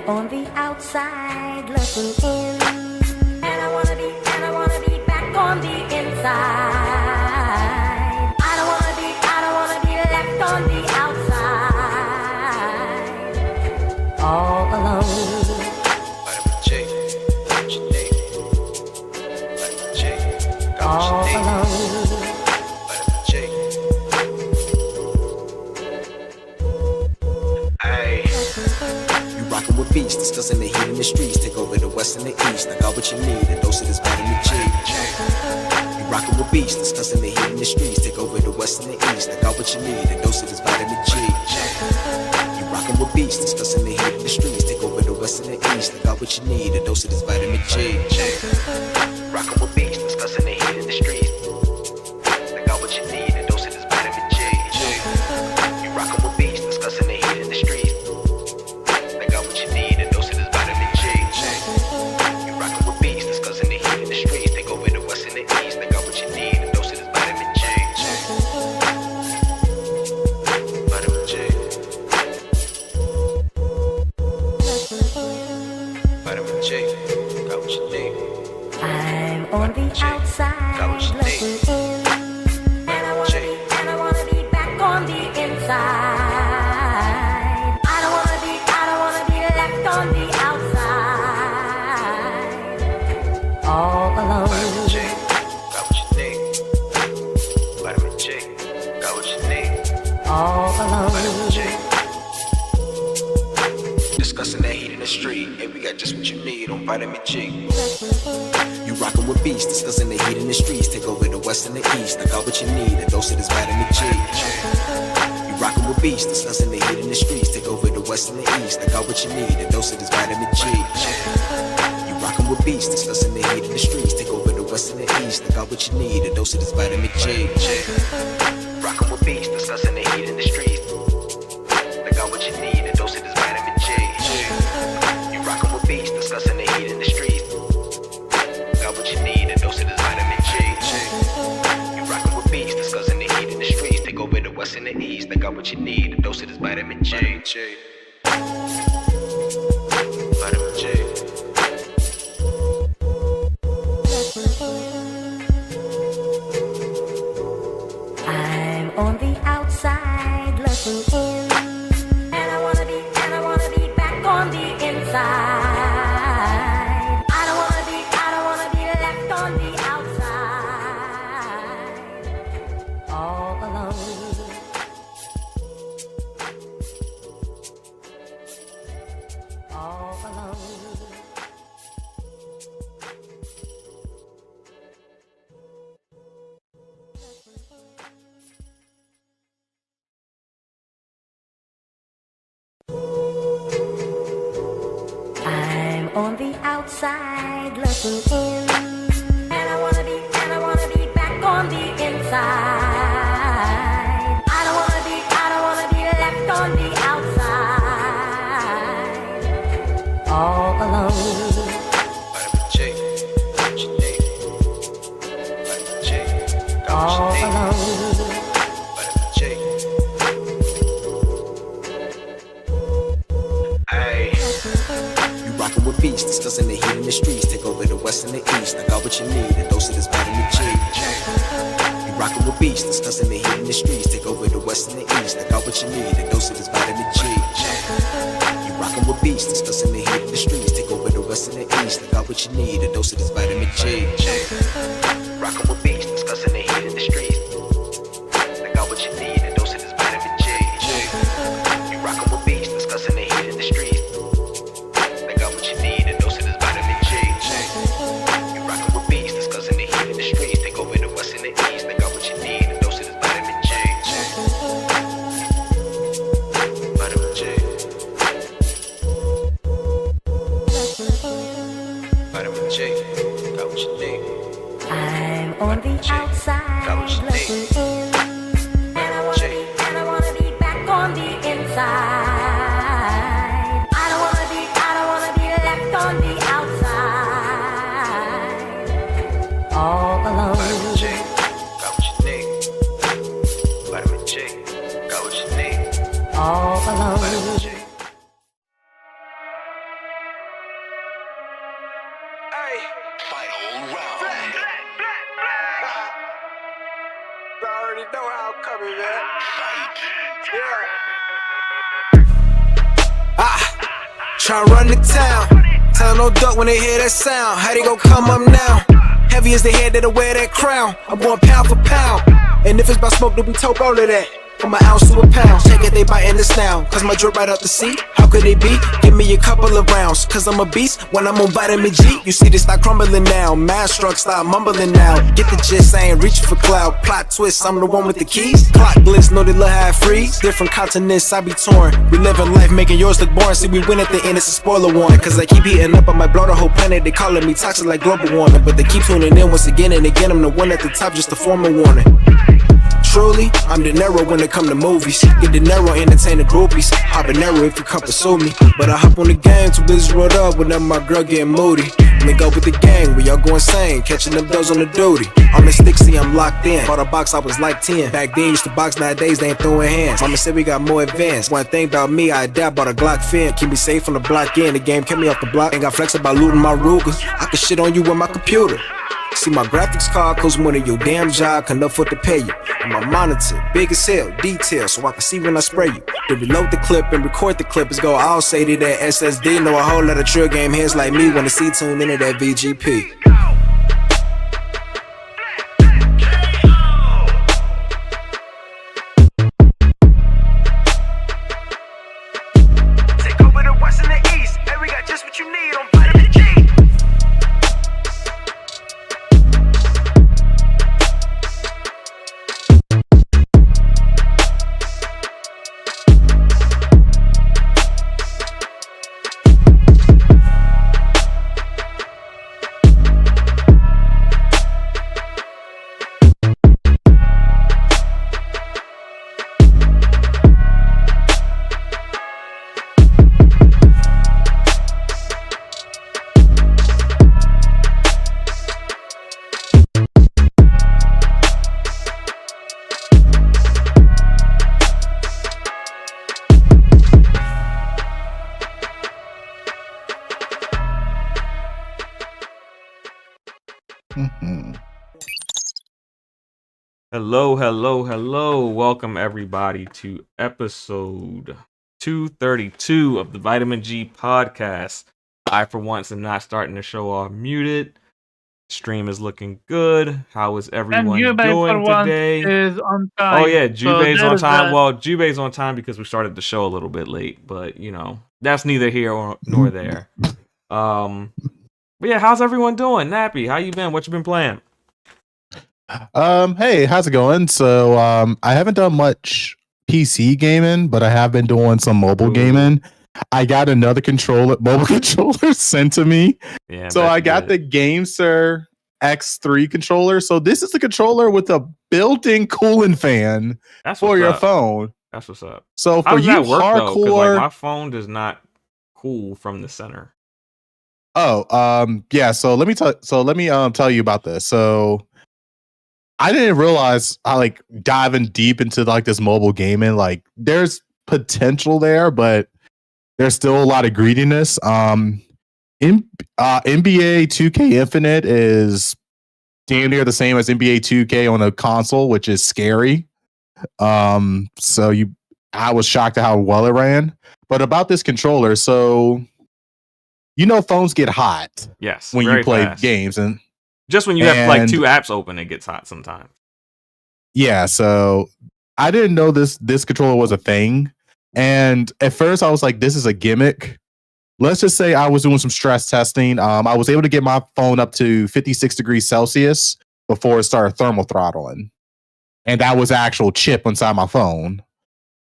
on the outside looking in, and I wanna be back on the inside. I don't wanna be left on the outside, all alone. All alone. Rockin' with beats, discussing the heat in the streets. Take over the west and the east. I got what you need, a dose of this vitamin G. You rockin' with beats, discussing the heat in the streets. Take over the west and the east. I got what you need, a dose of this vitamin G. You rockin' with beats, discussing the heat in the streets. Take over the west and the east. I got what you need, a dose of this vitamin G. Rockin' with beats, discussing the heat in the streets. I got what you need, a dose of this vitamin G. You rockin' with beats, discussing the heat in the streets. I'm on the outside looking in, and I wanna be back on the inside. I don't wanna be left on the outside, all alone. All alone. Discussing that heat in the street, hey, we got just what you need on vitamin G. You rockin' with beats, discussing the heat in the streets. Take over the west and the east. I got what you need, a dose of this vitamin G. You rockin' with beats, discussing the heat in the streets. Take over the west and the east. I got what you need, a dose of this vitamin G. You rockin' with beats, discussing the heat in the streets. Take over the west and the east. I got what you need, a dose of this vitamin G. Rockin' with beats, discussing the heat in the streets. I got what you need, a dose of this vitamin G. You rockin' with beats, discussing the heat in the streets. Got what you need, a dose of this vitamin G. You rockin' with beats, discussing the heat in the streets. Take over the west and the east. I got what you need, a dose of this vitamin G. Vitamin G. I'm on the outside looking in, and I wanna be back on the inside. I don't wanna be left on the outside, all alone. All alone. I'm on the outside looking in, and I wanna be back on the inside. I don't wanna be left on the outside, all alone. All alone. Rockin' with beats, discussing the heat in the streets. Take over the west and the east. I got what you need, a dose of this vitamin G. You rockin' with beats, discussing the heat in the streets. Take over the west and the east. I got what you need, a dose of this vitamin G. You rockin' with beats, discussing the heat in the streets. Take over the west and the east. I got what you need, a dose of this vitamin G. Rockin' with beats, discussing the heat in the streets. I got what you need, a dose of this vitamin G. You rockin' with beats, discussing the heat in the streets. I'm on the outside looking in, and I wanna be back on the inside. I don't wanna be left on the outside, all alone. Vitamin G, got what you need. Vitamin G, got what you need. All alone. Vitamin G. Tryna run the town. Tell no duck when they hear that sound. How they gon' come up now? Heavy as the head that'll wear that crown. I'm going pound for pound. And if it's about smoke, then we tote all of that. From an ounce to a pound. Check it, they biting this now. Cause my drip right up the seat. How could they be? Give me a couple of rounds. Cause I'm a beast when I'm on vitamin G. You see this start crumbling now. Mind struck, start mumbling now. Get the gist, I ain't reaching for cloud. Plot twist, I'm the one with the keys. Clock blitz, know they look how it freeze. Different continents, I be torn. We living life, making yours look boring. See, we win at the end, it's a spoiler warning. Cause I keep heating up, I might blow the whole planet. They calling me toxic like global warming. But they keep tuning in once again and again. I'm the one at the top, just a formal warning. Truly, I'm De Niro when it come to movies. Get De Niro, entertain the groupies. Habanero if you come pursue me. But I hop on the game, too busy rolled up whenever my girl getting moody. Link up with the gang, we all go insane. Catching them does on the duty. I'm in Stixie, I'm locked in. Bought a box, I was like 10. Back then, used to box, nowadays they ain't throwing hands. Mama said we got more advanced. One thing about me, I adapt, bought a Glock fin. Keep me safe from the block in. The game kept me off the block. Ain't got flex about looting my Ruger. I can shit on you with my computer. See my graphics card costs more than your damn job can afford to pay you. And my monitor, big as hell, detail, so I can see when I spray you. To reload the clip and record the clip is go all say to that SSD. Know a whole lot of trill game heads like me wanna see tuned into that VGP. Take over the west and the east, and we got just what you need on vitamin G. Hello. Welcome everybody to episode 232 of the Vitamin G podcast. I, for once, am not starting the show off muted. Stream is looking good. How is everyone doing today? Is on time. Oh yeah, Jube's on time. That. Well, Jube's on time because we started the show a little bit late, but you know, that's neither here nor there. But yeah, how's everyone doing? Nappy, how you been? What you been playing? Hey, how's it going? So, I haven't done much PC gaming, but I have been doing some mobile gaming. I got another mobile controller sent to me. Yeah, so I got the GameSir X3 controller. So this is the controller with a built-in cooling fan for your phone. That's what's up. So for you hardcore, like, my phone does not cool from the center. Yeah. So let me tell you about this. So I didn't realize how like diving deep into like this mobile gaming, like there's potential there, but there's still a lot of greediness. NBA 2K Infinite is damn near the same as NBA 2K on a console, which is scary. I was shocked at how well it ran. But about this controller, so you know phones get hot. Yes, when you play games, and just when you have like two apps open, it gets hot sometimes. Yeah, so I didn't know this controller was a thing. And at first I was like, this is a gimmick. Let's just say I was doing some stress testing. I was able to get my phone up to 56 degrees Celsius before it started thermal throttling. And that was actual chip inside my phone.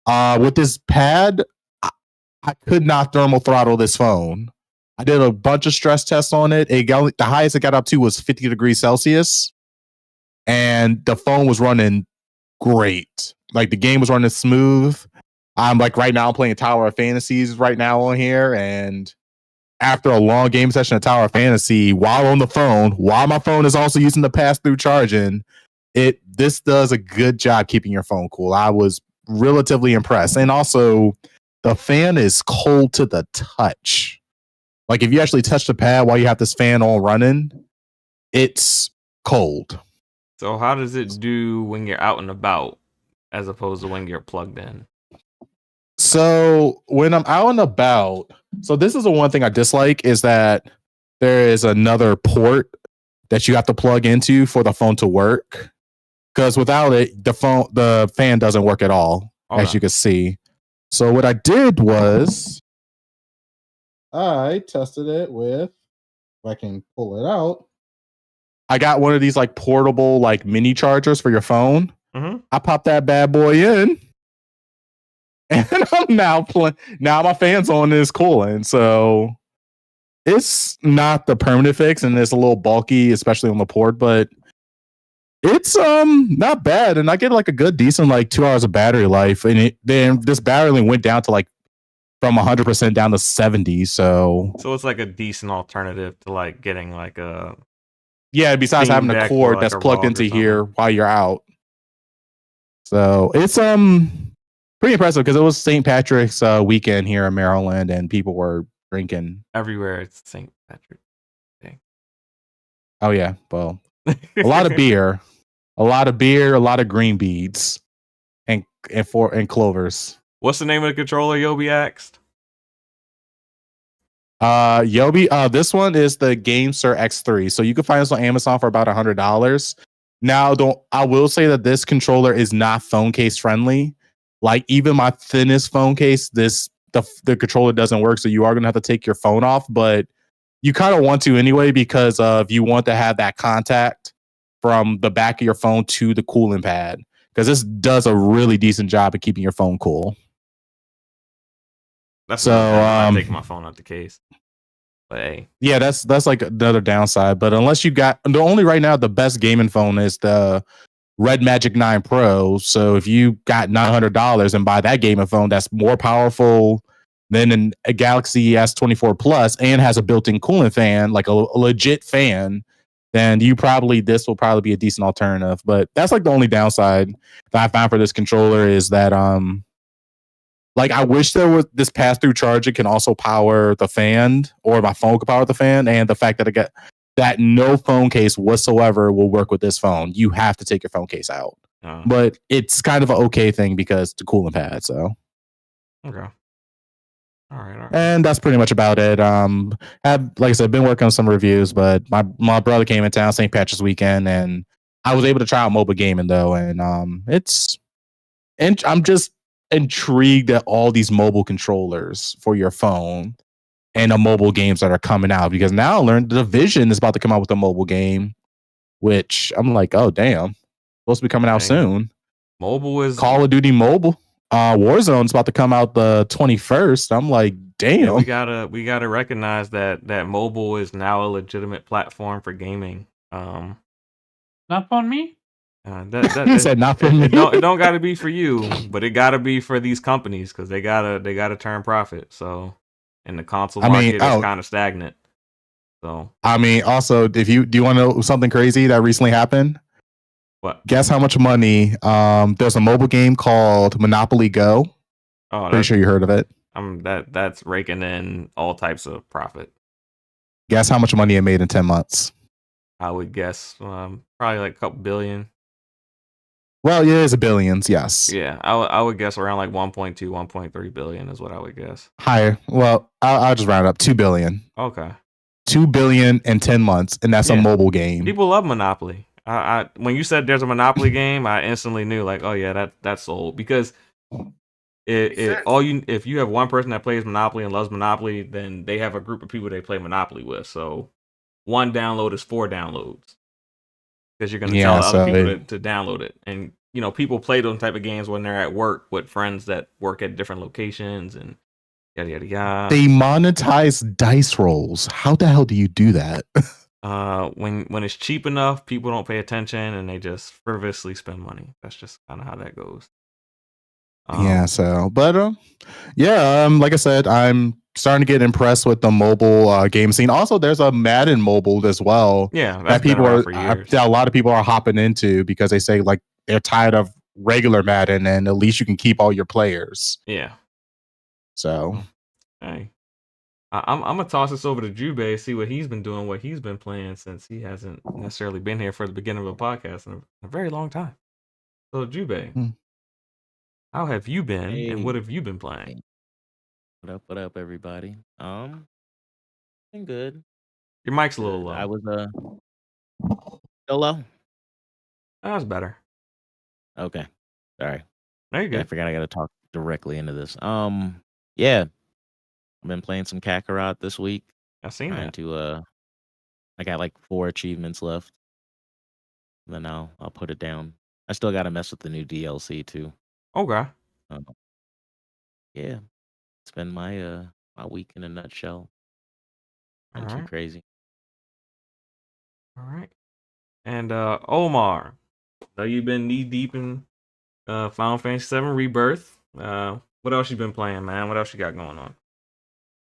With this pad, I could not thermal throttle this phone. I did a bunch of stress tests on it. The highest it got up to was 50 degrees Celsius. And the phone was running great. Like the game was running smooth. I'm like right now I'm playing Tower of Fantasies right now on here, and after a long game session of Tower of Fantasy, while on the phone, while my phone is also using the pass-through charging, this does a good job keeping your phone cool. I was relatively impressed. And also the fan is cold to the touch. Like if you actually touch the pad while you have this fan on running, it's cold. So how does it do when you're out and about as opposed to when you're plugged in? So when I'm out and about, so this is the one thing I dislike is that there is another port that you have to plug into for the phone to work. Because without it, the fan doesn't work at all, as Okay. you can see. So what I did was I tested it with, if I can pull it out. I got one of these like portable like mini chargers for your phone. Mm-hmm. I popped that bad boy in, and I'm now playing. Now my fan's on and it's cooling. So it's not the permanent fix, and it's a little bulky, especially on the port, but it's not bad. And I get like a good decent like 2 hours of battery life. And then this battery went down to like from 100% down to 70. So it's like a decent alternative to like getting like a yeah, besides Steam having a Deck cord or, like, that's a plugged ROG or into something. here while you're out. So it's pretty impressive because it was St. Patrick's weekend here in Maryland and people were drinking. everywhere. It's St. Patrick. Oh yeah, well, a lot of beer, a lot of green beads, and clovers. What's the name of the controller? Yobi asked. Yobi, this one is the GameSir X3. So you can find this on Amazon for about $100. Now, I will say that this controller is not phone case friendly. Like even my thinnest phone case, the controller doesn't work. So you are gonna have to take your phone off, but you kind of want to anyway because you want to have that contact from the back of your phone to the cooling pad because this does a really decent job of keeping your phone cool. That's so I'm taking my phone out the case. But hey, yeah, that's like another downside. But unless you got right now the best gaming phone is the Red Magic 9 Pro. So if you got $900 and buy that gaming phone that's more powerful than a Galaxy S24 Plus and has a built-in cooling fan, like a legit fan, then this will probably be a decent alternative. But that's like the only downside that I found for this controller is that like I wish there was this pass-through charger can also power the fan, or my phone could power the fan, and the fact that I got that no phone case whatsoever will work with this phone. You have to take your phone case out. But it's kind of an okay thing because the cooling pad. So okay. All right. And that's pretty much about it. Like I said, been working on some reviews, but my brother came in town St. Patrick's weekend, and I was able to try out mobile gaming though, and I'm just intrigued at all these mobile controllers for your phone and the mobile games that are coming out, because now I learned the Division is about to come out with a mobile game, which I'm like, oh damn, supposed to be coming out soon. Mobile is Call of Duty Mobile. Warzone's about to come out the 21st. I'm like, damn. Yeah, we gotta recognize that mobile is now a legitimate platform for gaming. Not for me. He said not for me. It don't gotta be for you, but it gotta be for these companies because they gotta turn profit. So, and the console market is kind of stagnant. So, I mean, also, do you want to know something crazy that recently happened? What? Guess how much money? There's a mobile game called Monopoly Go. Oh, pretty sure you heard of it. That's raking in all types of profit. Guess how much money it made in 10 months? I would guess probably like a couple billion. Well, yeah, it's billions, yes. Yeah, I would guess around like 1.2, 1.3 billion is what I would guess. Higher. Well, I'll just round it up. 2 billion. Okay. 2 billion in 10 months, and that's a mobile game. People love Monopoly. I when you said there's a Monopoly game, I instantly knew like, oh yeah, that's sold, because if you have one person that plays Monopoly and loves Monopoly, then they have a group of people they play Monopoly with. So one download is 4 downloads because you're going to tell other people to download it. And people play those type of games when they're at work with friends that work at different locations and yada yada yada. They monetize dice rolls. How the hell do you do that? When it's cheap enough, people don't pay attention and they just frivolously spend money. That's just kind of how that goes. Like I said, I'm starting to get impressed with the mobile game scene. Also, there's a Madden mobile as well. Yeah, that a lot of people are hopping into because they say like they're tired of regular Madden, and at least you can keep all your players. Yeah. So, hey, I'm gonna toss this over to Jubei, see what he's been doing, what he's been playing, since he hasn't necessarily been here for the beginning of a podcast in a very long time. So, Jubei. How have you been, and what Hey, have you been playing? what up, everybody? Been good, Your mic's a little good. I low. was solo. That's better. Okay, sorry. There you Yeah, I go. forgot I gotta talk directly into this. Yeah, I've been playing some Kakarot this week. I seen Trying that. to I got like 4 achievements left. Then I'll put it down. I still gotta mess with the new DLC too. Okay. Um, yeah, it's been my week in a nutshell. All Nothing too right. crazy. All right. And Omar, know you've been knee deep in Final Fantasy 7 Rebirth. What else you been playing, man? What else you got going on?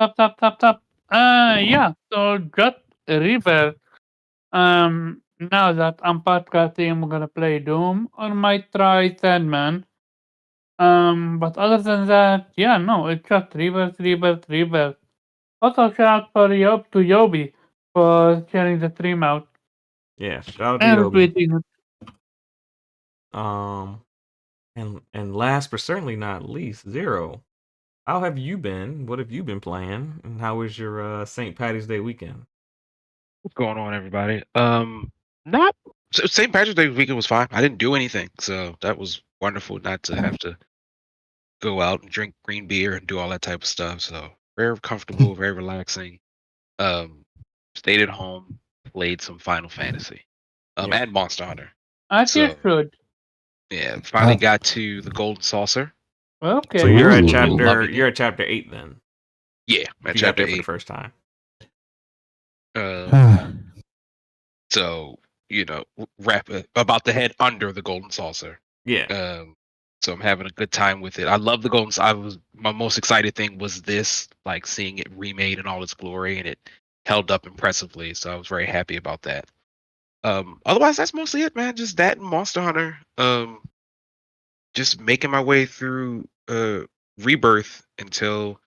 Top. Yeah. So just River. Now that I'm podcasting, I'm gonna play Doom or might try Sandman. But other than that, yeah, no, it's just Rebirth. Also, shout out to Yobi for sharing the stream out Yeah, shout out to and Yobi. retweeting it. Um, and last but certainly not least, Zero. How have you been? What have you been playing? And how was your St. Patty's Day weekend? What's going on, everybody? Not St. Patrick's Day weekend was fine. I didn't do anything, so that was wonderful not to have to go out and drink green beer and do all that type of stuff. So very comfortable, very relaxing. Um, Stayed at home, played some Final Fantasy, Yeah. and Monster Hunter. As you So should. yeah, finally got to the Golden Saucer. Okay. So you're at Ooh. chapter Loving it. chapter 8 then. Yeah, at You got chapter there for the 8. first time. So about to head under the Golden Saucer. Yeah. So I'm having a good time with it. I love the Golden. My most excited thing was this, like seeing it remade in all its glory, and it held up impressively. So I was very happy about that. Otherwise, that's mostly it, man. Just that and Monster Hunter. Just making my way through Rebirth until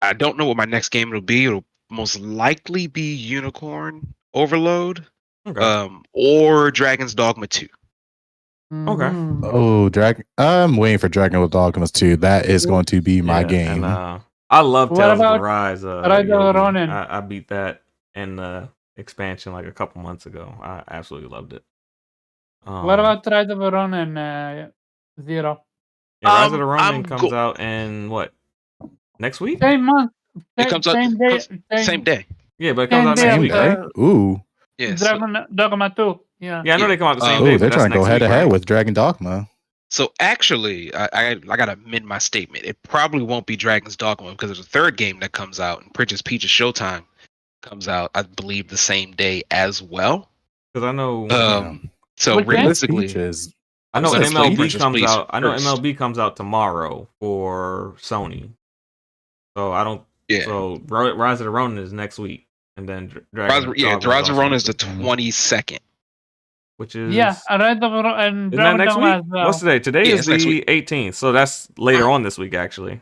I don't know what my next game will be. It'll most likely be Unicorn Overload, Okay. or Dragon's Dogma 2. Mhm. Oh, Dragon! I'm waiting for Dragon with Dogmas 2. That is going to be my Yeah, game. And I love What Tales of about Arise. Rise of Yobi. Ronin? I beat that in the expansion like a couple months ago. I absolutely loved it. What about Rise of Ronin, Zero? Yeah, Rise of the Ronin I'm comes out in what? Next week? Same month, It comes out same day, same day. Yeah, but it comes same out day next Same week, day. right? Ooh. Yeah. So, Dragon Dogma 2. Yeah. Yeah, I know Yeah. they come out the same Oh, day, Oh, but they're that's trying to go next head week, to head right? with Dragon Dogma. so actually, I gotta amend my statement. It probably won't be Dragon's Dogma because there's a third game that comes out, and Princess Peach's Showtime comes out, I believe, the same day as well. Because I know So Which game? realistically, Peaches. I know Let's play MLB Princess comes Peach out. I know first. MLB comes out tomorrow for Sony. So I don't. Yeah. So Rise of the Ronin is next week, and then Dragon. Rise of Ronin is the 22nd. Which is Yeah, Rise of Ronin and Isn't that Dragon next Dogma week? as well. What's today? Today Yeah, is it's next the week. 18th, so that's later on this week, actually.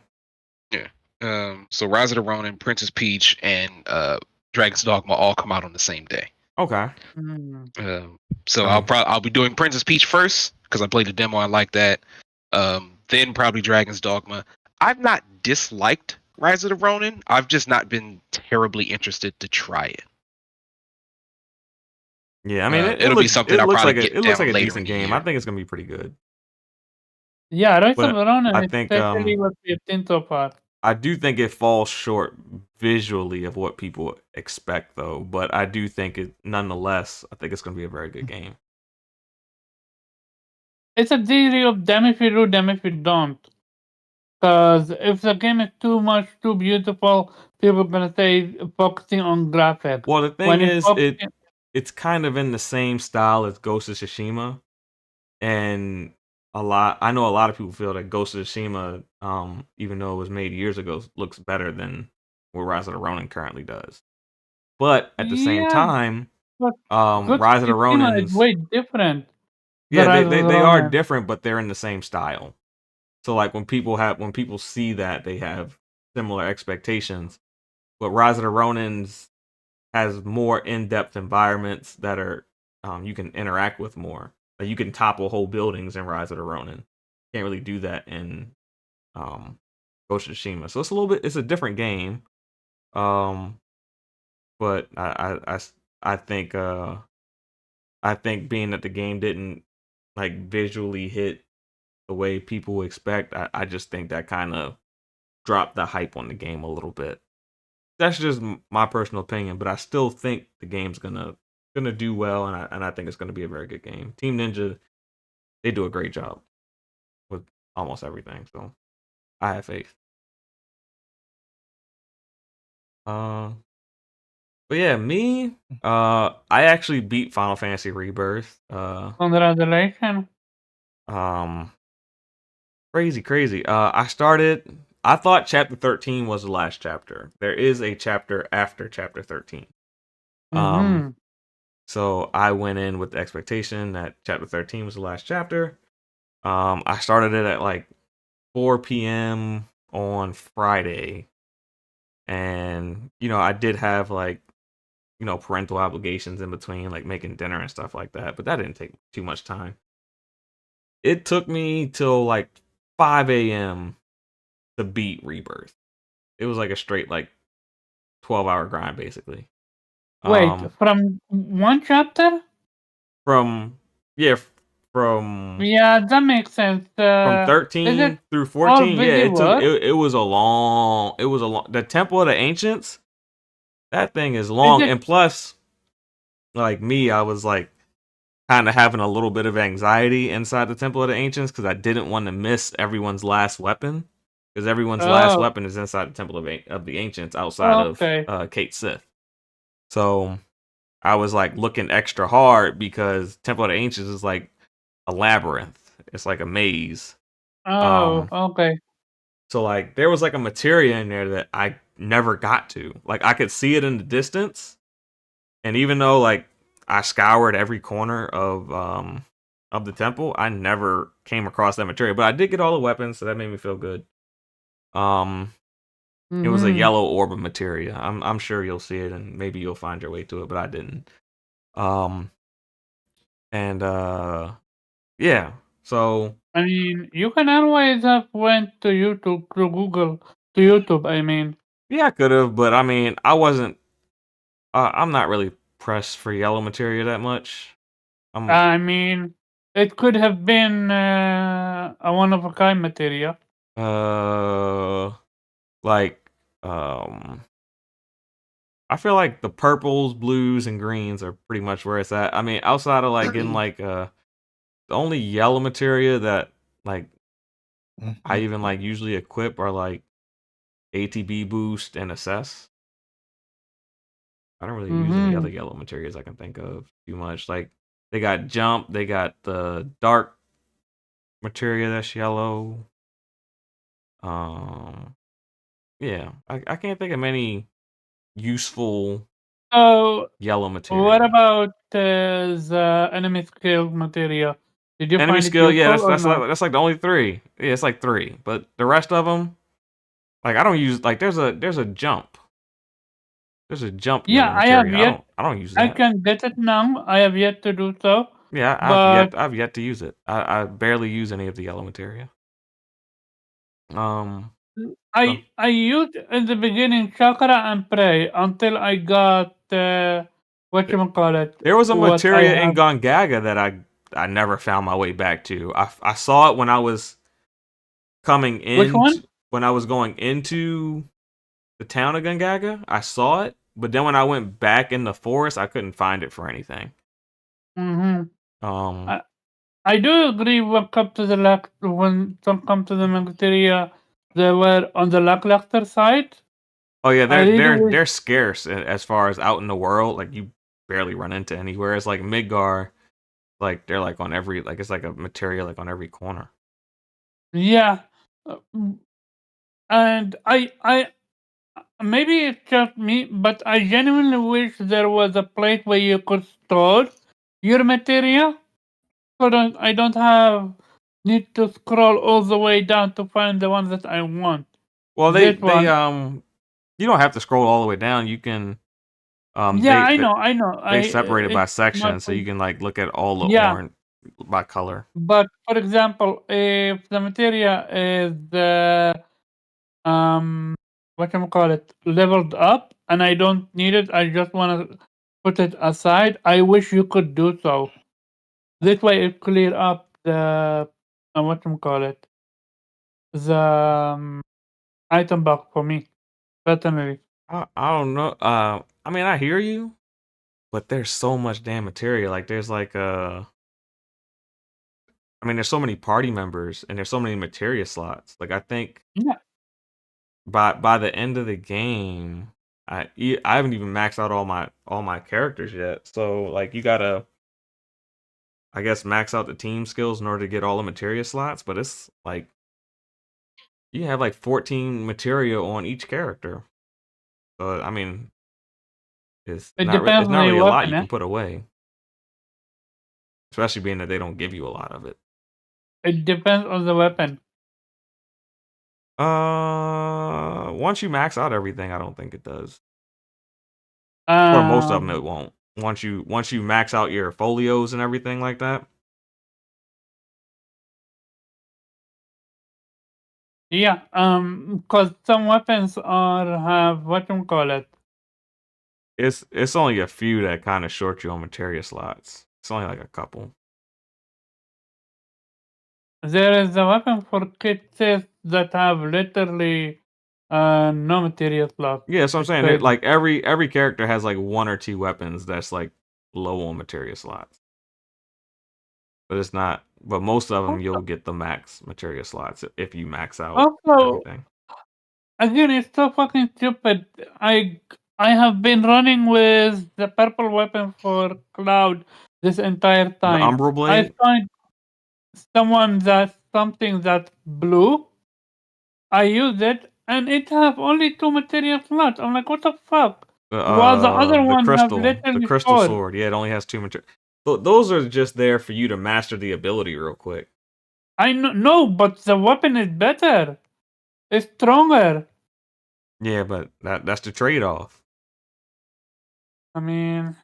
So Rise of the Ronin, Princess Peach, and Dragon's Dogma all come out on the same day. Okay. So I mean- I'll be doing Princess Peach first because I played the demo. I like that. Then probably Dragon's Dogma. I've not disliked Rise of the Ronin. I've just not been terribly interested to try it. Yeah, I mean, it'll be something I'll probably get it looks down like a later decent in the game. year. I think it's gonna be pretty good. Yeah, Rise But of Ronin I is think, actually what 15 so far. I do think it falls short visually of what people expect, though. But I do think it, nonetheless, I think it's gonna be a very good game. It's a theory of damn if you do, damn if you don't. Because if the game is too much, too beautiful, people are gonna say focusing on graphics. Well, the thing When it's is, focusing- it's kind of in the same style as Ghost of Tsushima, and I know a lot of people feel that Ghost of Tsushima, even though it was made years ago, looks better than what Rise of the Ronin currently does. But at the same Yeah, time, but Rise of the Tsushima Ronin is way different. yeah, Rise of the they are Ronin. different, but they're in the same style. So like when people see that, they have similar expectations. But Rise of the Ronins has more in-depth environments that are you can interact with more. Like you can topple whole buildings in Rise of the Ronin. can't really do that in Ghost of Tsushima. So it's a different game. But I think being that the game didn't like visually hit the way people expect, I just think that kind of dropped the hype on the game a little bit. That's just my personal opinion, but I still think the game's gonna do well, and I think it's gonna be a very good game. Team Ninja, they do a great job with almost everything, so I have faith. But yeah, me, I actually beat Final Fantasy Rebirth. Congratulations. Crazy. I thought chapter 13 was the last chapter. There is a chapter after chapter 13. Mhm. So I went in with the expectation that chapter 13 was the last chapter. I started it at like 4 p.m. on Friday. And, I did have like, parental obligations in between, like making dinner and stuff like that. But that didn't take too much time. It took me till like 5 a.m. to beat Rebirth. It was like a straight like 12-hour grind basically. Wait, from one chapter? From from Yeah, that makes sense. from Is 13 it through 14, yeah, already work? it was a long the Temple of the Ancients, that thing is Is long, it and plus like me, I was like kind of having a little bit of anxiety inside the Temple of the Ancients because I didn't want to miss everyone's last weapon, because everyone's last Oh, weapon is inside the Temple of the Ancients outside of okay. Kate Sith. So I was like looking extra hard because Temple of the Ancients is like a labyrinth. It's like a maze. Oh, Um, okay. so like there was like a materia in there that I never got to. Like I could see it in the distance, and even though like I scoured every corner of the temple, I never came across that materia. But I did get all the weapons, so that made me feel good. It was a Mhm. yellow orb of materia. I'm sure you'll see it and maybe you'll find your way to it, but I didn't. Um and yeah. So I mean, you can always have went to YouTube to Google to YouTube. I mean, yeah, I could have, but I mean, I'm not really pressed for yellow materia that much. I'm I mean, it could have been a one of a kind material. uh like I feel like the purples, blues, and greens are pretty much where it's at. I mean, outside of like getting like the only yellow materia that like I even like usually equip are like ATB boost and assess. I don't really use any other Mhm. yellow materials I can think of too much. Like they got jump, they got the dark materia that's yellow. Um, yeah, I can't think of many useful So, yellow what materia. about the enemy skill material? Did you Enemy find it skill, yeah, useful or not? that's like the only three. Yeah, it's like three, but the rest of them, like I don't use. Like there's a jump. There's a jump Yeah, yellow I have materia. yet. I don't use I that. can get it now. I have yet to do so, Yeah, but I've yet to use it. I barely use any of the yellow materia. Um, so I used in the beginning chakra and pray until I got th- whatchamacallit, there was a what I materia in have. Gongaga that I never found my way back to. I saw it when I was coming Which in one? when I was going into the town of Gongaga. I saw it, but then when I went back in the forest, I couldn't find it for anything. Mm-hmm. Um, I do agree when come to the when some come to the materia they were on the lackluster side. oh yeah, I really wish. they're scarce as far as out in the world. Like you barely run into anywhere. It's like Midgar, like they're like on every, like it's like a materia like on every corner. Yeah, and I maybe it's just me, but I genuinely wish there was a place where you could store your materia. So I don't have need to scroll all the way down to find the one that I want. Well, This they one, you don't have to scroll all the way down. You can yeah, I know, I know. they separated by It's my section, so you can like look at all the yeah. orange. by color. But for example, if the material is leveled up, and I don't need it, I just want to put it aside. I wish you could do so. This way, it clear up the the item box for me. Certainly. I don't know. I mean, I hear you, but there's so much damn material. Like, there's like I mean, there's so many party members and there's so many materia slots. Like, I think Yeah. by the end of the game, I haven't even maxed out all my characters yet. So like, you gotta, I guess, max out the team skills in order to get all the materia slots. But it's like you have like 14 materia on each character. So I mean, it's It not depends it's on not the really a lot weapon, you eh? can put away, especially being that they don't give you a lot of it. It depends on the weapon. Once you max out everything, I don't think it does. Or most of them, it won't. Once you max out your folios and everything like that. Yeah, because some weapons have It's only a few that kind of short you on materia slots. It's only like a couple. There is a weapon for kits that have literally no material slot. Yeah, so I'm It's saying crazy. like every character has like one or two weapons that's like low on materia slots. But it's not. But most of them you'll get the max materia slots if you max out Also, everything. again, it's so fucking stupid. I have been running with the purple weapon for Cloud this entire The time. Umbral Blade. I find something that's blue. I use it, and it have only 2 material slots. I'm like, what the fuck? While the other one have the literally crystal 4. sword. Yeah, it only has 2 material. Those are just there for you to master the ability real quick. I know, no, but the weapon is better. It's stronger. Yeah, but that's the trade-off. I mean,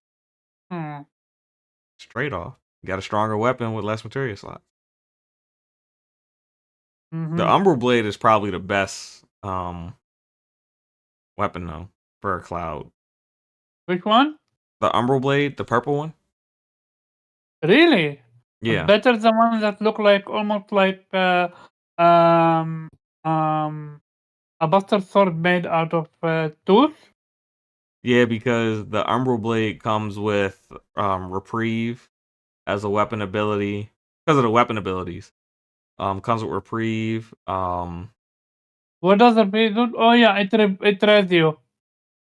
It's trade-off. You got a stronger weapon with less materia slots. The Umbral Blade is probably the best weapon though for a Cloud. Which one? The Umbral Blade, the purple one. Really? Yeah. Better than one that look like almost like a buster sword made out of tooth. Yeah, because the Umbral Blade comes with reprieve as a weapon ability because of the weapon abilities. Comes with reprieve. What does it do? Oh yeah, it res you.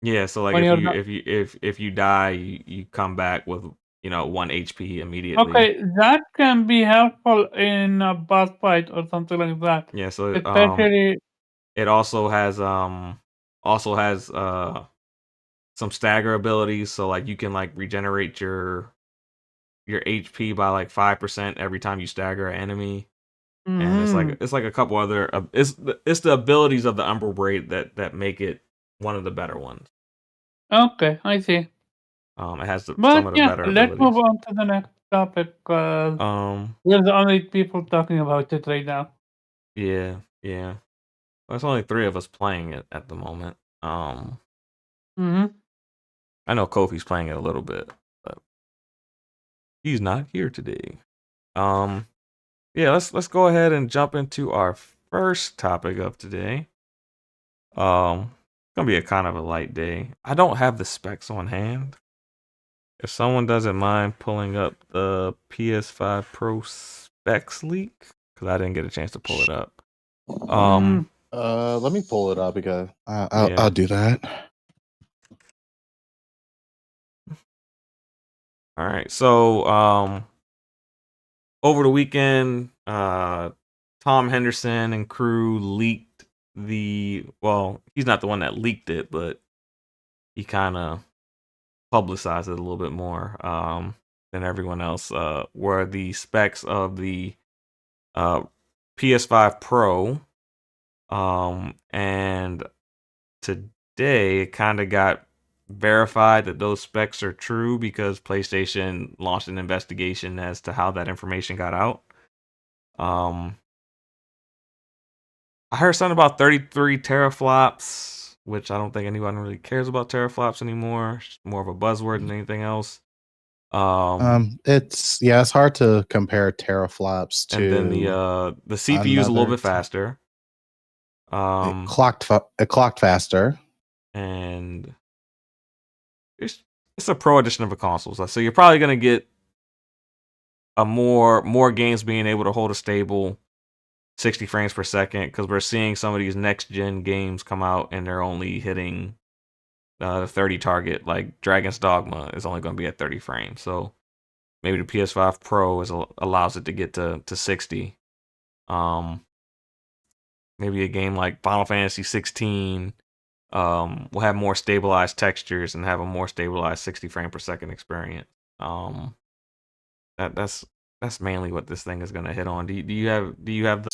Yeah, so like When you're if you die, you come back with 1 HP immediately. Okay, that can be helpful in a boss fight or something like that. Yeah, so Especially it also has some stagger abilities, so like you can like regenerate your HP by like 5% every time you stagger an enemy. And it's like a couple other it's the abilities of the Umbral Blade that make it one of the better ones. Okay, I see. It has some But of the yeah, better let's abilities. move on to the next topic because we're the only people talking about it right now. Yeah. Well, there's only 3 of us playing it at the moment. I know Kofi's playing it a little bit, but he's not here today. Yeah, let's go ahead and jump into our first topic of today. It's gonna be a kind of a light day. I don't have the specs on hand. If someone doesn't mind pulling up the PS5 Pro Specs Leak, because I didn't get a chance to pull it up. Let me pull it up because I'll do that. All right. So over the weekend, Tom Henderson and crew leaked he's not the one that leaked it, but he kind of publicized it a little bit more than everyone else. Were the specs of the PS5 Pro, and today it kind of got verified that those specs are true because PlayStation launched an investigation as to how that information got out. I heard something about 33 teraflops, which I don't think anyone really cares about teraflops anymore. It's more of a buzzword than anything else. It's hard to compare teraflops to. And then the CPU is a little bit faster. It clocked faster, and it's a pro edition of a console, so you're probably gonna get a more games being able to hold a stable 60 frames per second, because we're seeing some of these next gen games come out and they're only hitting the 30 target. Like Dragon's Dogma is only going to be at 30 frames, so maybe the PS5 Pro allows it to get to 60. Maybe a game like Final Fantasy 16 will have more stabilized textures and have a more stabilized 60 frame per second experience. That's mainly what this thing is going to hit on. Do you have the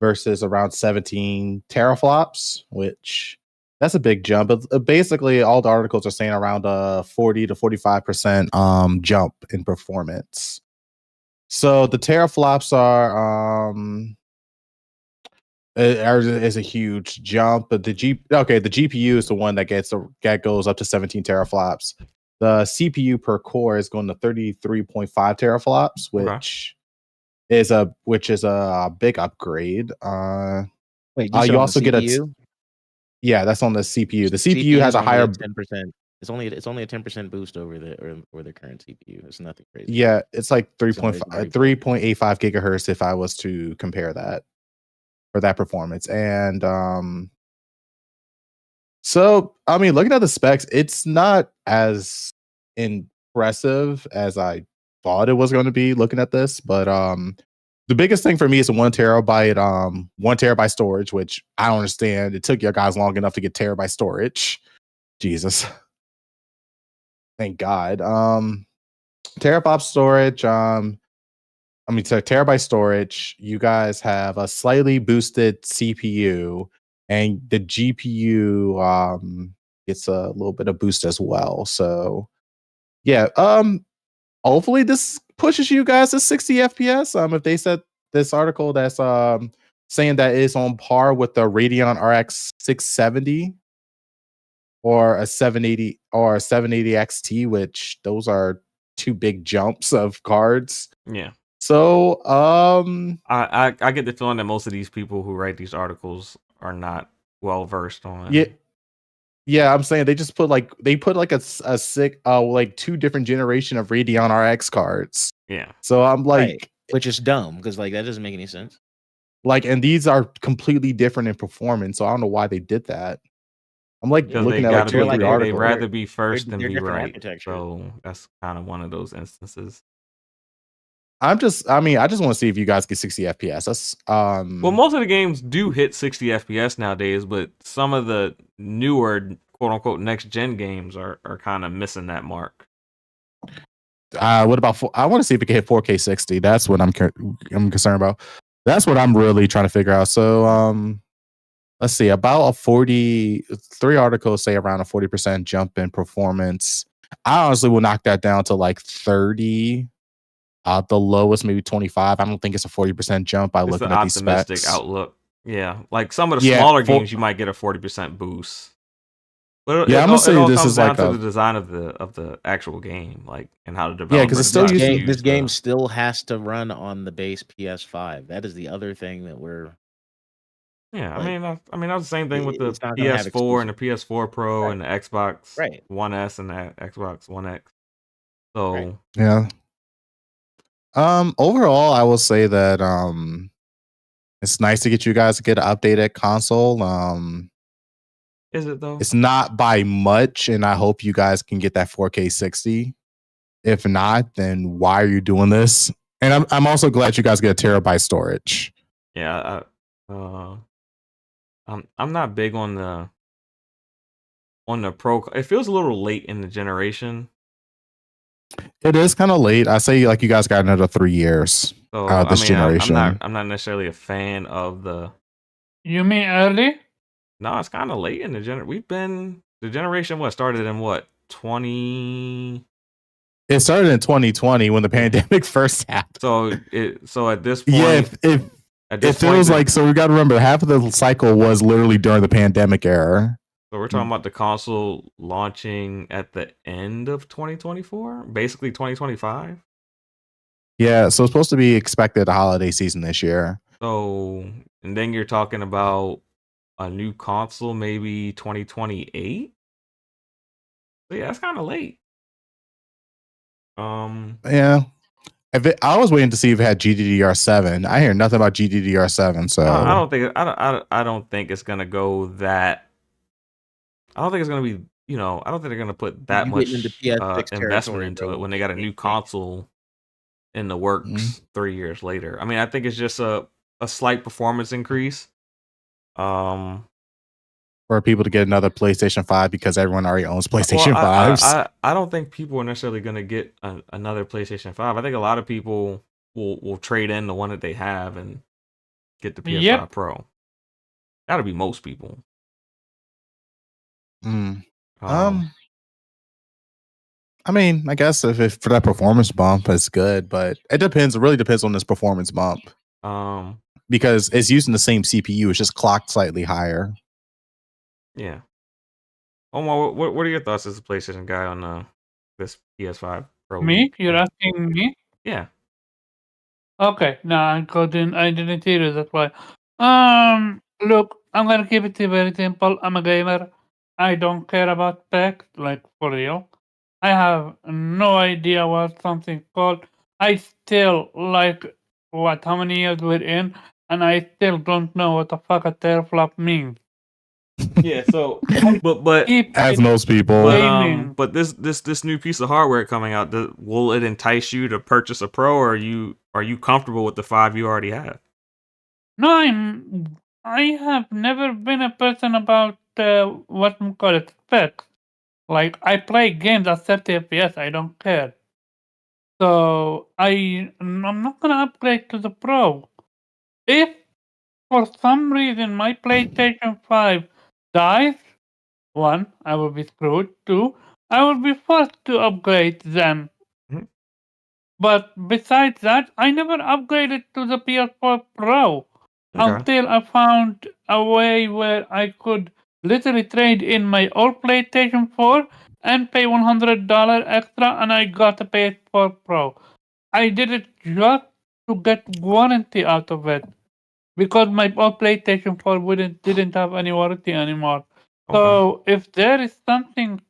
versus around 17 teraflops, which that's a big jump. But basically, all the articles are saying around a 40 to 45% jump in performance. So the teraflops is a huge jump, but the GPU is the one that goes up to 17 teraflops. The CPU per core is going to 33.5 teraflops, which is a big upgrade. Wait, you also get that's on the CPU. The CPU has a higher 10%. It's only a 10% boost over the current CPU. It's nothing crazy. Yeah, it's like 3.85 gigahertz if I was to compare that for that performance. And so I mean, looking at the specs, it's not as impressive as I thought it was going to be looking at this, but the biggest thing for me is the 1 terabyte storage, which I don't understand. It took you guys long enough to get terabyte storage. Jesus. Thank God. Terabyte storage, terabyte storage, you guys have a slightly boosted CPU, and the GPU gets a little bit of boost as well. So yeah, hopefully this pushes you guys to 60 FPS. If they said this article that's saying that it's on par with the Radeon RX 670 or a 780 or a 780 XT, which those are two big jumps of cards. Yeah. So I get the feeling that most of these people who write these articles are not well versed on it. Yeah, I'm saying they put a sick like 2 different generation of Radeon RX cards. Yeah. So I'm like, right. Which is dumb because like that doesn't make any sense. Like, and these are completely different in performance, so I don't know why they did that. I'm like looking at like 2 or 3 articles. They'd rather be first than they're be right. architecture. So that's kind of one of those instances. I just want to see if you guys get 60 FPS. That's well, most of the games do hit 60 FPS nowadays, but some of the newer quote unquote next gen games are kind of missing that mark. What about I want to see if it can hit 4K 60. That's what I'm concerned about. That's what I'm really trying to figure out. So let's see, about 3 articles say around a 40% jump in performance. I honestly will knock that down to like 30. The lowest maybe 25. I don't think it's a 40% jump by looking at these specs. Optimistic outlook. Yeah, like some of the smaller games, you might get a 40% boost. But I'm gonna say this is down like to the design of the actual game, like, and how to develop. Yeah, because it's still using this game still has to run on the base PS5. That is the other thing that we're. Yeah, like, I mean, that's the same thing with the PS4 and the PS4 Pro and the Xbox One S and the Xbox One X. So yeah. Overall, I will say that it's nice to get you guys to get an updated console. Is it though? It's not by much, and I hope you guys can get that 4K 60. If not, then why are you doing this? And I'm also glad you guys get a terabyte storage. Yeah, I'm not big on the Pro. It feels a little late in the generation. It is kind of late. I say like you guys got another 3 years this generation. I'm not necessarily a fan of the. You mean early? No, it's kind of late in the generation. the generation started in what 20. It started in 2020 when the pandemic first happened. So at this point, Yeah, it feels like, so we got to remember half of the cycle was literally during the pandemic era. So we're talking about the console launching at the end of 2024, basically 2025. Yeah, so it's supposed to be expected the holiday season this year. So, and then you're talking about a new console, maybe 2028. So yeah, that's kind of late. Yeah. I was waiting to see if it had GDDR7. I hear nothing about GDDR7, so I don't think it's gonna go that. I don't think it's gonna be. I don't think they're gonna put that You much getting into PS6 investment territory, into bro. it when they got a new console in the works 3 years later. I mean, I think it's just a slight performance increase. For people to get another PlayStation 5 because everyone already owns PlayStation 5s. I don't think people are necessarily going to get another PlayStation 5. I think a lot of people will trade in the one that they have and get the PS5 Pro. That'll be most people. I mean, I guess if for that performance bump, it's good, but it depends. It really depends on this performance bump. Because it's using the same CPU, it's just clocked slightly higher. Yeah. Omar, what are your thoughts as a PlayStation guy on this PS5 Pro? Me? You're asking me? Yeah. Okay. No, I didn't hear you. That's why. Look, I'm gonna keep it very simple. I'm a gamer. I don't care about specs, like for real. I have no idea what something called. I still like how many years we're in, and I still don't know what the fuck a teraflop means. Yeah, so but as most people, but this new piece of hardware coming out, will it entice you to purchase a Pro, or are you comfortable with the 5 you already have? No, I have never been a person about what we call it specs. Like I play games at 30 FPS. I don't care. So I'm not gonna upgrade to the Pro. If for some reason my PlayStation 5 dies, 1, I will be screwed. 2, I will be forced to upgrade then. But besides that, I never upgraded to the PS4 Pro until I found a way where I could literally trade in my old PlayStation 4 and pay $100 extra, and I got a PS4 Pro. I did it just to get warranty out of it because my old PlayStation 4 didn't have any warranty anymore. So if there is something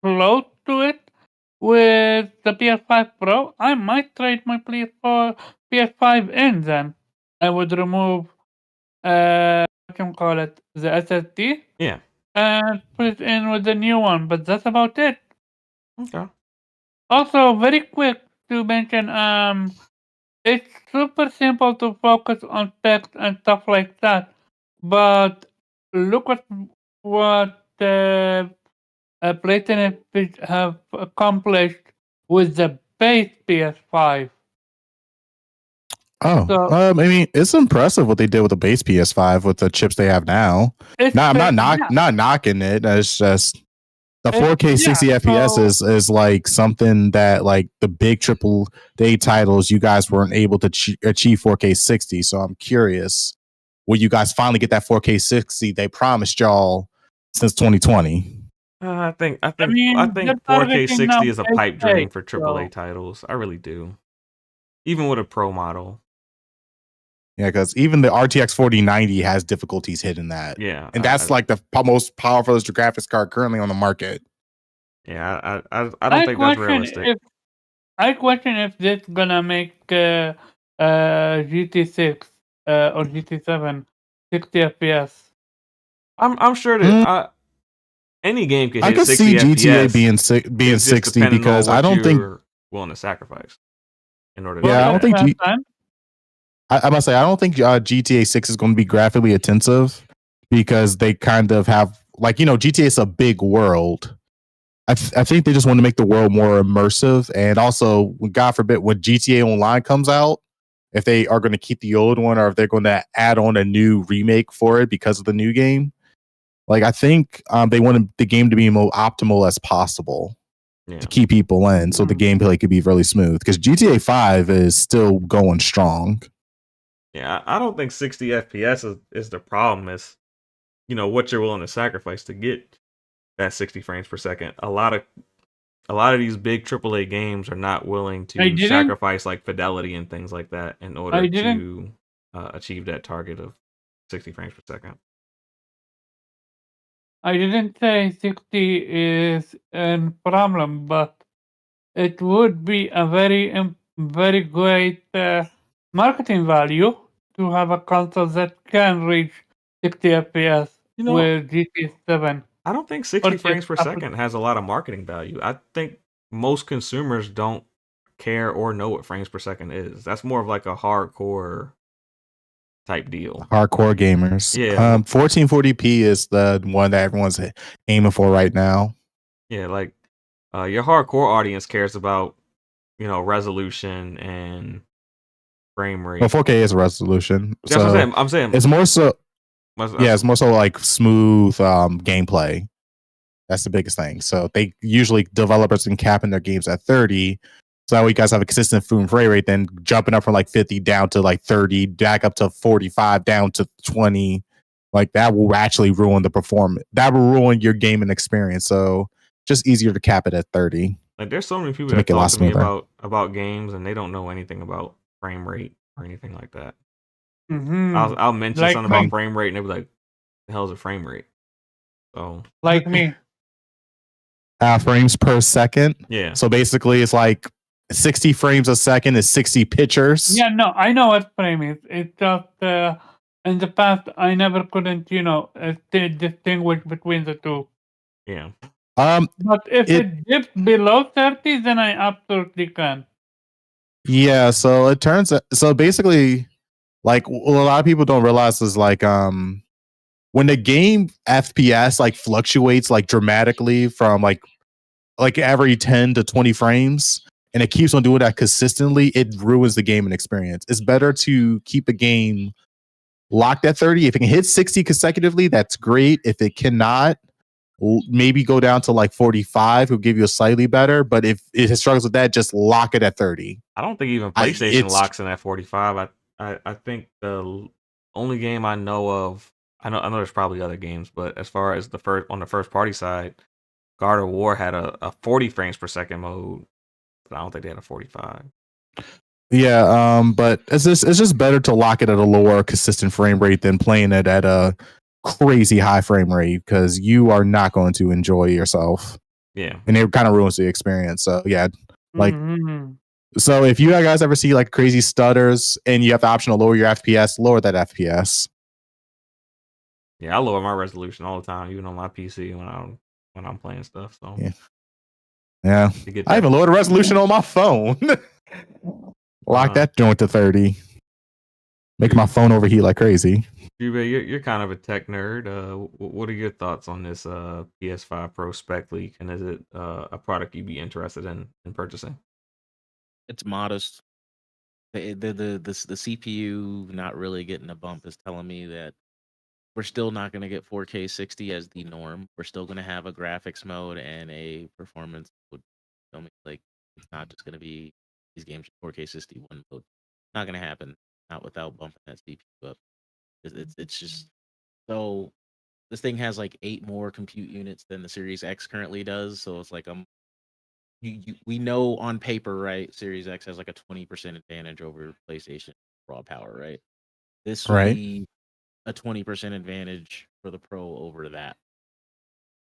close to it with the PS5 Pro, I might trade my PS5 in then. I would remove what can call it, the SSD. Yeah. And put it in with the new one, but that's about it. Okay. Also, very quick to mention, it's super simple to focus on specs and stuff like that. But look at what Platinum have accomplished with the base PS5. I mean, it's impressive what they did with the base PS5 with the chips they have now. I'm not knocking it. It's just the 4K 60 FPS is like something that like the big AAA titles you guys weren't able to achieve 4K 60. So I'm curious, will you guys finally get that 4K 60 they promised y'all since 2020? I think 4K 60 is a pipe dream for AAA titles. I really do. Even with a Pro model. Yeah, because even the RTX 4090 has difficulties hitting that. Yeah. And that's like the most powerful graphics card currently on the market. Yeah, I don't think that's realistic. I question if this gonna make GT6 or GT7 60 FPS. I'm sure that any game can hit 60 FPS. I could see GTA being 60 because I don't think willing to sacrifice in order. Yeah, I don't think I must say I don't think GTA 6 is going to be graphically intensive because they kind of have like GTA is a big world. I think they just want to make the world more immersive, and also, God forbid, when GTA Online comes out, if they are going to keep the old one or if they're going to add on a new remake for it because of the new game, Like I think they wanted the game to be more optimal as possible Yeah. to keep people in, so the gameplay could be really smooth. Because GTA 5 is still going strong. Yeah, I don't think 60 FPS is the problem. It's, what you're willing to sacrifice to get that 60 frames per second. A lot of these big AAA games are not willing to sacrifice like fidelity and things like that in order to achieve that target of 60 frames per second. I didn't say 60 is a problem, but it would be a very great marketing value to have a console that can reach 60 FPS with GTA 7. I don't think 60 frames per second has a lot of marketing value. I think most consumers don't care or know what frames per second is. That's more of like a hardcore type deal. Hardcore gamers. Yeah. 1440p is the one that everyone's aiming for right now. Yeah, like your hardcore audience cares about, resolution and frame rate. Well, 4K is a resolution. That's so what I'm saying. It's more so. Yeah, it's more so like smooth gameplay. That's the biggest thing. So they usually developers can cap in their games at 30. So that way you guys have a consistent frame rate, then jumping up from like 50 down to like 30, back up to 45, down to 20. Like that will actually ruin the performance. That will ruin your gaming experience. So just easier to cap it at 30. Like there's so many people that talk to me about games and they don't know anything about frame rate or anything like that. I'll mention Like something about frame rate and they'll be like, the hell's a frame rate? So like me. Frames per second. Yeah. So basically it's like 60 frames a second is 60 pictures. Yeah, no, I know what frame is. It's just in the past I never couldn't, distinguish between the two. Yeah. But if it dips below 30, then I absolutely can. Yeah, so it turns so basically, like what a lot of people don't realize is like when the game FPS like fluctuates like dramatically from like every 10 to 20 frames, and it keeps on doing that consistently, it ruins the gaming experience. It's better to keep a game locked at 30. If it can hit 60 consecutively, that's great. If it cannot, maybe go down to like 45, will give you a slightly better. But if it struggles with that, just lock it at 30. I don't think even PlayStation locks in at 45. I think the only game I know of, I know there's probably other games, but as far as on the first party side, God of War had a 40 frames per second mode, but I don't think they had a 45. Yeah, but it's just better to lock it at a lower consistent frame rate than playing it at a crazy high frame rate, because you are not going to enjoy yourself. Yeah. And it kind of ruins the experience. So yeah, like so if you guys ever see like crazy stutters and you have the option to lower your FPS, lower that FPS. Yeah, I lower my resolution all the time, even on my PC when I'm playing stuff. So yeah. I even lowered the resolution on my phone. Lock that joint to 30. Making my phone overheat like crazy. You're kind of a tech nerd. What are your thoughts on this PS5 Pro Spec Leak, and is it a product you'd be interested in purchasing? It's modest. The CPU not really getting a bump is telling me that we're still not going to get 4K 60 as the norm. We're still going to have a graphics mode and a performance mode. Like it's not just going to be these games 4K 60 one mode. Not going to happen. Not without bumping that CPU up. It's just so this thing has like 8 more compute units than the Series X currently does. So it's like we know on paper, right? Series X has like a 20% advantage over PlayStation raw power, right? This would be a 20% advantage for the Pro over that.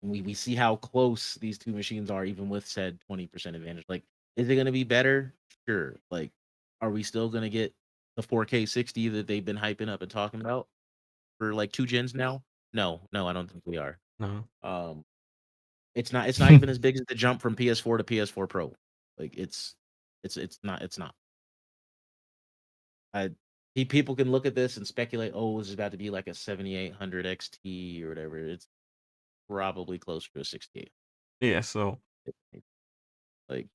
And we see how close these two machines are, even with said 20% advantage. Like, is it going to be better? Sure. Like, are we still going to get the 4K 60 that they've been hyping up and talking about for like 2 gens now? No, I don't think we are. No. It's not even as big as the jump from PS4 to PS4 Pro. Like it's not. People can look at this and speculate, oh, this is about to be like a 7800 XT or whatever. It's probably closer to a 68. Yeah, so like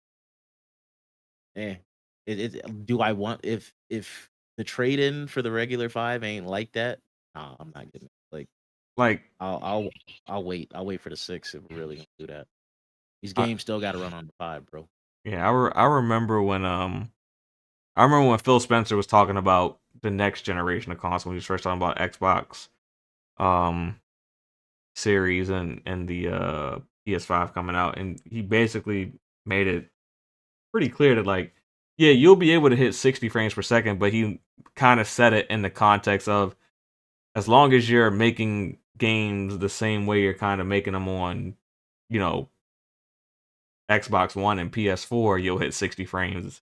do I want if the trade-in for the regular 5 ain't like that? Nah, I'm not getting it. Like Like, I'll wait. I'll wait for the 6 if we're really gonna do that. These I- games still got to run on the 5, bro. yeah, I remember when Phil Spencer was talking about the next generation of console when he was first talking about Xbox series and the PS5 coming out, and he basically made it pretty clear that, like, yeah, you'll be able to hit 60 frames per second, but he kind of said it in the context of, as long as you're making games the same way you're kind of making them on, you know, Xbox One and PS4, you'll hit 60 frames.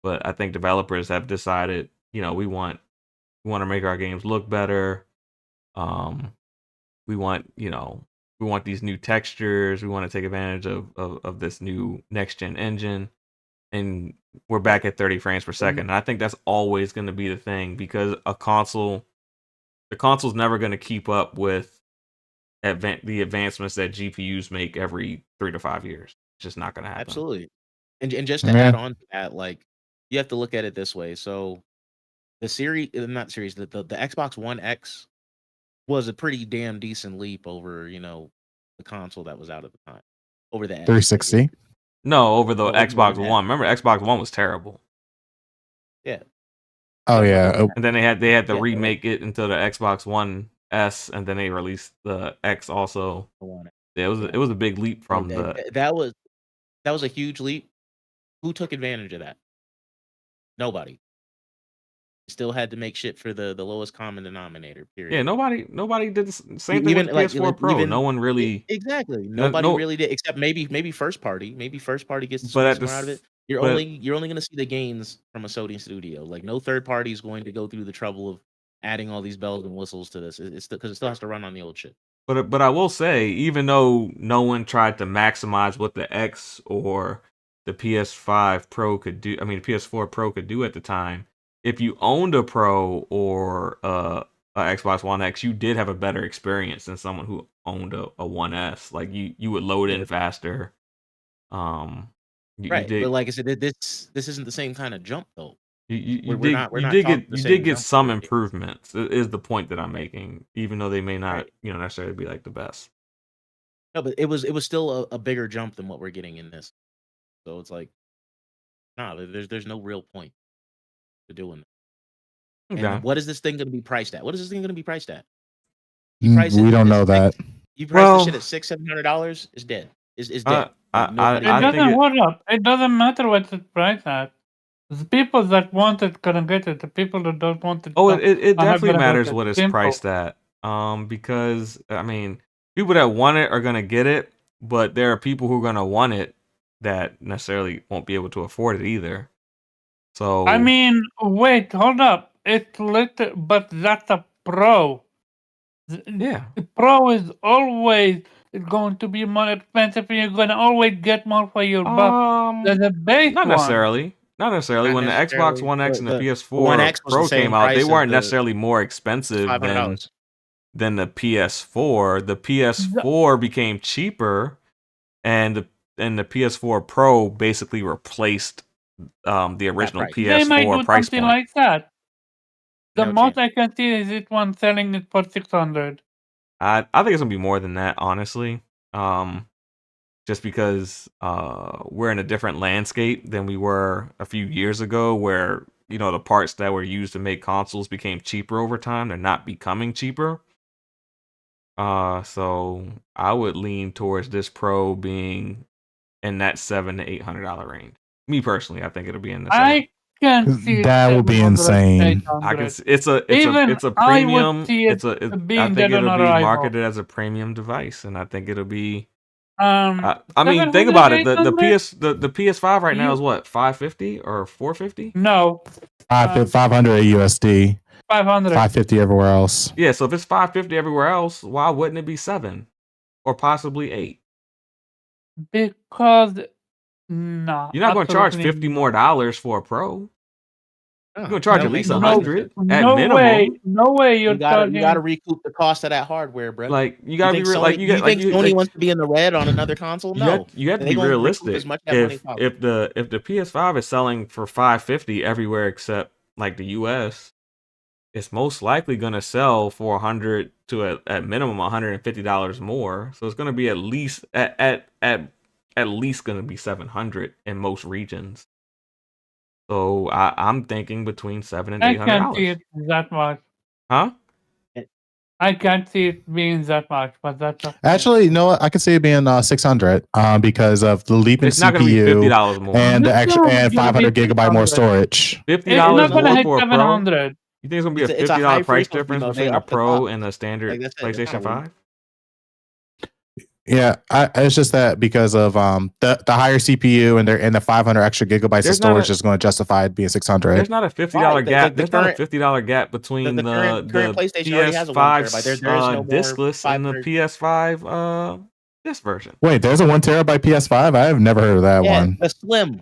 But I think developers have decided, we want to make our games look better. We want, we want these new textures. We want to take advantage of this new next gen engine, and we're back at 30 frames per second. And I think that's always going to be the thing, because the console's never going to keep up with the advancements that GPUs make every 3 to 5 years. It's just not going to happen. Absolutely. And just to add on to that, like, you have to look at it this way. So the Xbox One X was a pretty damn decent leap over, the console that was out at the time. Over the 360. No, over the over Xbox the One. Remember, Xbox One was terrible. Yeah. Oh yeah. Oh, And then they had to Yeah, remake it into the Xbox One S, and then they released the X also. the One. Yeah, it was a big leap from That was a huge leap. Who took advantage of that? Nobody. Still had to make shit for the lowest common denominator. Period. Yeah, nobody did the same thing with the PS4 Pro. No one really exactly. Nobody really did, except maybe first party. Maybe first party gets the But squeeze more out of it. You're only going to see the gains from a Sony studio. Like, no third party is going to go through the trouble of adding all these bells and whistles to this. It's because it still has to run on the old shit. But I will say, even though no one tried to maximize what the X or the PS5 Pro could do, I mean, the PS4 Pro could do at the time, if you owned a Pro or a Xbox One X, you did have a better experience than someone who owned a One S. Like, you would load in faster. Right, but like I said, this isn't the same kind of jump though. You did get some improvements. Is the point that I'm making, even though they may not, necessarily be like the best. No, but it was still a bigger jump than what we're getting in this. So it's like, there's no real point to doing that. Okay. And what is this thing going to be priced at? What is this thing going to be priced at? we don't know that. You price this shit at $600-$700, it's dead. It's dead. It doesn't matter what it's priced at. The people that want it gonna get it. The people that don't want it. Oh, it definitely matters what it's priced at. Because I mean, people that want it are gonna get it, but there are people who are gonna want it that necessarily won't be able to afford it either. So I mean, wait, hold up. But that's a Pro. Yeah. The Pro is always going to be more expensive, and you're gonna always get more for your buck than the base not one. necessarily. Not necessarily. When the Xbox One X and the PS4 Pro came out, they weren't necessarily more expensive than the PS4. The PS4 became cheaper, and the PS4 Pro basically replaced the original PS4 they might do price something point. like that. The most I can see is it one selling it for $600. I think it's gonna be more than that, honestly. Just because we're in a different landscape than we were a few years ago, where the parts that were used to make consoles became cheaper over time. They're not becoming cheaper. So I would lean towards this Pro being in that $700 to $800 range. Me personally, I think it'll be in the. I can see that would be insane. I can. It's a premium. I think it'll be marketed as a premium device, and I think it'll be. I mean, think about it. The PS5 right now is what, 550 or 450? No, 500 USD. 500. 550 everywhere else. Yeah, so if it's 550 everywhere else, why wouldn't it be 7 or possibly 8? Because no, you're not going to charge $50 more for a Pro. You're going to charge at least 100 at minimum. No way. You got to recoup the cost of that hardware, bro. Like, you got to be real. Like, you think Sony wants to be in the red on another console? No, you have to be realistic. If the PS5 is selling for $550 everywhere except like the US, it's most likely going to sell for $100 to at minimum $150 more. So it's going to be at least at least going to be $700 in most regions. So I'm thinking between $700 and I can't see $800. it that much. Huh? I can't see it being that much, but that's okay. Actually, you know what? I could see it being 600 because of the leap in It's not going to be CPU $50 more. and the This extra is and gonna be 500 gigabyte more 600. storage. $50 It's not gonna more hit for a Pro? 700. You think it's going to be It's a a $50 high price frequency difference mode. They between a upped the Pro clock. and a standard Like I said, it's PlayStation kinda weird. 5? Yeah, it's just that because of the higher CPU and the 500 extra gigabytes There's of not storage a- is going to justify it being 600. There's not a $50 Right, gap. the There's not a current- $50 gap between the current PlayStation already has a 1 terabyte. There is PS5 no more diskless and the 500. PS5 disc version. Wait, there's a 1 terabyte PS5? I have never heard of that Yeah, one. the Slim.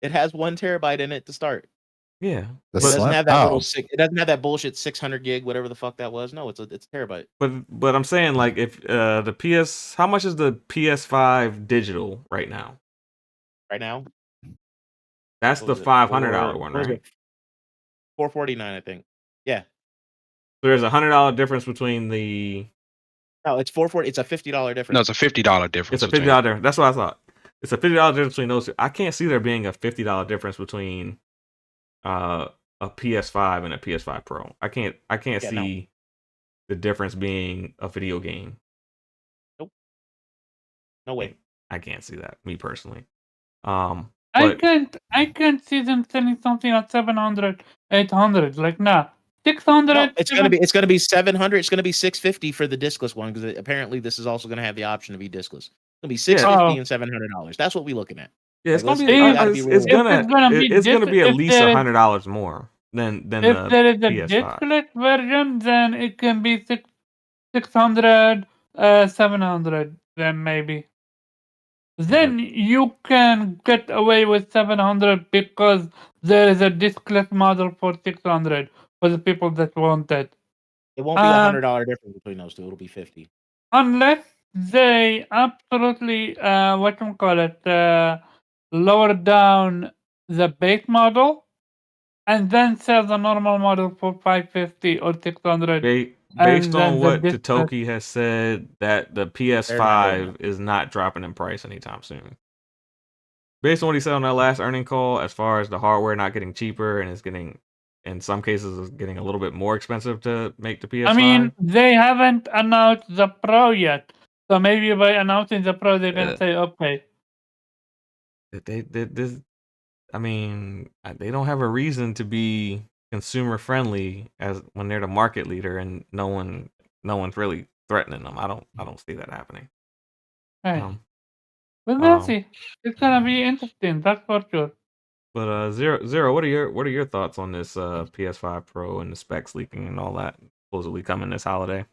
It has 1 terabyte in it to start. Yeah, The It doesn't Slim? have that Oh. it doesn't have that bullshit 600 gig, whatever the fuck that was. No, it's a terabyte. but I'm saying like if the PS, how much is the PS5 digital right now? Right now, That's what the was it? $500 one, What was right? it? $449, I think. Yeah. So there's a $100 difference between the. No, it's $440. It's a $50 difference. No, it's a $50 difference. It's a $50 difference. That's what I thought. It's a $50 difference between those two. I can't see there being a $50 difference between a PS5 and a PS5 Pro. I can't Yeah, see the difference being a video game. No way. I can't see that, me personally. I But can't see them selling something at 700, 800. Like, nah. 600. No, it's gonna be 700. It's gonna be 650 for the discless one because apparently this is also gonna have the option to be discless. It's gonna be 650 and $700. That's what we're looking at. yeah, it's Like, gonna let's- be. we gotta be It's real. gonna be at if least there is- $100 more than If the there is a PS5. discless version, then it can be 600, 700, then maybe. Then you can get away with 700 because there is a discless model for 600 for the people that want it. It won't be $100 difference between those two. It'll be 50. Unless they absolutely, lower down the base model and then sell the normal model for 550 or 600. Based And on then what the disc- Totoki has said, that the PS5 is not dropping in price anytime soon. Based on what he said on that last earning call, as far as the hardware not getting cheaper and it's getting, in some cases, it's getting a little bit more expensive to make the PS5. I mean, they haven't announced the Pro yet. So maybe by announcing the Pro, they're going to say, okay. they don't have a reason to be consumer friendly as when they're the market leader and no one's really threatening them. I don't see that happening. Hey. Um, We're going to see. It's going to be interesting, that's for sure. But Zero, what are your thoughts on this PS5 Pro and the specs leaking and all that supposedly coming this holiday?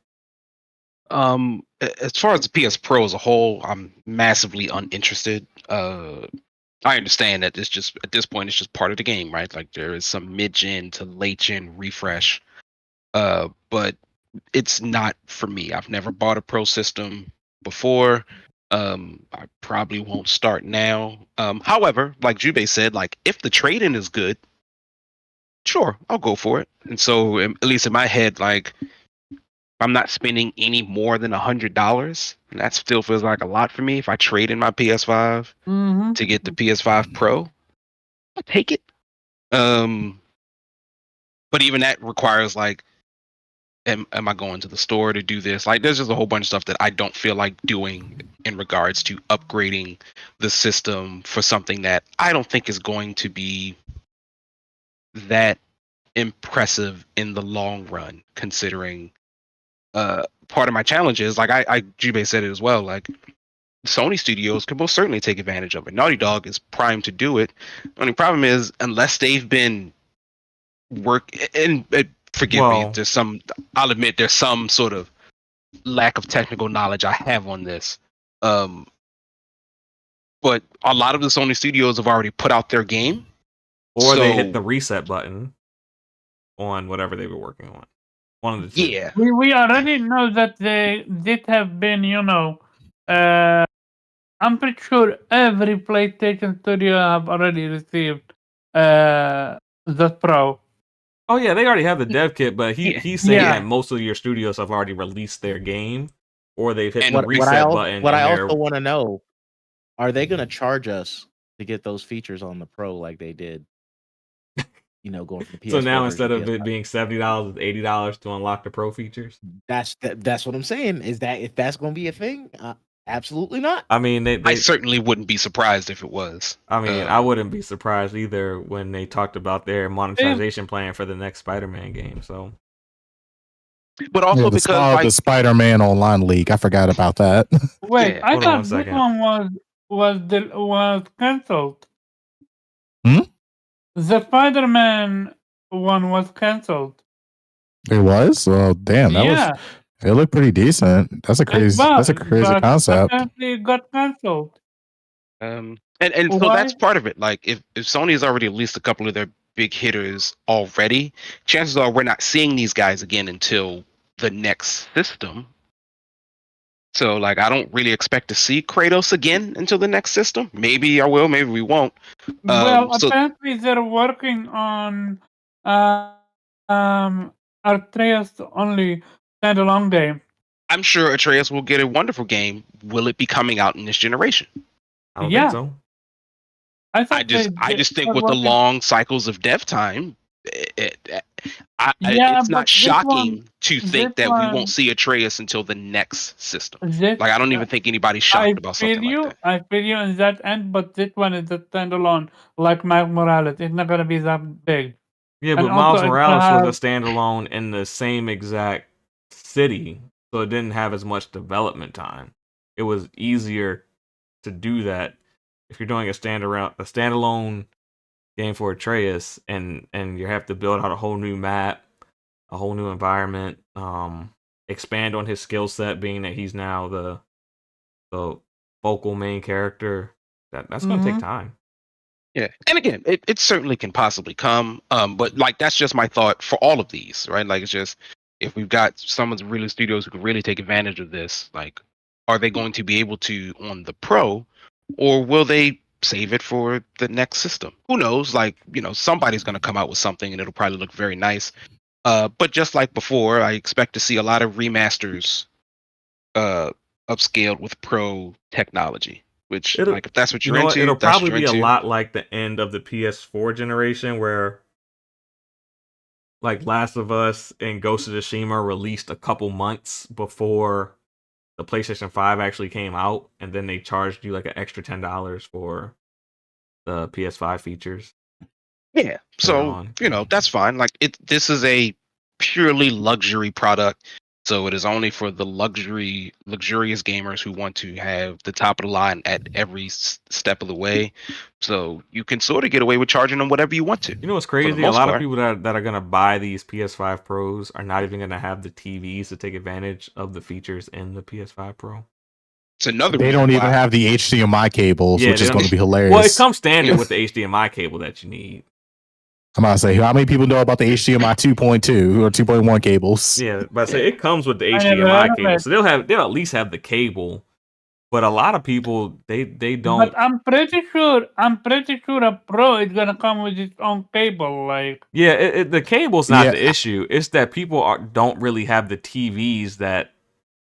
As far as the PS Pro as a whole, I'm massively uninterested. I understand that it's just at this point it's just part of the game, right? Like there is some mid-gen to late-gen refresh, but it's not for me. I've never bought a Pro system before. I probably won't start now. However, like Jubei said, like if the trade-in is good, sure, I'll go for it. And so, at least in my head, like I'm not spending any more than $100. And that still feels like a lot for me. If I trade in my PS5 to get the PS5 Pro, I'll take it. But even that requires like, am I going to the store to do this? Like, there's just a whole bunch of stuff that I don't feel like doing in regards to upgrading the system for something that I don't think is going to be that impressive in the long run, considering part of my challenge is like Jubei said it as well, like Sony studios can most certainly take advantage of it. Naughty Dog is primed to do it. The only problem is unless they've been forgive me, I'll admit there's some sort of lack of technical knowledge I have on this. But a lot of the Sony studios have already put out their game. Or they hit the reset button on whatever they were working on. One of the two. Yeah. We already know that they did have been, I'm pretty sure every PlayStation studio have already received the Pro. Oh yeah, they already have the dev kit, but Yeah. he's saying Yeah. that most of your studios have already released their game, or they've hit And the What reset I button. what and I they're- also want to know, are they going to charge us to get those features on the Pro like they did? Going from the PS4 so now version instead to of it PS5? being $70, it's $80 to unlock the Pro features. That's what I'm saying. Is that if that's going to be a thing? Absolutely not. I mean, I certainly wouldn't be surprised if it was. I mean, I wouldn't be surprised either when they talked about their monetization plan for the next Spider-Man game. So, But also because the Spider-Man online leak. I forgot about that. Wait, Yeah, I hold on thought one this second. one was cancelled. Hmm? The Spider-Man one was cancelled. It was? Oh, damn. It looked pretty decent. That's a crazy but concept. apparently it got cancelled. and so Why? that's part of it. Like if Sony has already released a couple of their big hitters already, chances are we're not seeing these guys again until the next system. So like I don't really expect to see Kratos again until the next system. Maybe I will, maybe we won't. Well, so apparently they're working on Atreus only standalone game. I'm sure Atreus will get a wonderful game. Will it be coming out in this generation? I don't Yeah. think so. I just think with the long cycles of dev time, it's not shocking to think that we won't see Atreus until the next system. Like I don't even think anybody's shocked about something like that. I feel you in that end, but this one is a standalone, like Miles Morales. It's not gonna be that big. Yeah, And but Miles also, it's Morales gonna was a standalone in the same exact city, so it didn't have as much development time. It was easier to do that if you're doing a standalone game for Atreus, and you have to build out a whole new map, a whole new environment, expand on his skill set, being that he's now the vocal main character. That's gonna take time. Yeah, and again, it certainly can possibly come. But like that's just my thought for all of these, right? Like it's just if we've got some of the really studios who could really take advantage of this, like are they going to be able to on the Pro, or will they save it for the next system? Who knows? Like somebody's going to come out with something and it'll probably look very nice. But just like before, I expect to see a lot of remasters, upscaled with Pro technology. Which, like, if that's what you're into, it'll that's probably what you're be a into. lot like the end of the PS4 generation, where like Last of Us and Ghost of Tsushima released a couple months before the PlayStation 5 actually came out, and then they charged you like an extra $10 for the PS5 features. Yeah, so that's fine. Like this is a purely luxury product, so it is only for the luxurious gamers who want to have the top of the line at every step of the way. So you can sort of get away with charging them whatever you want to. You know what's crazy? A lot of people that are gonna buy these PS5 Pros are not even gonna have the TVs to take advantage of the features in the PS5 Pro. It's another. They don't even have the HDMI cables, which is going to be hilarious. Well, it comes standard with the HDMI cable that you need. I'm about to say, how many people know about the HDMI 2.2 or 2.1 cables? Yeah, but I say it comes with the HDMI cable, so they'll at least have the cable. But a lot of people they don't. But I'm pretty sure a Pro is gonna come with its own cable. Like the cable's not the issue. It's that people don't really have the TVs that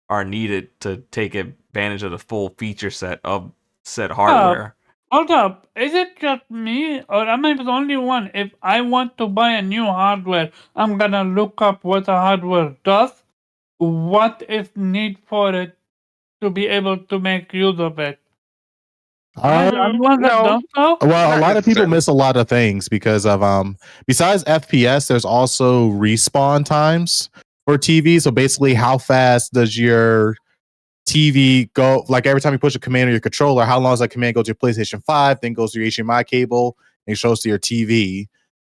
are needed to take advantage of the full feature set of said hardware. Hold up, is it just me or am I the only one? If I want to buy a new hardware, I'm gonna look up what the hardware does, what is need for it to be able to make use of it. Well, a lot of people miss a lot of things because of besides FPS, there's also respawn times for TV. So basically, how fast does your TV go? Like every time you push a command on your controller, how long does that command go to your PlayStation 5, then goes to your HDMI cable and shows to your TV?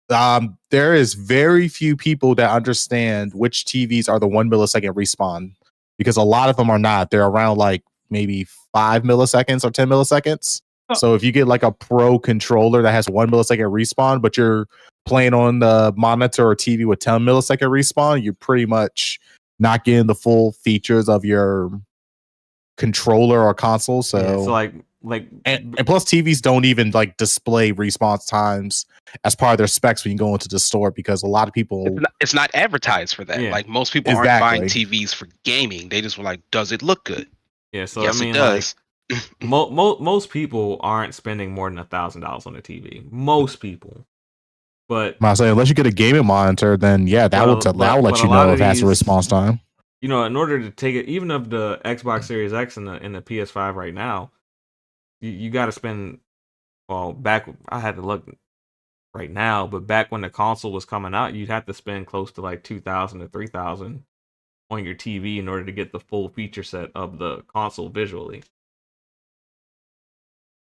There is very few people that understand which TVs are the 1 millisecond respawn, because a lot of them are not. They're around like maybe 5 milliseconds or 10 milliseconds. So if you get like a Pro controller that has 1 millisecond respawn, but you're playing on the monitor or TV with 10 millisecond respawn, you're pretty much not getting the full features of your controller or console. So yeah, so like and plus TVs don't even like display response times as part of their specs when you go into the store because a lot of people It's not advertised for that. Yeah. Like most people aren't buying TVs for gaming. They just were like, does it look good? Yeah, so yes, I mean, it does. like, most people aren't spending more than $1,000 on a TV. Most people, but I say unless you get a gaming monitor, then yeah, that will let you know if it has a response time. You know, in order to take it, even of the Xbox Series X and the PS5 right now, you got to spend. Well, back I had to look right now, but back when the console was coming out, you'd have to spend close to like $2,000 to $3,000 on your TV in order to get the full feature set of the console visually.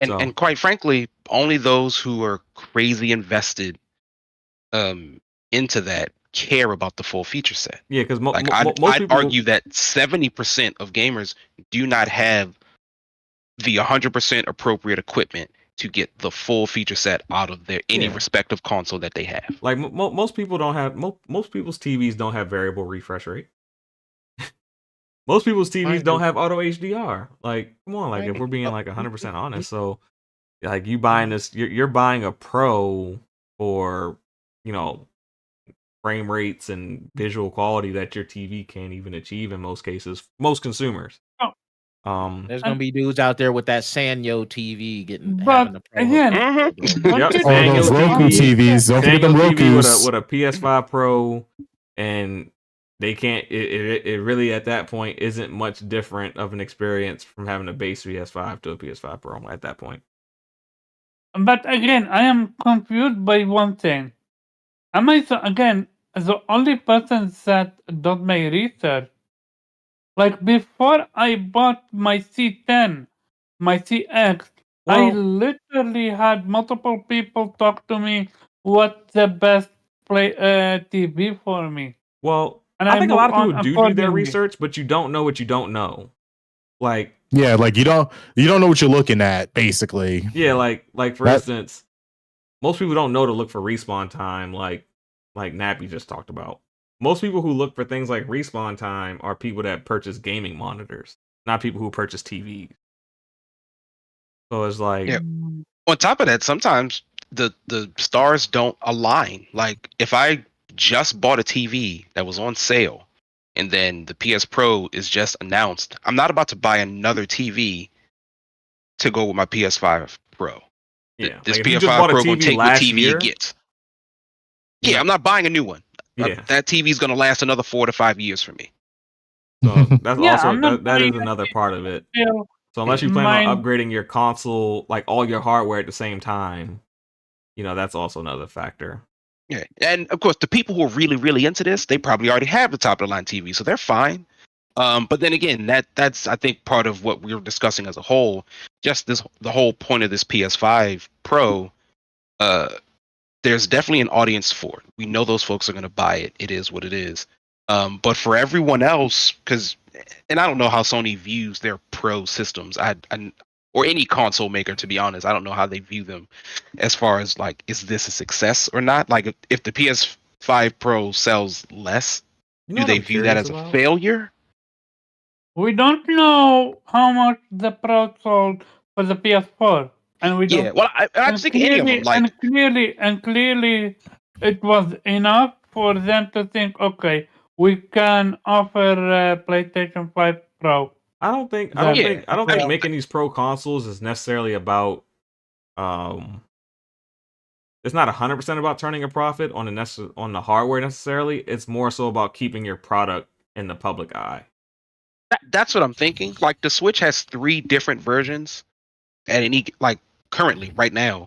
And quite frankly, only those who are crazy invested into that care about the full feature set. Yeah, because I'd argue that 70% of gamers do not have the 100% appropriate equipment to get the full feature set out of their any respective console that they have. Like most people don't have most people's TVs don't have variable refresh rate. Most people's TVs don't have auto HDR. Like, come on, like if we're being like 100% honest, so like you buying this, you're buying a Pro for, you know, frame rates and visual quality that your TV can't even achieve in most cases. Most consumers. There's gonna be dudes out there with that Sanyo TV But again, yep, those Roku TVs. Don't forget them Rokus with a PS5 Pro, and they can't. It really at that point isn't much different of an experience from having a base PS5 to a PS5 Pro at that point. But again, I am confused by one thing. Am I again the only person that does my research? Like before I bought my C10, my CX, I literally had multiple people talk to me what's the best TV for me. Well, and I think a lot of people do their accordingly. research, but you don't know what you don't know. Like, yeah, like you don't know what you're looking at, basically. Yeah, like for instance, most people don't know to look for respawn time, like Nappy just talked about. Most people who look for things like respawn time are people that purchase gaming monitors, not people who purchase TVs. So it's like, on top of that, sometimes the stars don't align. Like if I just bought a TV that was on sale and then the PS Pro is just announced, I'm not about to buy another TV to go with my PS5 Pro. Yeah, this like PS5 Pro will take what TV year, it gets. Yeah, I'm not buying a new one. Yeah. That TV's gonna last another 4 to 5 years for me. So that's also that is another part of it. So unless you plan on upgrading your console, like all your hardware at the same time, you know, that's also another factor. Yeah, and of course, the people who are really, really into this, they probably already have the top of the line TV, so they're fine. But then again, that's I think part of what we were discussing as a whole. Just the whole point of this PS5 Pro. There's definitely an audience for it. We know those folks are going to buy it. It is what it is. But for everyone else, and I don't know how Sony views their Pro systems. Or any console maker, to be honest, I don't know how they view them as far as like, is this a success or not? Like, if the PS5 Pro sells less, do they view that as a failure? We don't know how much the Pro sold for the PS4. And we don't. Yeah, well, I just think any of them, like, and clearly, it was enough for them to think, okay, we can offer PlayStation 5 Pro. I don't think making these pro consoles is necessarily about. It's not 100% about turning a profit on the hardware necessarily. It's more so about keeping your product in the public eye. That's what I'm thinking. Like the Switch has 3 different versions at any currently right now.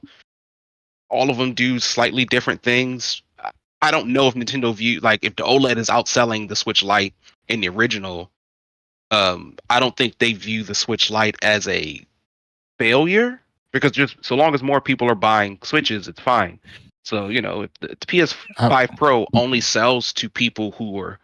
All of them do slightly different things. I don't know if Nintendo if the OLED is outselling the Switch Lite in the original. I don't think they view the Switch Lite as a failure because just so long as more people are buying Switches, it's fine. So if the PS5 Pro only sells to people who are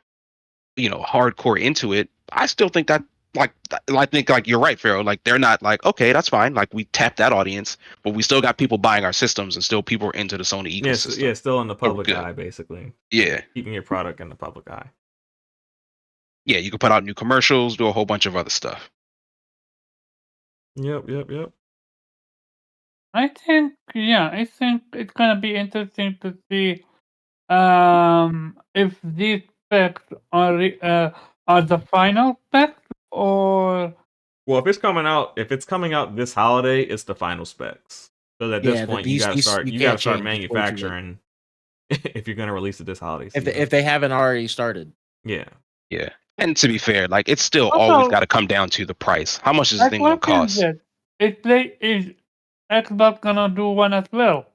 hardcore into it, I still think that I think you're right, Pharaoh. Like they're not like, okay, that's fine. Like we tapped that audience, but we still got people buying our systems and still people are into the Sony ecosystem. Yeah, still in the public eye, basically. Yeah. Keeping your product in the public eye. Yeah, you can put out new commercials, do a whole bunch of other stuff. Yep. I think it's gonna be interesting to see if these specs are the final specs or Well, if it's coming out this holiday, it's the final specs. So at this Yeah, point, you gotta start can't change. It's way too late. manufacturing if you're gonna release it this holiday season. If they haven't already started. Yeah. Yeah. And to be fair, like it's still Also- always got to come down to the price. How much is this thing gonna cost? Is Xbox gonna do one as well?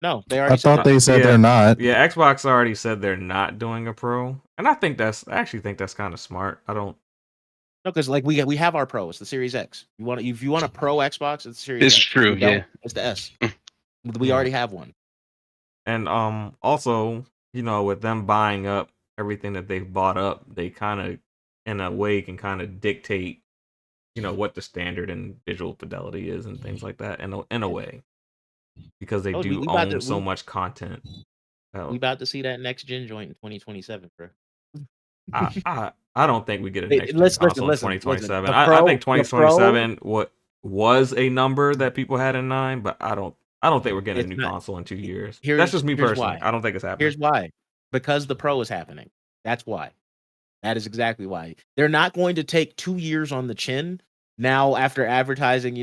No, they already I thought they said Yeah. they're not. Yeah, Xbox already said they're not doing a Pro, and I actually think that's kind of smart. I don't. No, because like we have our Pro. It's the Series X. If you want a Pro Xbox, it's the Series It's X. true, If you don't, yeah. it's the S. Mm. We already have one. And also, with them buying up everything that they've bought up, they kind of, in a way, can kind of dictate, what the standard in visual fidelity is and things like that. In a way, because they do own so much content. We about to see that next gen joint in 2027, bro. I don't think we get a Hey, next gen listen, console in listen, 2027. listen. I think The Pro- 2027 was a number that people had in mind, but I don't think we're getting a new console in 2 years. That's just me personally. why. I don't think it's happening. Here's why. Because the Pro is happening. That's why. That is exactly why. They're not going to take 2 years on the chin now after advertising,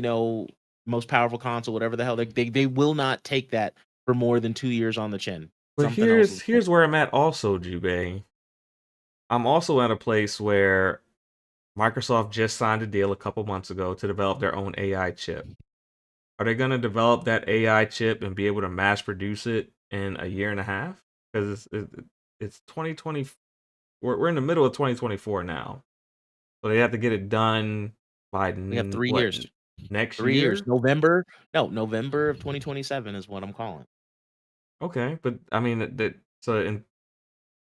most powerful console, whatever the hell. They will not take that for more than 2 years on the chin. But here's where I'm at also, Jubei. I'm also at a place where Microsoft just signed a deal a couple months ago to develop their own AI chip. Are they going to develop that AI chip and be able to mass produce it in a year and a half? Because it's 2020. We're in the middle of 2024 now, so they have to get it done by. We have 3 years. Next 3 year? years. November of 2027 is what I'm calling. Okay, but I mean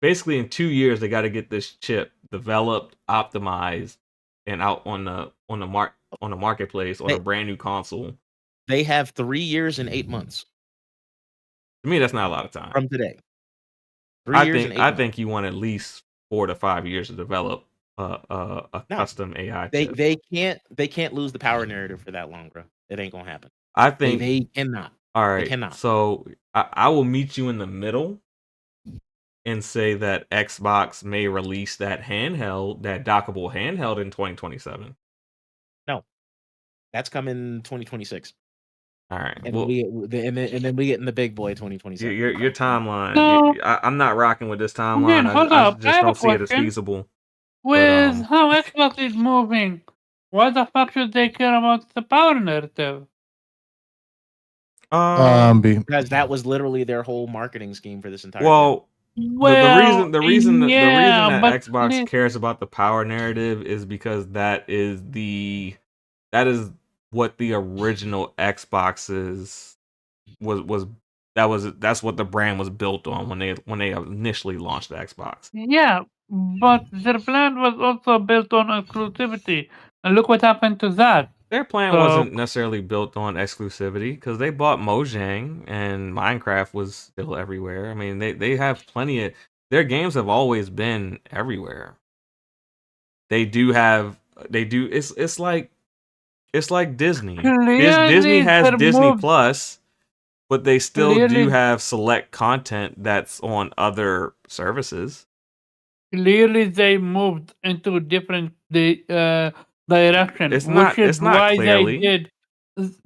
basically in 2 years they got to get this chip developed, optimized, and out on the marketplace on a brand new console. They have 3 years and 8 months. To me, that's not a lot of time from today. 3 years and 8 months. I think you want at least 4 to 5 years to develop a custom AI chip. They can't lose the power narrative for that long, bro. It ain't gonna happen. I think they cannot. All right, they cannot. So I will meet you in the middle and say that Xbox may release that dockable handheld in 2027. No, that's coming 2026. All right, and then we get in the big boy 2027. Your timeline. No. I'm not rocking with this timeline. I just don't see it as feasible. With how Xbox is moving, why the fuck should they care about the power narrative? Because that was literally their whole marketing scheme for this entire the reason that Xbox please. cares about the power narrative is because that is what the original Xboxes that's what the brand was built on when they initially launched the Xbox. Yeah, but their plan was also built on exclusivity. And look what happened to that. Their plan wasn't necessarily built on exclusivity because they bought Mojang and Minecraft was still everywhere. I mean, they have plenty of their games have always been everywhere. It's like Disney. Disney has Disney Plus, but they still do have select content that's on other services. Clearly, they moved into a different direction. It's not clearly. They did.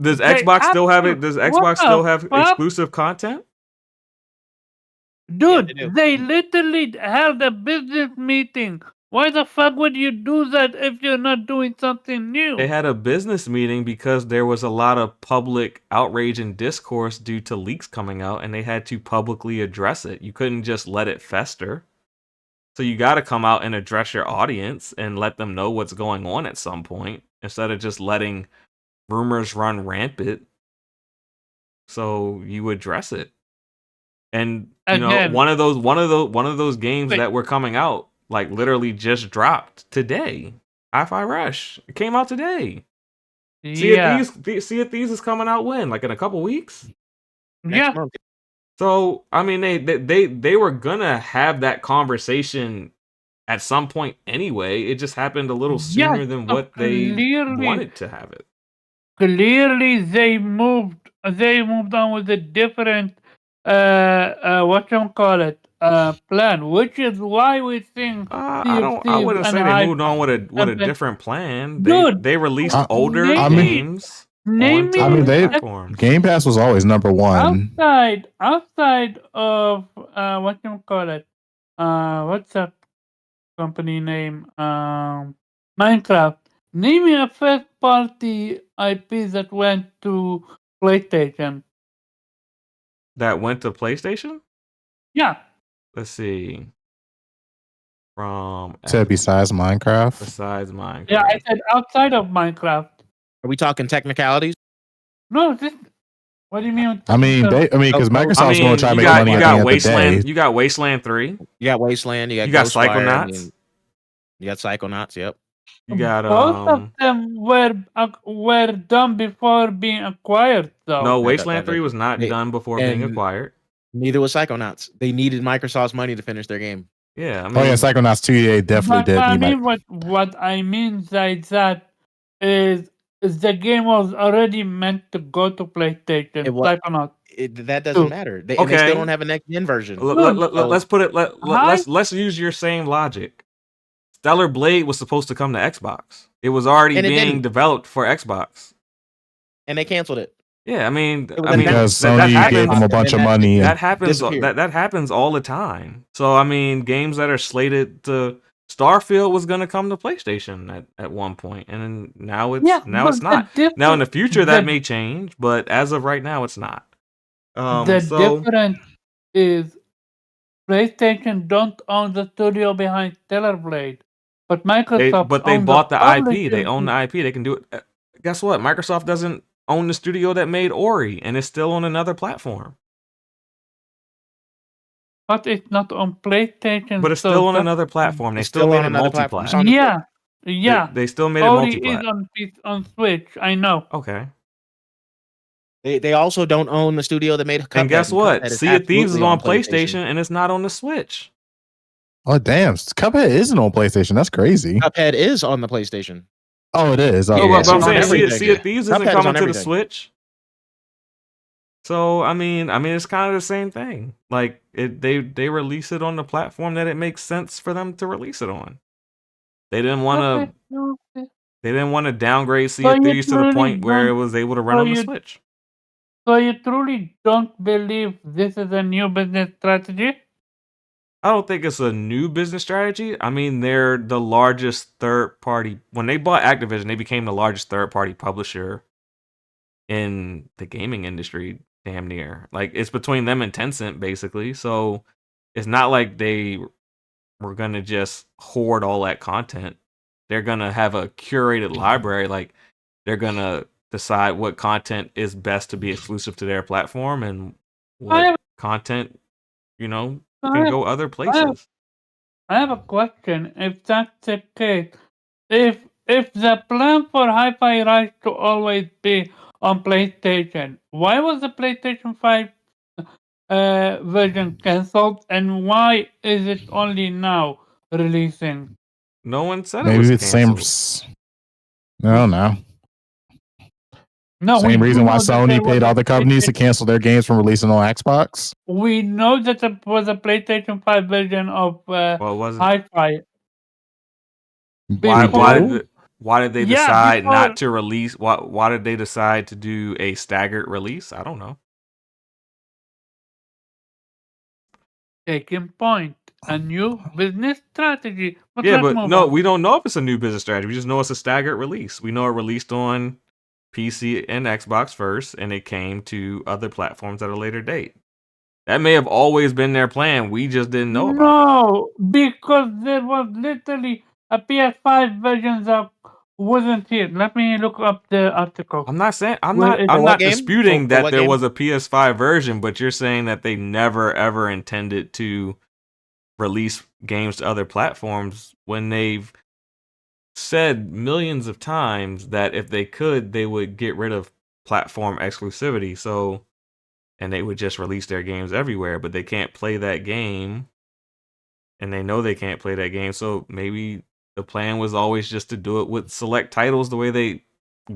Does Xbox still have it? Does Xbox still have exclusive content? Dude, Yeah, they literally held a business meeting. Why the fuck would you do that if you're not doing something new? They had a business meeting because there was a lot of public outrage and discourse due to leaks coming out, and they had to publicly address it. You couldn't just let it fester. So you got to come out and address your audience and let them know what's going on at some point instead of just letting rumors run rampant. So you address it. And one of those games that were coming out like literally just dropped today. Hi-Fi Rush. It came out today. Yeah. Sea of Thieves is coming out when? Like in a couple weeks? Yeah. So I mean they were gonna have that conversation at some point anyway. It just happened a little sooner than what they wanted to have it. clearly they moved on with a different plan, which is why we think I Sea of don't. I Thieves wouldn't and say they moved on with a Hyper. different plan. Dude, They released I, older I name mean, me games name onto I me mean, other they platforms. Game Pass was always number one. outside of what's that company name? Minecraft. Name me a first party IP that went to PlayStation. That went to PlayStation. Yeah. Let's see. From Said besides Minecraft. besides Minecraft. Yeah, I said outside of Minecraft. Are we talking technicalities? No, what do you mean? I mean, because Microsoft's going to try to make money at the end of the day. You got Wasteland 3. You got Wasteland. You got Ghostwire, Psychonauts. You got Psychonauts. Yep. You got both of them were done before being acquired, though. No, Wasteland 3 was not done before being acquired. Neither was Psychonauts. They needed Microsoft's money to finish their game. Yeah, I mean, Psychonauts 2 they definitely did. I mean, what I mean by that is the game was already meant to go to PlayStation. Psychonauts. That doesn't matter. They still don't have a next gen version. Let's put it. Let's use your same logic. Stellar Blade was supposed to come to Xbox. It was already being developed for Xbox, and they canceled it. Yeah, I mean, because Sony gave them a bunch of money. That happens. That happens all the time. So I mean, games that are slated to Starfield was going to come to PlayStation at one point, and then now it's not. Now in the future that may change, but as of right now, it's not. The difference is PlayStation don't own the studio behind Stellar Blade, but Microsoft. They bought the IP. They own the IP. They can do it. Guess what? Microsoft doesn't own the studio that made Ori, and it's still on another platform. But it's not on PlayStation. But it's still on another platform. They still made it multi-platform. Yeah. They still made it multi-platform. Ori is on Switch. I know. Okay. They also don't own the studio that made Cuphead. And guess what? Sea of Thieves is on PlayStation, and it's not on the Switch. Oh damn! Cuphead isn't on PlayStation. That's crazy. Cuphead is on the PlayStation. Oh, it is. No, but I'm saying Sea of Thieves isn't coming to the Switch. So I mean, it's kind of the same thing. Like they release it on the platform that it makes sense for them to release it on. They didn't want to downgrade Sea of Thieves to the point where it was able to run on the Switch. So you truly don't believe this is a new business strategy? I don't think it's a new business strategy. I mean, they're the largest third party. When they bought Activision, they became the largest third party publisher in the gaming industry, damn near. Like, it's between them and Tencent, basically. So it's not like they were going to just hoard all that content. They're going to have a curated library. Like, they're going to decide what content is best to be exclusive to their platform and what content, can go other places. I have a question. If that's the case, if the plan for Hi-Fi Rush to always be on PlayStation, why was the PlayStation 5 version cancelled, and why is it only now releasing? No one said maybe it was it's the same. No. Same reason why Sony paid other companies to cancel their games from releasing on Xbox. We know that it was a PlayStation 5 version of Hi-Fi. Why did they decide not to release? Why did they decide to do a staggered release? I don't know. Taking point. A new business strategy. But we don't know if it's a new business strategy. We just know it's a staggered release. We know it released on PC and Xbox first, and it came to other platforms at a later date. That may have always been their plan. We just didn't know about it. No, because there was literally a PS5 version that wasn't here. Let me look up the article. I'm not disputing that there was a PS5 version, but you're saying that they never ever intended to release games to other platforms when they've said millions of times that if they could, they would get rid of platform exclusivity. So, and they would just release their games everywhere, but they can't play that game, and they know they can't play that game. So maybe the plan was always just to do it with select titles the way they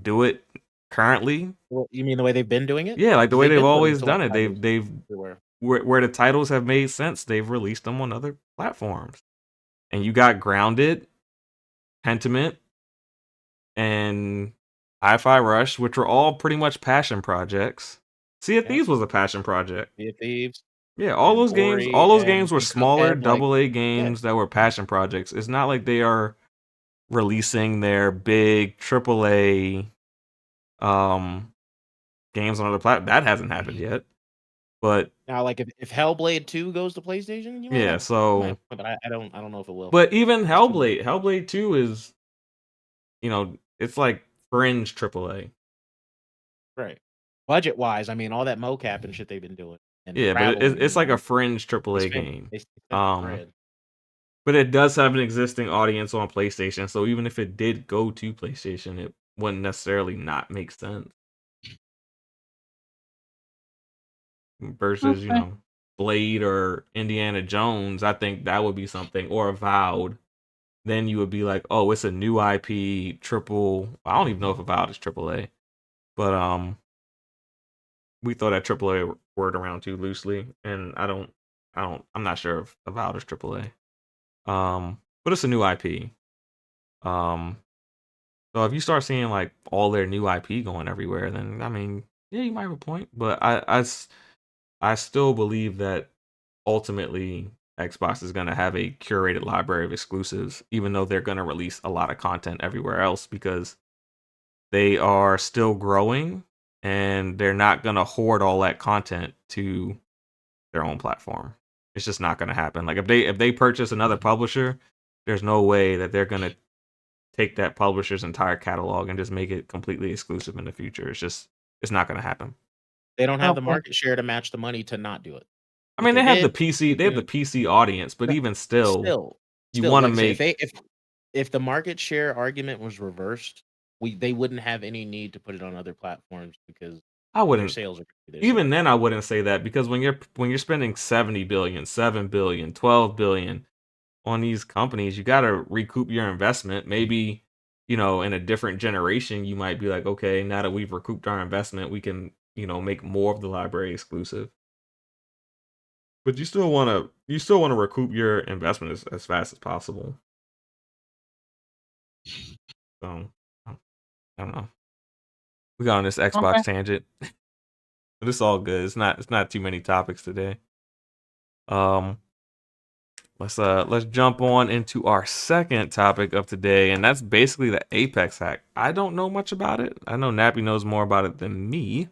do it currently. Well, you mean the way they've been doing it? Yeah, like the way they've Been putting always done select it. titles They've everywhere. where the titles have made sense, they've released them on other platforms. And you got Grounded, Pentiment, and Hi-Fi Rush, which were all pretty much passion projects. Sea of Yeah. Thieves was a passion project. Sea of Thieves. Yeah, all and those games, Ori all those and- games were and smaller Cuphead, like, AA games that were passion projects. It's not like they are releasing their big AAA games on other platforms. That hasn't happened yet. But now, like if Hellblade 2 goes to PlayStation, you might yeah, have, so but I don't know if it will. but even That's too much. Hellblade 2 is, it's like fringe AAA. Right. Budget wise, I mean, all that mocap and shit they've been doing. And Yeah, but traveling it's like a and fringe they AAA spend- game. they spend bread. But it does have an existing audience on PlayStation, so even if it did go to PlayStation, it wouldn't necessarily not make sense. Versus, Okay. Blade or Indiana Jones, I think that would be something, or Avowed. Then you would be like, oh, it's a new IP, I don't even know if Avowed is AAA. But we throw that AAA word around too loosely, and I'm not sure if Avowed is AAA. But it's a new IP. So if you start seeing like all their new IP going everywhere, then I mean, yeah, you might have a point. But I still believe that ultimately Xbox is going to have a curated library of exclusives, even though they're going to release a lot of content everywhere else, because they are still growing and they're not going to hoard all that content to their own platform. It's just not going to happen. Like if they purchase another publisher, there's no way that they're going to take that publisher's entire catalog and just make it completely exclusive in the future. It's not going to happen. They don't have the Okay. market share to match the money to not do it. I If mean, they they have the did, PC, they have the PC audience, but even still, you want to like I say, make if the market share argument was reversed, they wouldn't have any need to put it on other platforms because I their wouldn't sales are their even sales. then I wouldn't say that, because when you're spending 70 billion, 7 billion, 12 billion on these companies, you got to recoup your investment. Maybe, in a different generation, you might be like, okay, now that we've recouped our investment, we can, make more of the library exclusive. But you still want to recoup your investment as fast as possible. So, I don't know. We got on this Xbox Okay. tangent. But it's all good. It's not too many topics today. Let's jump on into our second topic of today, and that's basically the Apex hack. I don't know much about it. I know Nappy knows more about it than me.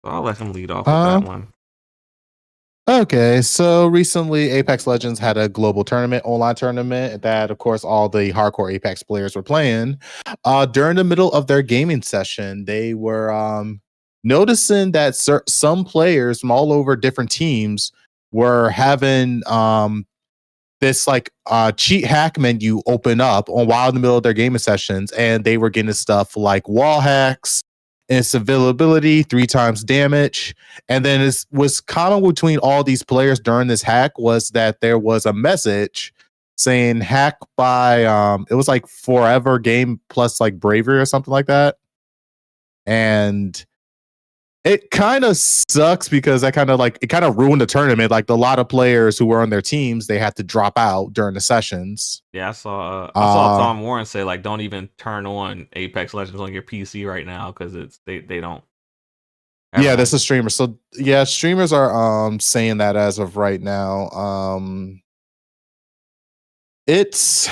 So I'll let him lead off with that one. Okay, so recently Apex Legends had a global tournament, online tournament that, of course, all the hardcore Apex players were playing. During the middle of their gaming session, they were noticing that some players from all over different teams were having this like cheat hack menu open up while in the middle of their gaming sessions, and they were getting stuff like wall hacks, availability, 3 times damage. And then it was common between all these players during this hack was that there was a message saying hack by it was like forever game plus like bravery or something like that. And it kind of sucks because that kind of ruined the tournament. Like a lot of players who were on their teams, they had to drop out during the sessions. Yeah, I saw Tom Warren say like, don't even turn on Apex Legends on your PC right now because they don't. Yeah, that's a streamer. So yeah, streamers are saying that as of right now. It's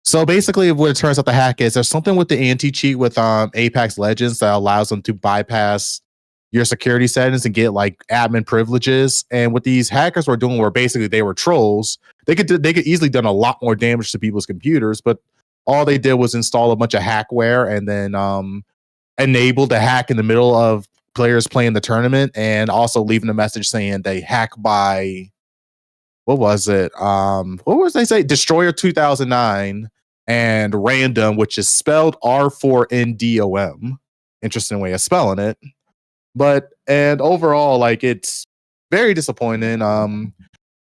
so basically what it turns out the hack is there's something with the anti-cheat with Apex Legends that allows them to bypass your security settings and get like admin privileges. And what these hackers were doing were basically they were trolls. They could easily done a lot more damage to people's computers, but all they did was install a bunch of hackware and then enable the hack in the middle of players playing the tournament, and also leaving a message saying they hack by what was it? What was they say? Destroyer 2009 and random, which is spelled R4NDOM. Interesting way of spelling it. And overall, like it's very disappointing.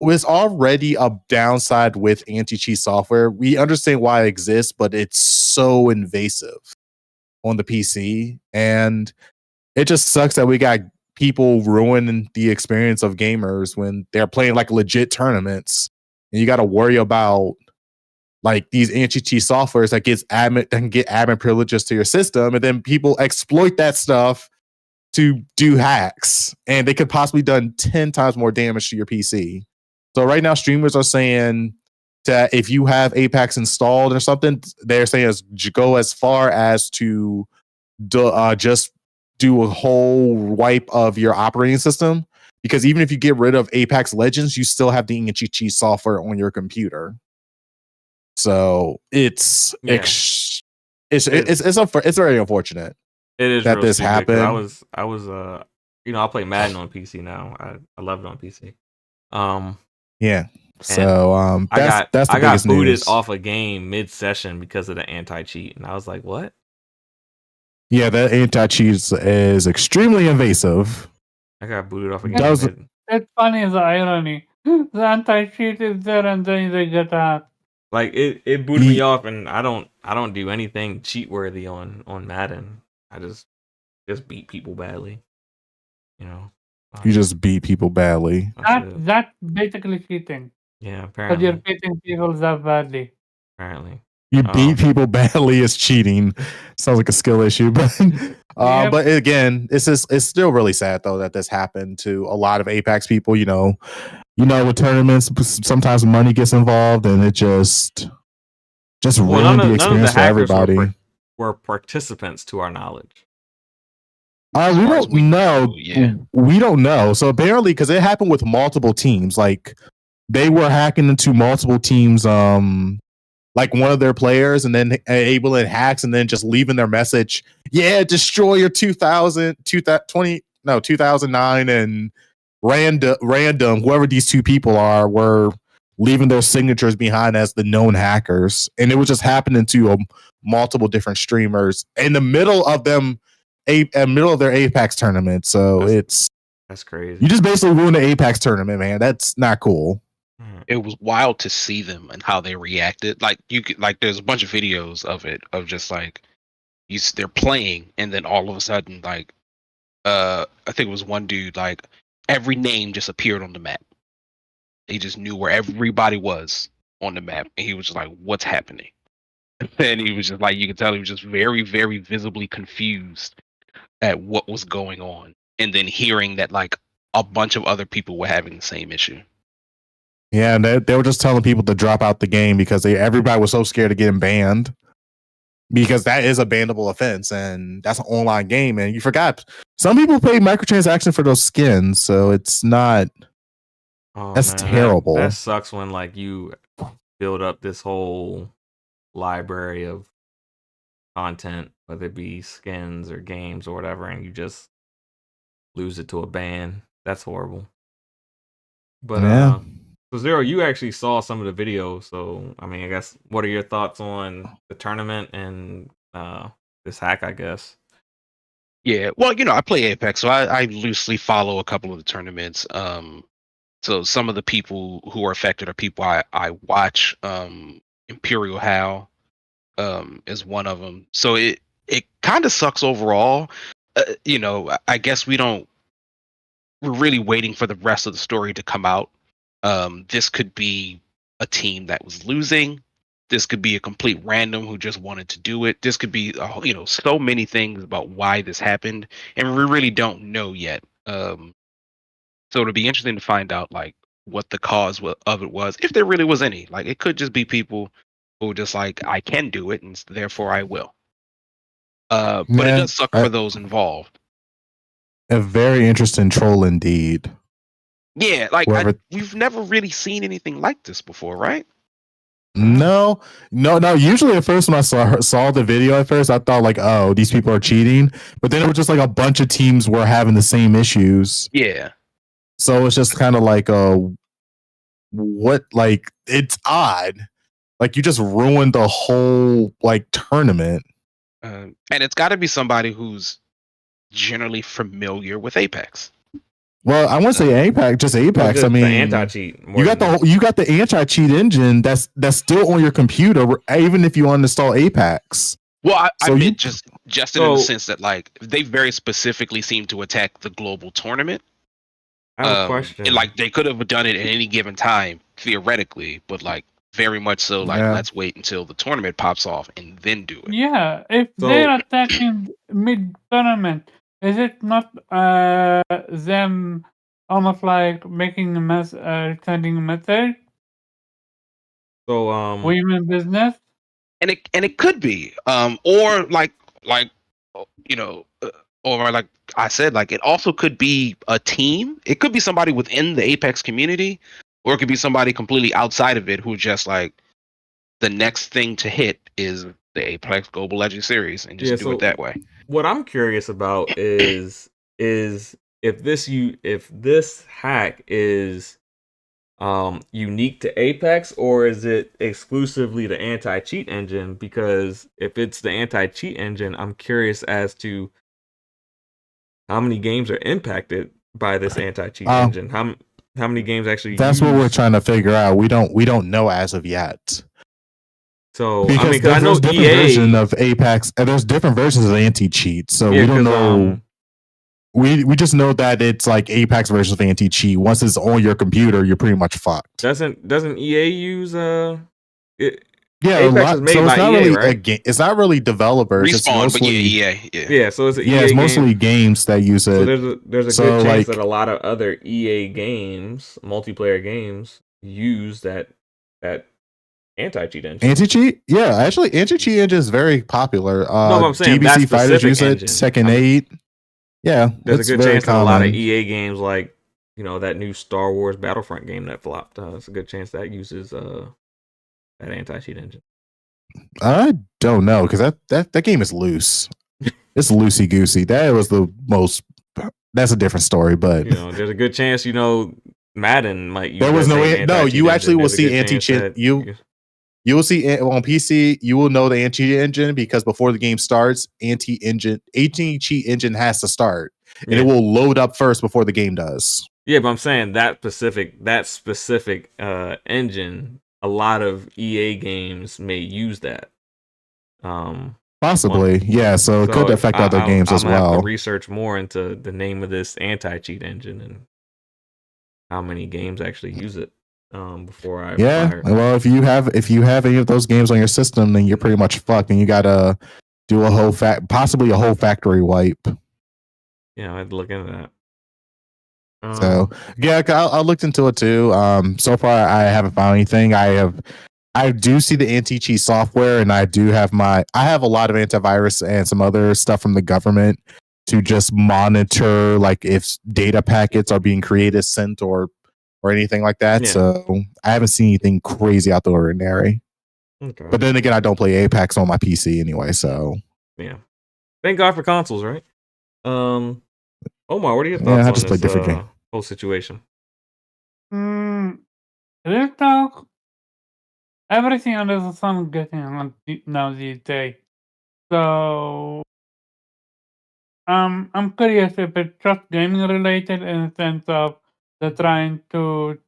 Was already a downside with anti-cheat software. We understand why it exists, but it's so invasive. on the PC, and it just sucks that we got people ruining the experience of gamers when they're playing like legit tournaments, and you got to worry about like these anti-cheat softwares that can get admin privileges to your system, and then people exploit that stuff to do hacks, and they could possibly done 10 times more damage to your PC. So right now, streamers are saying that if you have Apex installed or something, they're saying go as far as to just do a whole wipe of your operating system, because even if you get rid of Apex Legends, you still have the anti-cheat software on your computer. So it's very unfortunate. It is that real this stupid, 'cause happened. I was I play Madden on PC now. I love it on PC. Yeah. So that's the I got biggest booted news. off a game mid-session because of the anti-cheat, and I was like, "What?" Yeah, that anti-cheat is extremely invasive. I got booted off a That was- game. It's funny, the irony. The anti-cheat is there and then they get hacked. Like it booted me off, and I don't do anything cheat worthy on Madden. I just beat people badly. You know. You just beat people badly. That's basically cheating. Yeah, Because you're apparently. beating people that badly. Apparently. You beat people badly is cheating. Sounds like a skill issue, but Yep. but again, it's still really sad though that this happened to a lot of Apex people. You know, with tournaments, sometimes money gets involved, and it just ruined the experience for everybody. Were participants to our knowledge. We don't know. Yeah. We don't know. So apparently, because it happened with multiple teams, like they were hacking into multiple teams, like one of their players, and then enabling hacks, and then just leaving their message. Yeah, destroy your 2009 and random. Whoever these two people are, were leaving their signatures behind as the known hackers, and it was just happening to multiple different streamers in the middle of them. Middle of their Apex tournament, so that's crazy. You just basically ruined the Apex tournament, man. That's not cool. It was wild to see them and how they reacted. Like there's a bunch of videos of it, of just like they're playing, and then all of a sudden, like I think it was one dude, like every name just appeared on the map. He just knew where everybody was on the map, and he was just like, "What's happening?" And he was just like, you could tell he was just very, very visibly confused at what was going on, and then hearing that like a bunch of other people were having the same issue. Yeah, and they were just telling people to drop out the game because everybody was so scared of getting banned, because that is a bannable offense, and that's an online game. And you forgot some people pay microtransaction for those skins, so it's not. That's terrible. That sucks when like you build up this whole library of content, whether it be skins or games or whatever, and you just lose it to a ban. That's horrible. But yeah. So Zero, you actually saw some of the videos, so I mean, I guess what are your thoughts on the tournament and this hack, I guess? Yeah, well, I play Apex, so I loosely follow a couple of the tournaments. So some of the people who are affected are people I watch. Imperial How is one of them. So it kind of sucks overall. I guess we're really waiting for the rest of the story to come out. This could be a team that was losing. This could be a complete random who just wanted to do it. This could be so many things about why this happened, and we really don't know yet. So it'll be interesting to find out like what the cause of it was, if there really was any. Like it could just be people who just like, I can do it, and therefore I will. But it does suck for those involved. A very interesting troll indeed. Yeah, like we've never really seen anything like this before, right? No. Usually at first when I saw the video at first, I thought like, oh, these people are cheating. But then it was just like a bunch of teams were having the same issues. Yeah. So it's just kind of like it's odd. Like you just ruined the whole like tournament. And it's got to be somebody who's generally familiar with Apex. Well, I wouldn't say Apex, just Apex. I mean, the anti-cheat. You got the anti-cheat engine that's still on your computer, even if you uninstall Apex. Well, I meant just just in the sense that like they very specifically seem to attack the global tournament. I have a question. And like they could have done it at any given time theoretically, but like very much so like let's wait until the tournament pops off and then do it. Yeah, if they're attacking mid-tournament, is it not them almost like making sending a message? So we mean business? And it could be or like you know or like I said, like it also could be a team. It could be somebody within the Apex community, or it could be somebody completely outside of it who just like the next thing to hit is the Apex Global Legends series and just do it that way. What I'm curious about is if this hack is unique to Apex, or is it exclusively the anti-cheat engine? Because if it's the anti-cheat engine, I'm curious as to how many games are impacted by this anti-cheat engine. How many games actually? That's what we're trying to figure out. We don't know as of yet. So because I mean, I know different EA version of Apex, and there's different versions of anti-cheat. So we don't know. We just know that it's like Apex version of anti-cheat. Once it's on your computer, you're pretty much fucked. Doesn't EA use Yeah, Apex is made so it's by not EA, really right? It's not really developers. Respawn, it's mostly EA. Yeah, so it's EA it's mostly games that use it. So there's a good chance that a lot of other EA games, multiplayer games, use that anti-cheat engine. Anti-cheat? Yeah, actually, anti-cheat engine is very popular. No, I'm saying GBC fighters use engine. it. Second 8. Yeah, there's a good chance common. that a lot of EA games, like that new Star Wars Battlefront game that flopped, it's a good chance that uses that anti-cheat engine. I don't know, because that game is loose. It's loosey goosey. That was the most. That's a different story, but there's a good chance Madden might use. There was no. You actually will see anti-cheat. You will see on PC. You will know the anti-cheat engine because before the game starts, anti-cheat engine has to start, and it will load up first before the game does. Yeah, but I'm saying that specific engine. A lot of EA games may use that. Possibly, yeah. So it could affect other games as well. Have to research more into the name of this anti-cheat engine and how many games actually use it before I. Well, if you have any of those games on your system, then you're pretty much fucked, and you gotta do possibly a whole factory wipe. Yeah, I'd look into that. So yeah, I looked into it too. So far I haven't found anything. I do see the anti-cheat software, and I have a lot of antivirus and some other stuff from the government to just monitor like if data packets are being created, sent, or anything like that. Yeah. So I haven't seen anything crazy out the ordinary. Okay. But then again, I don't play Apex on my PC anyway, so yeah. Thank God for consoles, right? Omar, what are your thoughts on this different game. Whole situation? Real talk, everything under the sun is getting on now these days. So I'm curious if it's just gaming related in the sense of they're trying to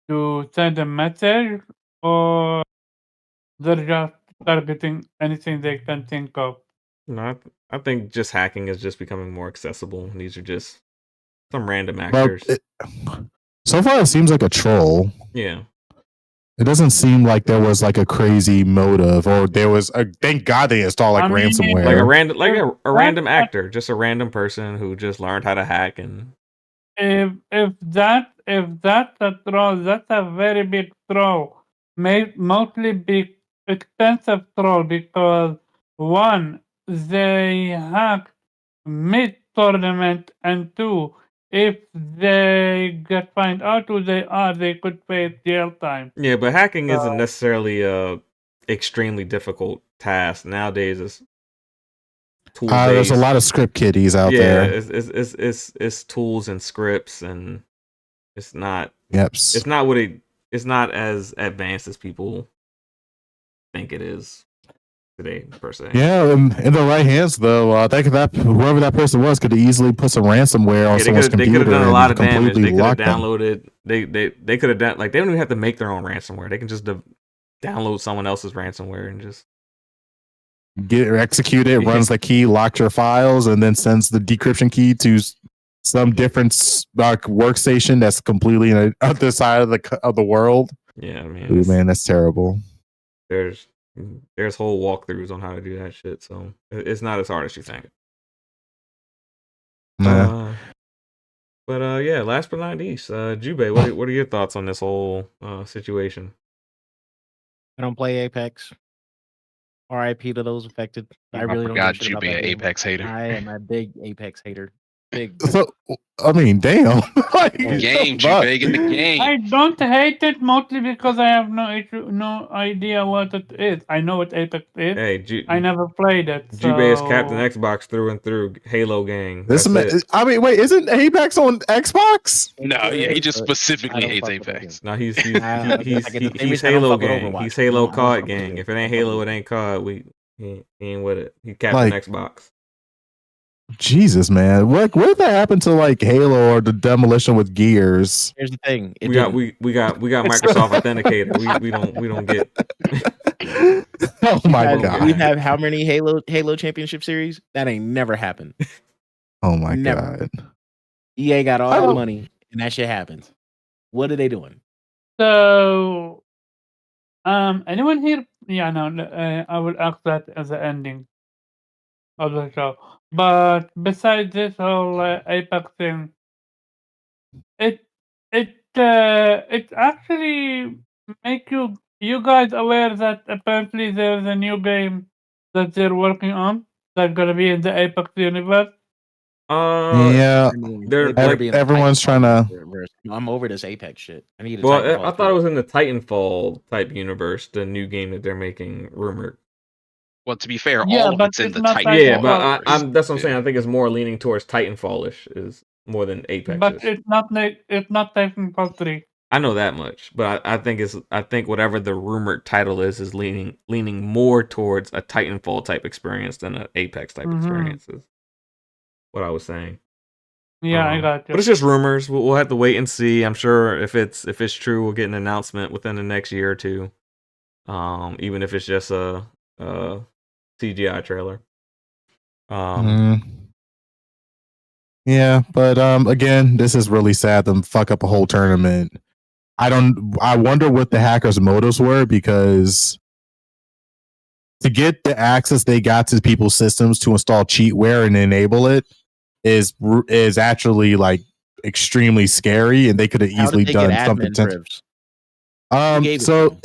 to send a message, or they're just targeting anything they can think of. No, I think just hacking is just becoming more accessible. These are just some random actors. So far, it seems like a troll. Yeah. It doesn't seem like there was like a crazy motive, or there was. Thank God they installed ransomware. Like a random actor, just a random person who just learned how to hack. And if that's a troll, that's a very big troll. Mostly big, expensive troll, because one, they hacked mid-tournament, and two, if they get find out who they are, they could face jail time. Yeah, but hacking isn't necessarily a extremely difficult task nowadays. It's tool-based. There's a lot of script kiddies out there. It's tools and scripts, and it's not. Yep. It's not as advanced as people think it is today, per se. Yeah, in the right hands, though, I think that whoever that person was could have easily put some ransomware on someone's computer. They could have done a lot of damage. They could have downloaded. They could have done, like, they don't even have to make their own ransomware. They can just download someone else's ransomware and just Get execute it, runs the key, locks your files, and then sends the decryption key to some different workstation that's completely on the other side of the world. Yeah, man. Ooh, man, that's terrible. There's whole walkthroughs on how to do that shit, so it's not as hard as you think. Yeah. Yeah, last but not least, Jubei, what are your thoughts on this whole situation? I don't play Apex. RIP to those affected. I I really don't forgot give a shit you about be that an game. Apex hater. I am a big Apex hater. Big. So, I mean, damn. Like, Game, fuck. Jubei, get the game. I don't hate it mostly because I have no idea what it is. I know what Apex is. Hey, I never played it. Jubei is Captain so- Xbox through and through. Halo gang. This That's it. I mean, wait, isn't Apex on Xbox? No, yeah, he just I specifically don't hates fuck with that Apex. No, he's I get the same he's reason I don't Halo fuck with gang. Overwatch. He's Halo I don't COD fuck with gang. it. If it ain't I don't fuck Halo, with it ain't COD. He ain't with it. He Captain Like, Xbox. Jesus, man. What did that happen to like Halo or the demolition with Gears? Here's the thing. We got Microsoft Authenticator. We don't get. Oh my god. We have how many Halo Championship Series? That ain't never happened. Oh my Never. god. EA got all I the don't- money, and that shit happens. What are they doing? So, anyone here? Yeah, no. I will ask that as the ending of the show. But besides this whole Apex thing, it actually make you guys aware that apparently there's a new game that they're working on that's gonna be in the Apex universe. Yeah. I mean, they're they better like- be in the everyone's Titanfall trying universe. I'm over this Apex shit. I need a Well, Titanfall I thought it was 3. in the Titanfall type universe, the new game that they're making rumored. Well, to be fair, Yeah, all of but it's in it's the not Titanfall. Titanfall. Yeah, but universe. that's what I'm saying. Yeah. I think it's more leaning towards Titanfall-ish is more than Apex But is. it's not Titanfall 3. I know that much, but I think whatever the rumored title is leaning more towards a Titanfall type experience than an Apex type Mhm. experience is what I was saying. Yeah, I got you. But it's just rumors. We'll have to wait and see. I'm sure if it's true, we'll get an announcement within the next year or two. Even if it's just a CGI trailer. Yeah, but again, this is really sad. Them fuck up a whole tournament. I wonder what the hackers' motives were, because to get the access they got to people's systems to install cheatware and enable it is actually like extremely scary, and they could have How easily did they done get something. admin privs? Who gave it to So them?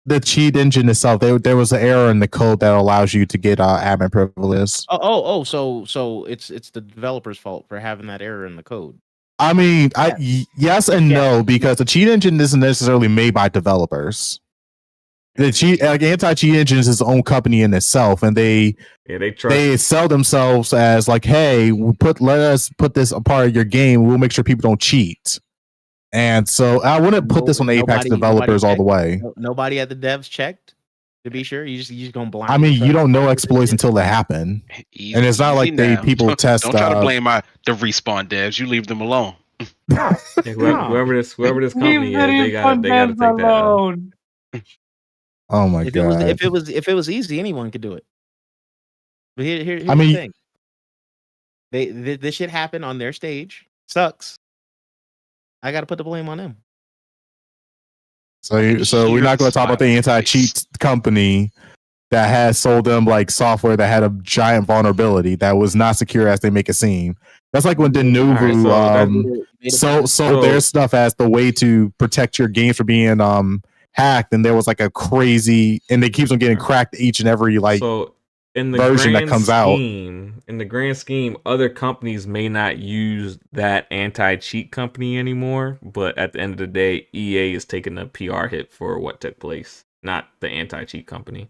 the cheat engine itself, there was an error in the code that allows you to get admin privileges. So it's the developer's fault for having that error in the code. I mean, yes and Yeah. no, because the cheat engine isn't necessarily made by developers. The anti-cheat engine is its own company in itself, and they sell themselves as like, hey, let us put this a part of your game. We'll make sure people don't cheat. And so I wouldn't put this on Apex developers all the way. Nobody at the devs checked to be sure. You just going blind. I mean, you don't know exploits until they happen, and it's not like people test. Don't try to blame the respawn devs. You leave them alone. Whoever this company is, they gotta take that out. alone. Oh my god! If it was easy, anyone could do it. But here's I mean- the thing. This shit happened on their stage. Sucks. I got to put the blame on them. So we're not going to talk about the anti-cheat company that has sold them like software that had a giant vulnerability that was not secure as they make it seem. That's like when Denuvo sold their stuff as the way to protect your games from being hacked, and there was like a crazy, and it keeps on getting cracked each and every in the version that grand comes out. In the grand scheme, other companies may not use that anti-cheat company anymore, but at the end of the day, EA is taking a PR hit for what took place, not the anti-cheat company.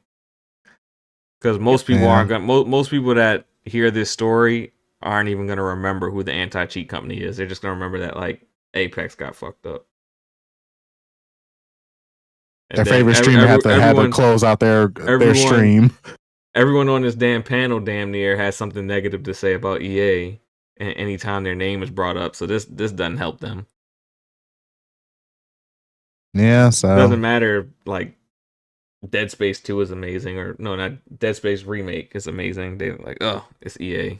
Because most people aren't going. Most people that hear this story aren't even going to remember who the anti-cheat company is. They're just going to remember that like Apex got fucked up. And Their then favorite streamer had to close out their stream. Everyone on this damn panel damn near has something negative to say about EA anytime their name is brought up. So this doesn't help them. Yeah, so It doesn't matter like Dead Space 2 is amazing, or no, not Dead Space Remake is amazing. They're like, oh, it's EA.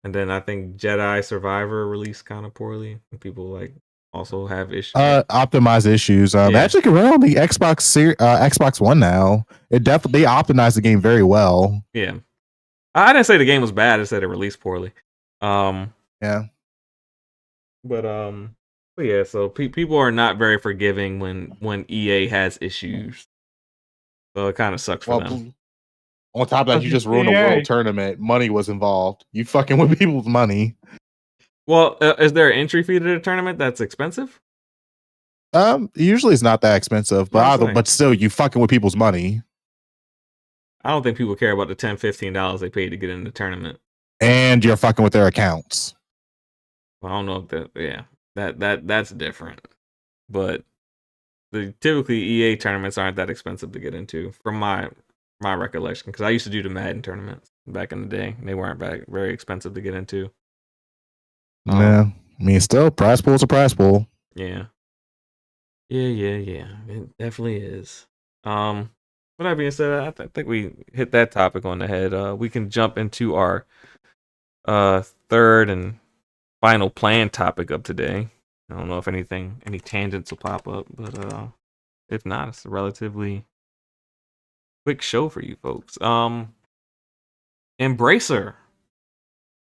And then I think Jedi Survivor released kind of poorly. People like also have issues. Optimized issues. Yeah. Actually can run on the Xbox One now. It definitely optimized the game very well. Yeah. I didn't say the game was bad, I said it released poorly. Yeah. But yeah, so people are not very forgiving when EA has issues. So it kind of sucks for them. On top of that, you just ruined a world tournament. Money was involved. You fucking with people's money. Well, is there an entry fee to the tournament that's expensive? Usually it's not that expensive, but still, you fucking with people's money. I don't think people care about the $10-15 they paid to get in the tournament. And you're fucking with their accounts. Well, I don't know if that's different. But typically EA tournaments aren't that expensive to get into, from my recollection, because I used to do the Madden tournaments back in the day. They weren't very expensive to get into. Yeah, I mean, still, prize pool's a prize pool. Yeah. It definitely is. With that being said, I think we hit that topic on the head. We can jump into our third and final planned topic of today. I don't know if any tangents will pop up, but if not, it's a relatively quick show for you folks. Embracer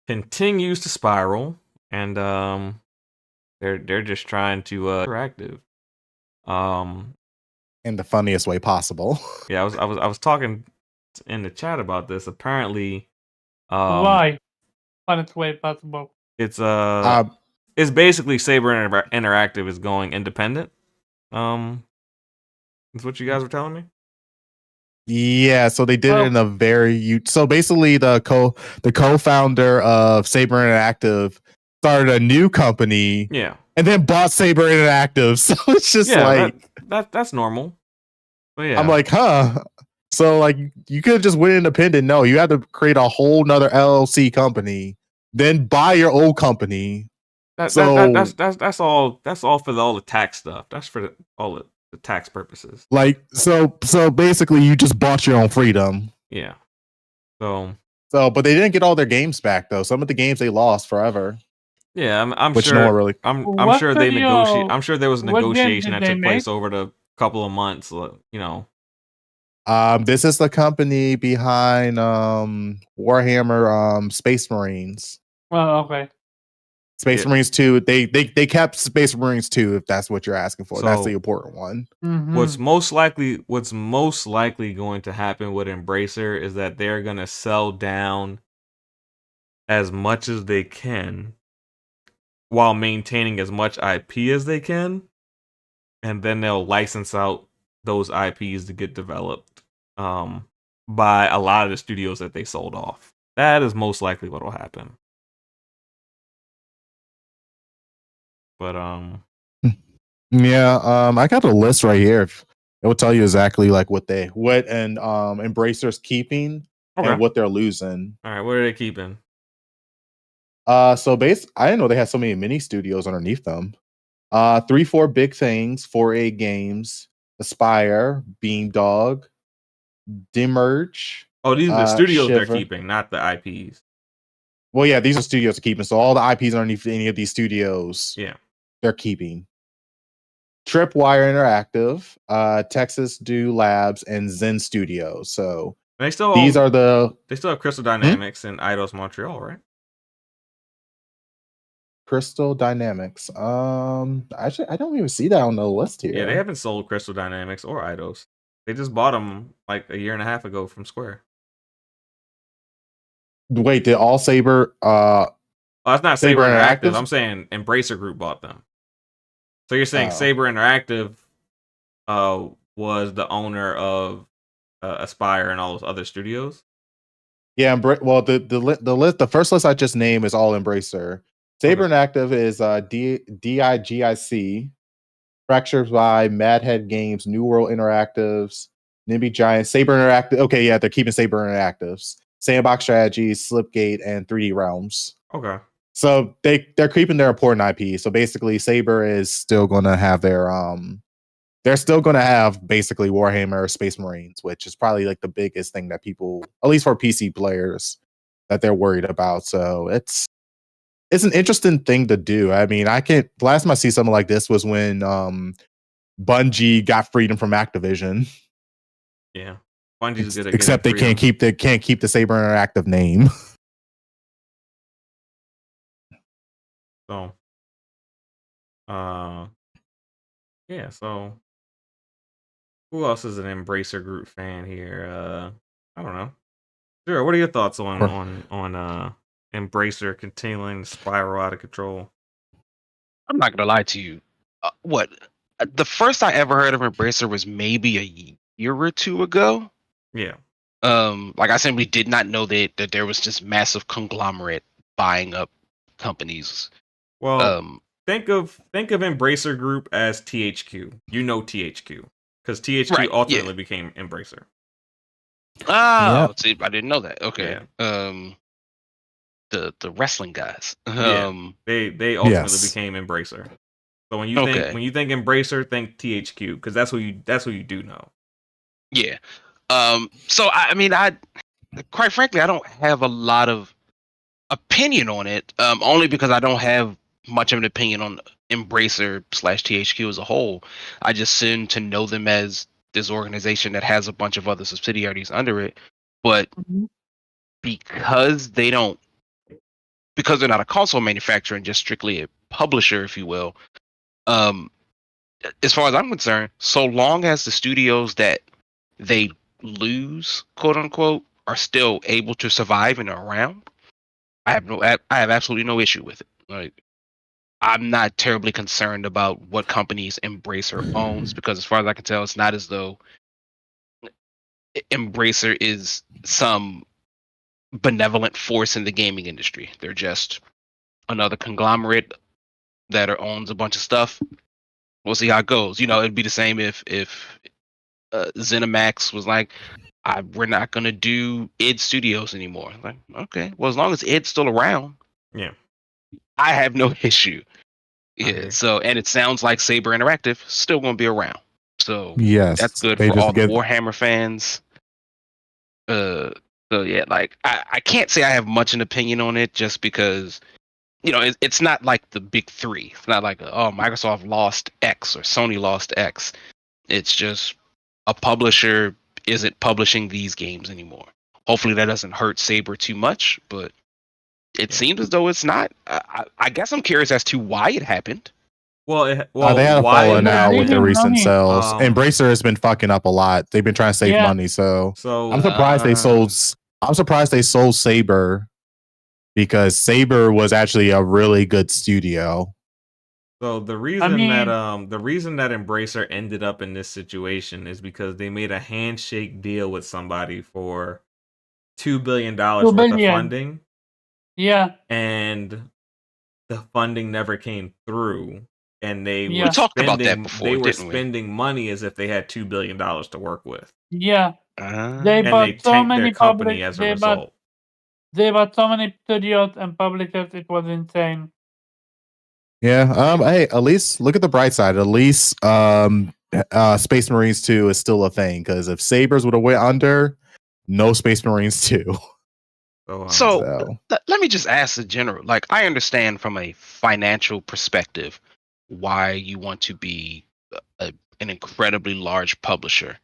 continues to spiral, and they're just trying to interactive. In the funniest way possible. Yeah, I was talking in the chat about this. Apparently, why? Funniest way possible. It's basically Saber Interactive is going independent. That's what you guys were telling me. Yeah, so they did it in a so basically the co-founder of Saber Interactive started a new company. Yeah. And then bought Saber Interactive. So it's just that's normal. But yeah. I'm like, huh. So like you could have just went independent. No, you had to create a whole nother LLC company, then buy your old company. That's all for all the tax stuff. That's for all the tax purposes. Like so basically you just bought your own freedom. Yeah. So but they didn't get all their games back though. Some of the games they lost forever. Yeah, I'm which sure. No one really. I'm sure they negotiate. I'm sure there was a negotiation that took place make? over the couple of months. You know. This is the company behind Warhammer Space Marines. Oh, okay. Space Marines 2. They kept Space Marines 2 if that's what you're asking for. That's the important one. Mm-hmm. What's most likely going to happen with Embracer is that they're going to sell down as much as they can while maintaining as much IP as they can, and then they'll license out those IPs to get developed by a lot of the studios that they sold off. That is most likely what will happen. But yeah, I got a list right here. It will tell you exactly like what Embracer's keeping and what they're losing. All right, what are they keeping? I didn't know they had so many mini studios underneath them. 3-4 Big Things, 4A Games, Aspire, Beamdog, Demerge. Oh, these are the studios Shiver. They're keeping, not the IPs. Well, yeah, these are studios they're keeping. So all the IPs underneath any of these studios, yeah, they're keeping. Tripwire Interactive, Texas Do Labs, and Zen Studios. So they still have Crystal Dynamics and Eidos Montreal, right? Crystal Dynamics. Actually, I don't even see that on the list here. Yeah, they haven't sold Crystal Dynamics or Eidos. They just bought them like a year and a half ago from Square. Wait, did all Saber? That's not Saber Interactive. I'm saying Embracer Group bought them. So you're saying Saber Interactive was the owner of Aspire and all those other studios? Yeah, well, the first list I just named is all Embracer. Saber Interactive is DIGIC, Fractures by Madhead Games, New World Interactives, Nimby Giant, Saber Interactive. Okay, yeah, they're keeping Saber Interactives, Sandbox Strategies, Slipgate, and 3D Realms. Okay. So they're keeping their important IP. So basically, Saber is still going to have their they're still going to have basically Warhammer Space Marines, which is probably like the biggest thing that people, at least for PC players, that they're worried about. So it's an interesting thing to do. I mean, I can't. Last time I see something like this was when Bungie got freedom from Activision. Yeah, Bungie's good at Except they getting can't keep the Saber Interactive name. So, yeah. So, who else is an Embracer Group fan here? I don't know. Sure. What are your thoughts on Embracer continuing to spiral out of control? I'm not gonna lie to you. The first I ever heard of Embracer was maybe a year or two ago. Yeah. Like I simply did not know that there was this massive conglomerate buying up companies. Well, think of Embracer Group as THQ. You know THQ because THQ Right, ultimately yeah. became Embracer. Oh, see, I didn't know that. Okay. Yeah. The wrestling guys. Yeah. They ultimately Yes. became Embracer. So when you think Embracer, think THQ because that's who you do know. Yeah. So I mean, quite frankly, I don't have a lot of opinion on it. Only because I don't have much of an opinion on Embracer / THQ as a whole. I just seem to know them as this organization that has a bunch of other subsidiaries under it. But because they're not a console manufacturer and just strictly a publisher, if you will, as far as I'm concerned, so long as the studios that they lose, quote unquote, are still able to survive and are around, I have absolutely no issue with it. Like, I'm not terribly concerned about what companies Embracer owns because, as far as I can tell, it's not as though Embracer is some benevolent force in the gaming industry. They're just another conglomerate that owns a bunch of stuff. We'll see how it goes. It'd be the same if ZeniMax was like, we're not gonna do id Studios anymore. Like, okay, well, as long as id's still around, Yeah. I have no issue. Yeah. Okay. So, and it sounds like Saber Interactive still gonna be around. So Yes, that's good they for just all the get- Warhammer fans. So yeah, like I can't say I have much an opinion on it just because it's not like the big three. It's not like Microsoft lost X or Sony lost X. It's just a publisher isn't publishing these games anymore. Hopefully that doesn't hurt Saber too much, but it seems as though it's not. I guess I'm curious as to why it happened. Well, they had a why falling out with the Making recent money. sales. Embracer has been fucking up a lot. They've been trying to save Yeah. money, so So I'm surprised they sold. I'm surprised they sold Saber because Saber was actually a really good studio. So the reason mean- that Embracer ended up in this situation is because they made a handshake deal with somebody for $2 billion $2 worth of billion. funding, Yeah. and the funding never came through. And they Yeah. were We talked about that spending before, they were didn't we? spending money as if they had $2 billion to work with, Yeah. They and they bought so tanked many their company public. as a They bought result. they bought so many studios and publishers. It was insane. Yeah. Hey, at least look at the bright side. At least Space Marines 2 is still a thing because if Sabers would have went under, no Space Marines 2. So let me just ask in general. Like, I understand from a financial perspective why you want to be an incredibly large publisher.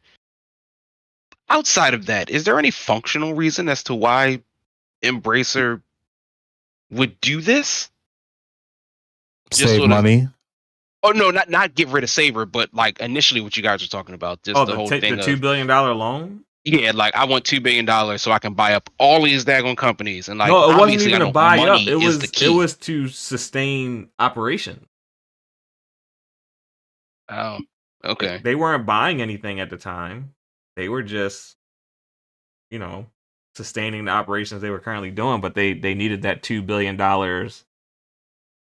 Outside of that, is there any functional reason as to why Embracer would do this? Just Save sort of- money. Oh no, not get rid of Saber, but like initially what you guys were talking about, just the whole thing the $2 of billion loan. yeah, like I want $2 billion so I can buy up all these daggone companies, and like No, it wasn't obviously even I to know buy up. money It is was the key. it was to sustain operation. Oh, okay. They weren't buying anything at the time. They were just, sustaining the operations they were currently doing. But they needed that $2 billion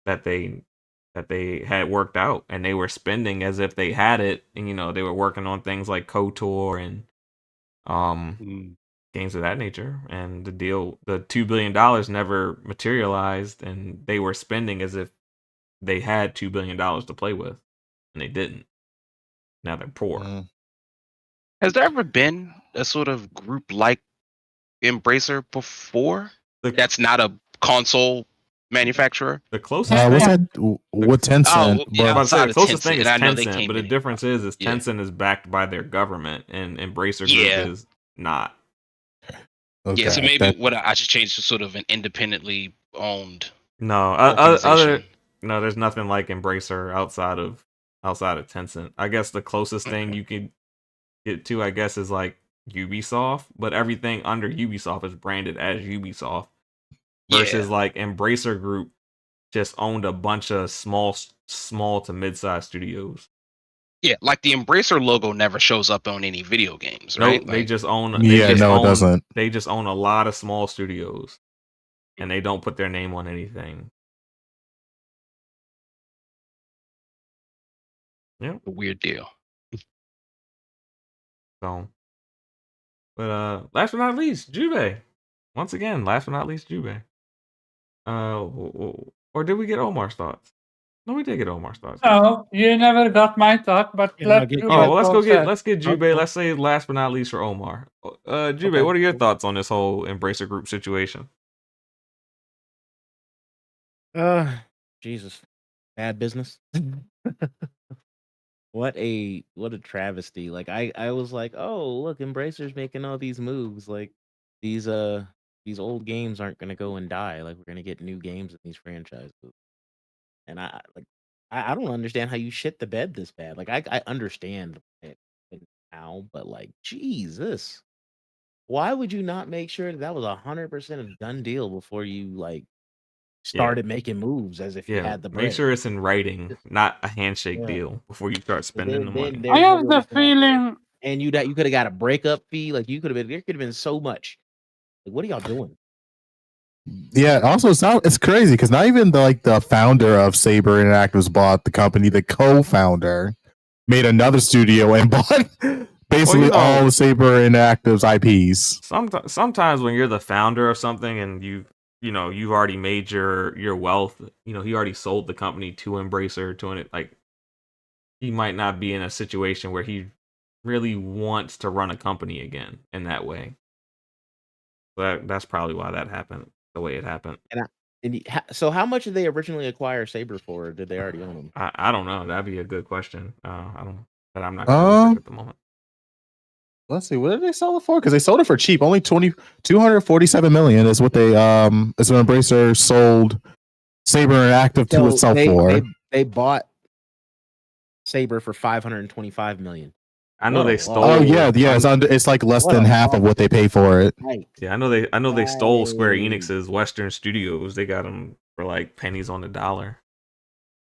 that they had worked out, and they were spending as if they had it. And they were working on things like KOTOR and games of that nature. And the $2 billion never materialized, and they were spending as if they had $2 billion to play with, and they didn't. Now they're poor. Has there ever been a sort of group like Embracer before? That's not a console manufacturer. The closest What's thing, that? What Tencent? yeah, I was about to say, outside the of closest thing Tencent, is and I know they Tencent, came but the in. difference is Yeah. Tencent is backed by their government, and Embracer Group Yeah. is not. Okay, Yeah, so maybe that- what I should change to sort of an independently owned No, organization. no, there's nothing like Embracer outside of Tencent. I guess the closest thing you could get to, I guess, is like Ubisoft, but everything under Ubisoft is branded as Ubisoft. Versus Yeah. like Embracer Group just owned a bunch of small to mid-sized studios. Yeah, like the Embracer logo never shows up on any video games, right? Nope, they just own. Yeah, no, it doesn't. They just own a lot of small studios, and they don't put their name on anything. Yeah, a weird deal. So, but last but not least, Jube. Once again, last but not least, Jube. Or did we get Omar's thoughts? No, we did get Omar's thoughts. No, you never got my thought, but Yeah, no, let's get- do Oh, well, it. let's get Jube. Okay. Let's say last but not least for Omar. Jube, Okay. what are your thoughts on this whole Embracer Group situation? Jesus, bad business. What a travesty. Like I was like, oh look, Embracer's making all these moves. Like these old games aren't gonna go and die. Like we're gonna get new games in these franchises. And I don't understand how you shit the bed this bad. Like I understand it now, but like Jesus. Why would you not make sure that was 100% a done deal before you like started making moves as if you Yeah, had the bread? make sure it's in writing, not a handshake Yeah. deal before you start spending the money. There's I no have way the you can operate. feeling. And you could have got a breakup fee. Like you could have been there could have been so much. Like, what are y'all doing? Yeah. Also, it's crazy because not even the founder of Saber Interactive's bought the company. The co-founder made another studio and bought basically all of Saber Interactive's IPs. Sometimes when you're the founder of something and you've already made your wealth, he already sold the company to Embracer like he might not be in a situation where he really wants to run a company again in that way. That's probably why that happened the way it happened. So how much did they originally acquire Saber for? Or did they already own them? I don't know. That'd be a good question. I'm not going to at the moment. Let's see, what did they sell it for? Because they sold it for cheap. Only 247 million is what they is what Embracer sold Saber Interactive to itself for. They bought Saber for 525 million. I know they stole. Oh yeah. It's like less than half of what they pay for it. Right. Yeah, I know they stole Square Enix's Western Studios. They got them for like pennies on the dollar.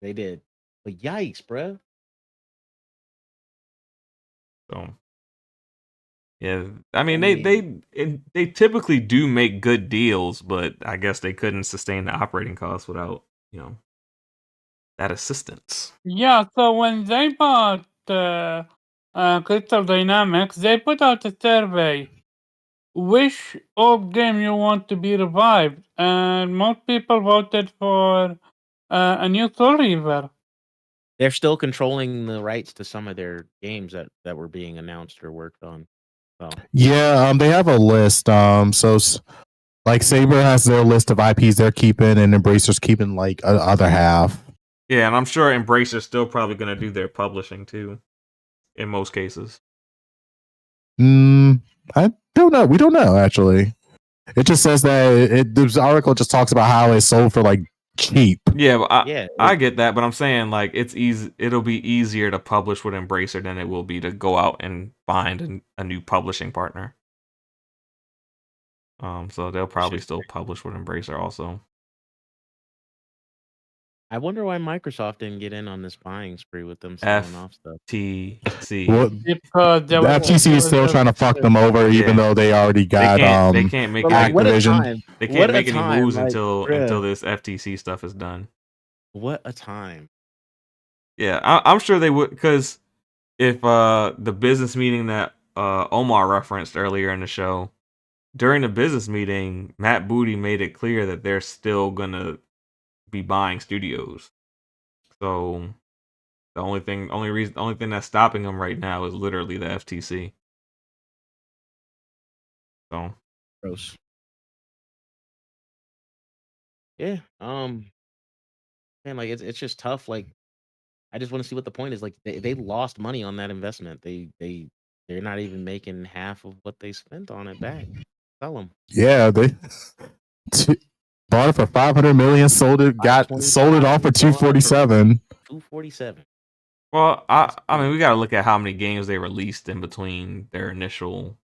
They did. But yikes, bro. So, yeah, I mean they typically do make good deals, but I guess they couldn't sustain the operating costs without that assistance. Yeah, so when they bought Crystal Dynamics, they put out a survey. Which old game you want to be revived? And most people voted for a new Soul Reaver. They're still controlling the rights to some of their games that were being announced or worked on. So. Yeah, they have a list. So like Saber has their list of IPs they're keeping, and Embracer's keeping like other half. Yeah, and I'm sure Embracer's still probably going to do their publishing too, in most cases. I don't know. We don't know actually. It just says that this article just talks about how it's sold for like cheap. Yeah, but I get that, but I'm saying like it's easy. It'll be easier to publish with Embracer than it will be to go out and find a new publishing partner. So they'll probably still publish with Embracer also. I wonder why Microsoft didn't get in on this buying spree with them selling off stuff. FTC. Well, the FTC is still trying to fuck them over, even though they already got. They can't make Activision. They can't make any moves until this FTC stuff is done. What a time! Yeah, I'm sure they would, because if the business meeting that Omar referenced earlier in the show, during the business meeting, Matt Booty made it clear that they're still gonna be buying studios. So The only thing that's stopping them right now is literally the FTC. So Gross. Yeah. And like it's just tough. Like I just want to see what the point is. Like they lost money on that investment. They're not even making half of what they spent on it back. Sell them. Yeah, they bought it for 500 million, sold it off for 247. 247. well, I mean we gotta look at how many games they released in between their initial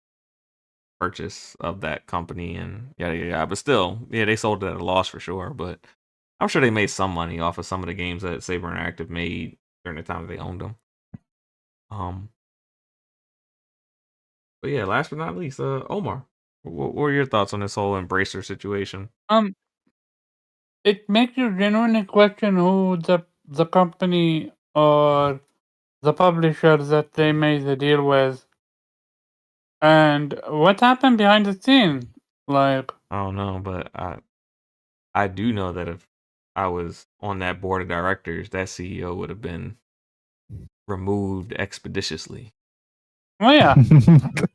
purchase of that company and yada yada yada. But still, yeah, they sold it at a loss for sure. But I'm sure they made some money off of some of the games that Saber Interactive made during the time that they owned them. But yeah, last but not least, Omar, what were your thoughts on this whole Embracer situation? It makes you genuinely question who the company or the publisher that they made the deal with, and what happened behind the scene. Like, I don't know, but I do know that if I was on that board of directors, that CEO would have been removed expeditiously. oh yeah,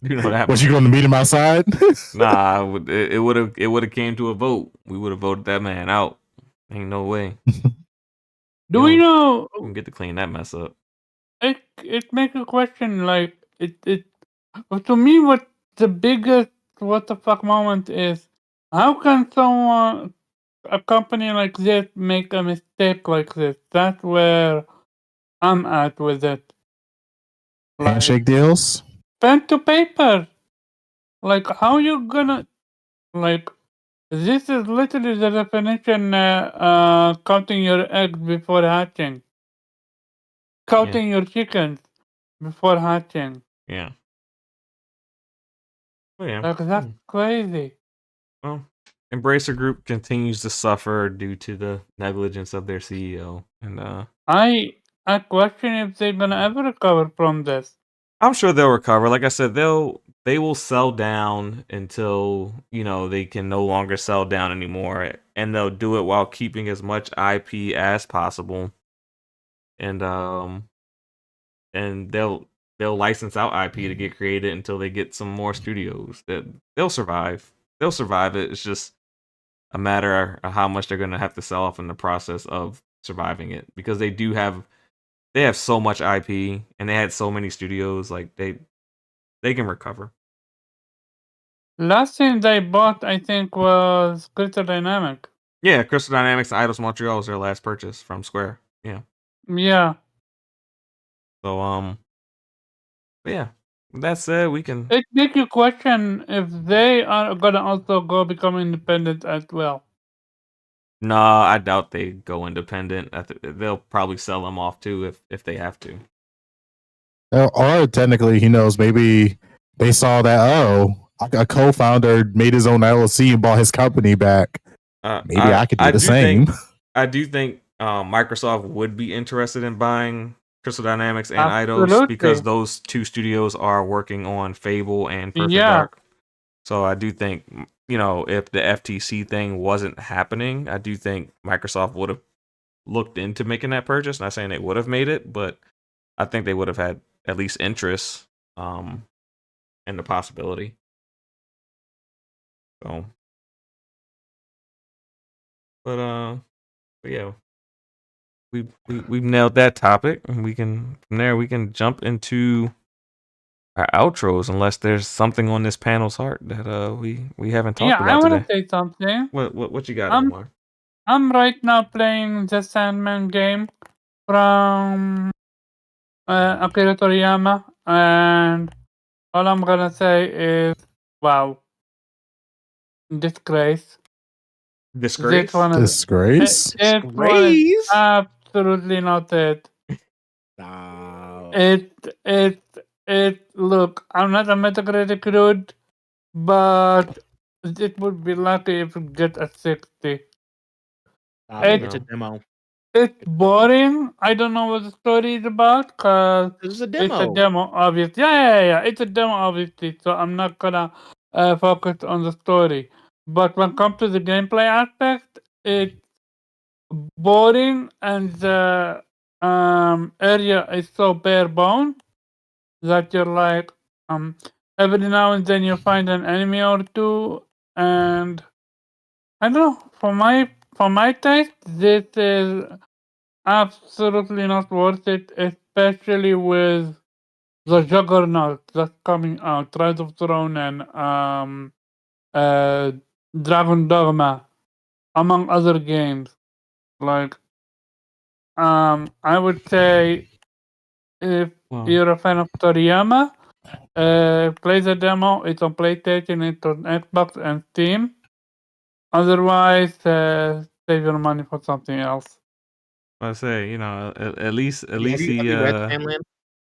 You know that. Was you going to meet him outside? Nah, it would have came to a vote. We would have voted that man out. Ain't no way. do we know? We can get to clean that mess up. It makes you question. Like it. To me, what the biggest what the fuck moment is? How can a company like this make a mistake like this? That's where I'm at with it. Handshake deals? Pen to paper. Like, how you gonna like? This is literally the definition. Counting your eggs before hatching. Counting your chickens before hatching. Yeah. Oh, yeah. Like that's crazy. Well, Embracer Group continues to suffer due to the negligence of their CEO, and I question if they're gonna ever recover from this. I'm sure they'll recover. Like I said, they will sell down until they can no longer sell down anymore, and they'll do it while keeping as much IP as possible, and they'll license out IP to get created until they get some more studios. That they'll survive. They'll survive it. It's just a matter of how much they're going to have to sell off in the process of surviving it, because they have so much IP and they had so many studios. Like they can recover. Last thing they bought, I think, was Crystal Dynamic. Yeah, Crystal Dynamics and Eidos Montreal was their last purchase from Square. Yeah. Yeah. So but yeah. With that said, we can. It makes you question if they are gonna also go become independent as well. Nah, I doubt they go independent. They'll probably sell them off too if they have to. Or technically, he knows, maybe they saw that, a co-founder made his own LLC and bought his company back. Maybe I could do the same. I do think Microsoft would be interested in buying Crystal Dynamics and Eidos, because those two studios are working on Fable and Perfect Dark. So I do think, if the FTC thing wasn't happening, I do think Microsoft would have looked into making that purchase. Not saying they would have made it, but I think they would have had at least interest in the possibility. So, but yeah, we've nailed that topic, and from there we can jump into our outros, unless there's something on this panel's heart that we haven't talked about today. Yeah, I want to say something. What you got, Omar? I'm right now playing the Sandman game from Akira Toriyama, and all I'm gonna say is, wow, disgrace. Disgrace? Disgrace? It was absolutely not it. Wow. Look, I'm not a Metacritic dude, but it would be lucky if it get a 60. It's a demo. It's boring. I don't know what the story is about, because it's a demo. It's a demo, obviously. Yeah. It's a demo, obviously. So I'm not gonna focus on the story. But when it comes to the gameplay aspect, it's boring, and the area is so bare bone that you're like every now and then you find an enemy or two, and I don't know. For my taste, this is absolutely not worth it, especially with the juggernaut that's coming out, Rise of Throne and uh, Dragon Dogma, among other games. Like, I would say if Well, you're a fan of Toriyama, play the demo. It's on PlayStation, it's on Xbox and Steam. Otherwise, save your money for something else. I say, you know, at least Have you read Samland?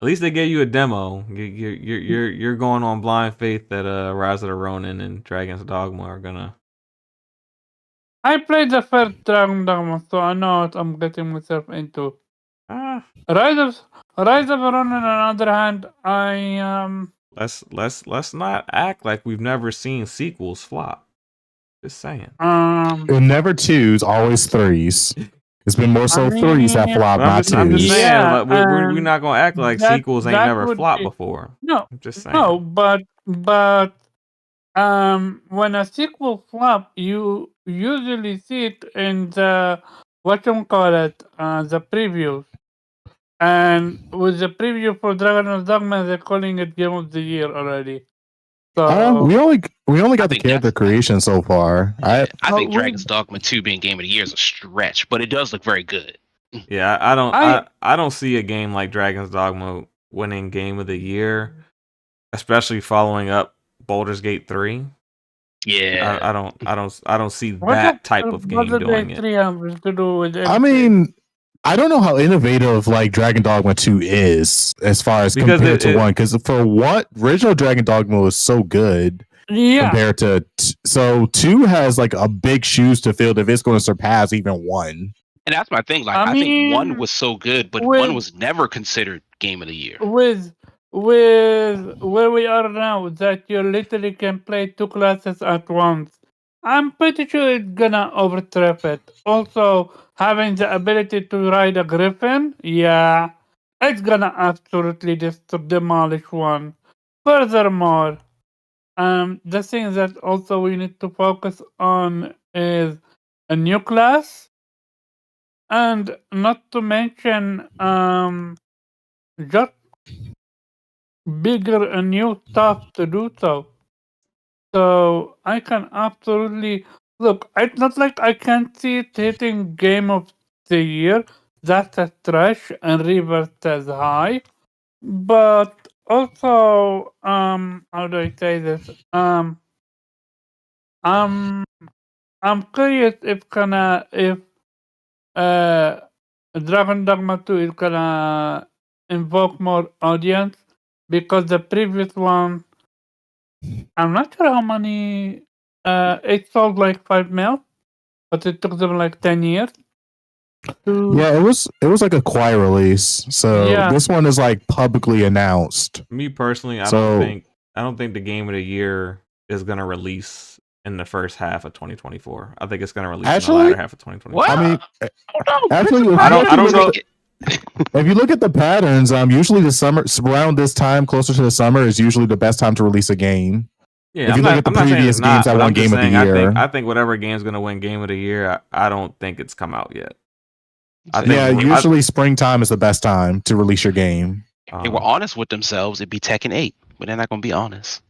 at least they gave you a demo. You're going on blind faith that Rise of the Ronin and Dragon's Dogma are gonna. I played the first Dragon Dogma, so I know what I'm getting myself into. Ah, Rise of Ronin, on the other hand, let's not act like we've never seen sequels flop. Just saying. Never twos, always threes. It's been more so threes that flop, But not I'm just twos. saying, Yeah, like, we're not gonna act like that sequels ain't that never would flopped be before. no, I'm just saying. no, but when a sequel flop, you usually see it in the the previews. And with the preview for Dragon's Dogma, they're calling it Game of the Year already. So We only got the think character that's- creation so far. I think we- Dragon's Dogma 2 being Game of the Year is a stretch, but it does look very good. Yeah, I don't see a game like Dragon's Dogma winning Game of the Year, especially following up Baldur's Gate 3. Yeah. I don't see what that does type of game Baldur's doing Gate it. 3 have to do with I anything? mean, I don't know how innovative like Dragon Dogma 2 is as far as Because compared to it- one. Because for what original Dragon Dogma was so good Yeah, compared to so 2 has like a big shoes to fill if it's going to surpass even 1. And that's my thing. Like, I I think 1 mean, was so good, but with- 1 was never considered Game of the Year. with where we are now, that you literally can play 2 classes at once. I'm pretty sure it's gonna overtrip it. Also, having the ability to ride a griffin, yeah, it's gonna absolutely just demolish one. Furthermore, the thing that also we need to focus on is a new class, and not to mention just bigger and new stuff to do so. So I can absolutely look. It's not like I can't see it hitting Game of the Year. That's a stretch, and River says high. But also, how do I say this? I'm curious if Dragon Dogma 2 is gonna invoke more audience, because the previous one, I'm not sure how many. It sold like 5 mil, but it took them like 10 years. Yeah, it was like a quiet release. So Yeah. this one is like publicly announced. Me personally, I So- don't think the Game of the Year is gonna release in the first half of 2024. I think it's gonna release in Actually- the latter half of 2024. I mean, Oh, no, actually, Christopher, I don't know. if you look at the patterns, usually the summer around this time, closer to the summer, is usually the best time to release a game. Yeah, If you look at the I'm not saying previous it's not, games that but won I'm just Game of the saying Year. I think whatever game's gonna win Game of the Year, I don't think it's come out yet. I think Yeah, usually springtime is the best time to release your game. If they were honest with themselves, it'd be Tekken 8, but they're not going to be honest.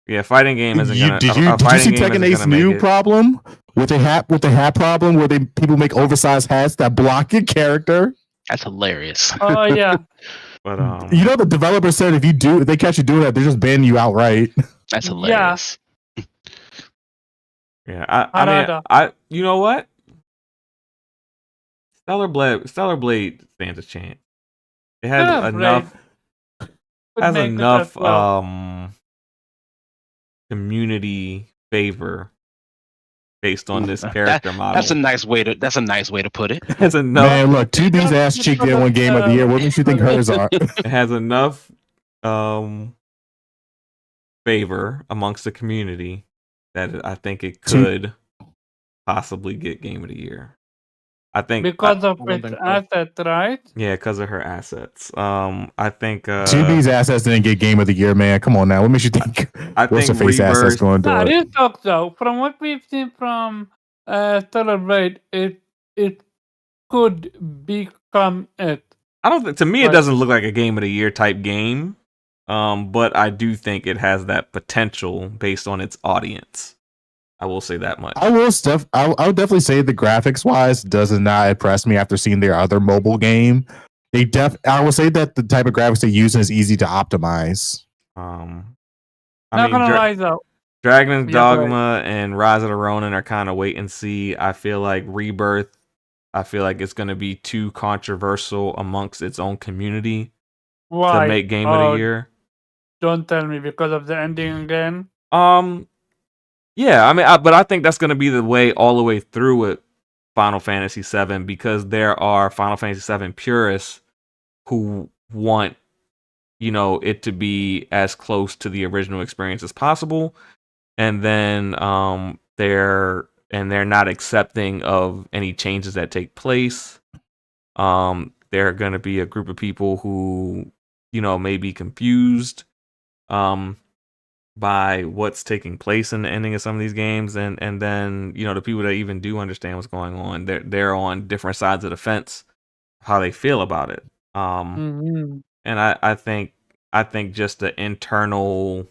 Yeah, fighting game isn't You- gonna. did a you fighting see game Tekken isn't 8's gonna make new it. problem with the hat problem where people make oversized hats that block your character? That's hilarious. Oh yeah, But You know, the developer said if they catch you doing that, they're just banning you outright. That's Yeah. hilarious. yeah, I mean, Harada. you know what? Stellar Blade stands a chance. It has Stellar enough Could has make it enough as well. community favor based on this character model. That's a nice way to put it. It has enough. Man, look, 2B's ass cheek did one game of the year. What makes you think hers are? It has enough favor amongst the community that I think it could possibly get Game of the Year. I think Because of I don't its think so. asset, right? yeah, because of her assets. I think 2B's assets didn't get Game of the Year, man. Come on now. What makes you think I what's think her face assets Rebirth. going to Nah, do it? real talk though. From what we've seen from Stellar Blade, it could become it. I don't think, to me, it Like- doesn't look like a Game of the Year type game. But I do think it has that potential based on its audience. I will say that much. I would definitely say the graphics wise does not impress me after seeing their other mobile game. I will say that the type of graphics they use is easy to optimize. I Not mean, gonna lie though. Dragon's Yeah, go Dogma and Rise of the Ronin are kind of wait and see. I feel like Rebirth, I feel like it's going to be too controversial amongst its own community Why? to make Game of the Year. Don't tell me because of the ending again. Yeah, I mean, but I think that's going to be the way all the way through with Final Fantasy VII, because there are Final Fantasy VII purists who want, it to be as close to the original experience as possible, and then they're not accepting of any changes that take place. There are going to be a group of people who, may be confused by what's taking place in the ending of some of these games, and then the people that even do understand what's going on, they're on different sides of the fence how they feel about it. Mm-hmm. And I think just the internal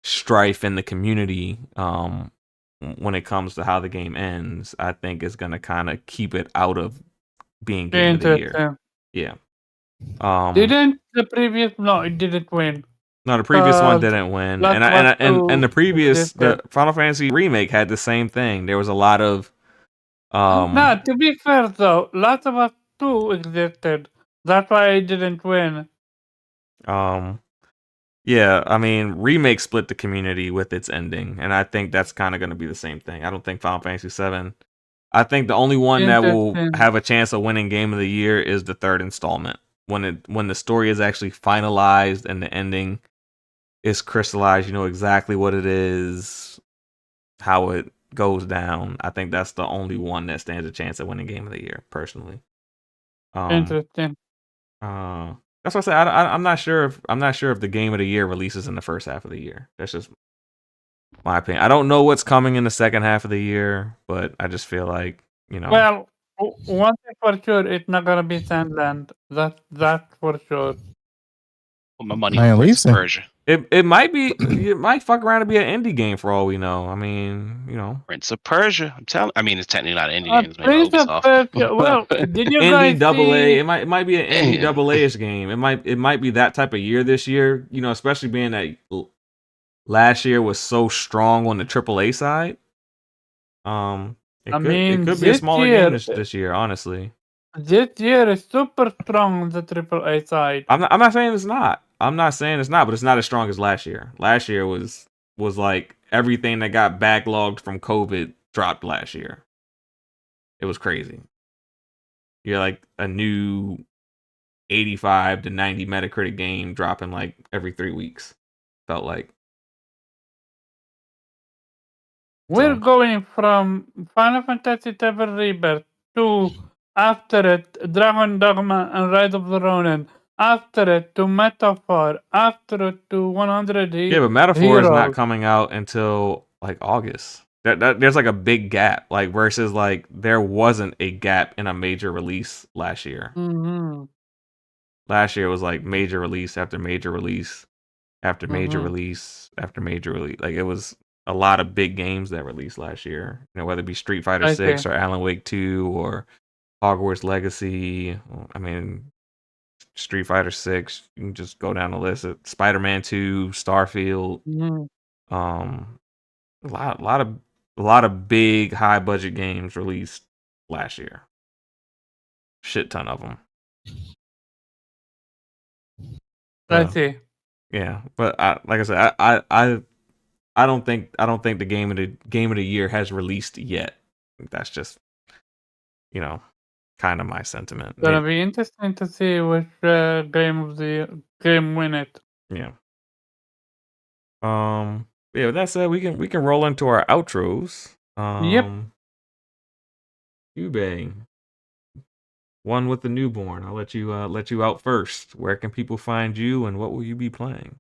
strife in the community when it comes to how the game ends, I think is going to kind of keep it out of being Game of the Year. Yeah. Didn't the previous? No, it didn't win. No, the previous one didn't win, and the previous, the Final Fantasy remake had the same thing. There was a lot of Nah, to be fair though, Last of Us 2 existed. That's why it didn't win. Yeah, I mean, remake split the community with its ending, and I think that's kind of going to be the same thing. I don't think Final Fantasy VII. I think the only one that will have a chance of winning Game of the Year is the third installment, when the story is actually finalized and the ending is crystallized. You know exactly what it is, how it goes down. I think that's the only one that stands a chance of winning Game of the Year, personally. Interesting. That's what I say. I'm not sure if the Game of the Year releases in the first half of the year. That's just my opinion. I don't know what's coming in the second half of the year, but I just feel like, Well, one thing for sure, it's not gonna be Sandland. That's for sure. Put my money Man, on Prince Lisa. of Persia. it might be, it might fuck around to be an indie game for all we know. I mean, Prince of Persia. I'm telling. I mean, it's technically not an indie game. It's made Prince by of Ubisoft. Persia. Well, did you indie guys double A. see? It might be an indie Damn. double A-ish game. It might be that type of year this year. Especially being that last year was so strong on the AAA side. It could be a smaller game this year, honestly. This year is super strong on the AAA side. I'm not saying it's not. I'm not saying it's not, but it's not as strong as last year. Last year was like everything that got backlogged from COVID dropped last year. It was crazy. You're like a new 85 to 90 Metacritic game dropping like every 3 weeks. Felt like. We're going from Final Fantasy VII Rebirth to, after it, Dragon Dogma and Rise of the Ronin. After it, to Metaphor. After it, to 100 Yeah, but Metaphor is not coming out until like August. There's like a big gap, like versus like there wasn't a gap in a major release last year. Mm-hmm. Last year was like major release after major release after major Mm-hmm. release after major release. Like it was a lot of big games that released last year. Whether it be Street Fighter 6 or Alan Wake 2 or Hogwarts Legacy. I mean, Street Fighter 6. You can just go down the list. Spider-Man 2, Starfield. Mm-hmm. A lot of big high budget games released last year. Shit ton of them. Let's see. Yeah, but like I said, I don't think the game of the year has released yet. That's just kind of my sentiment. Gonna be interesting to see which game win it. Yeah. Yeah, with that said, we can roll into our outros. Yep. Ube, one with the newborn. I'll let you out first. Where can people find you, and what will you be playing?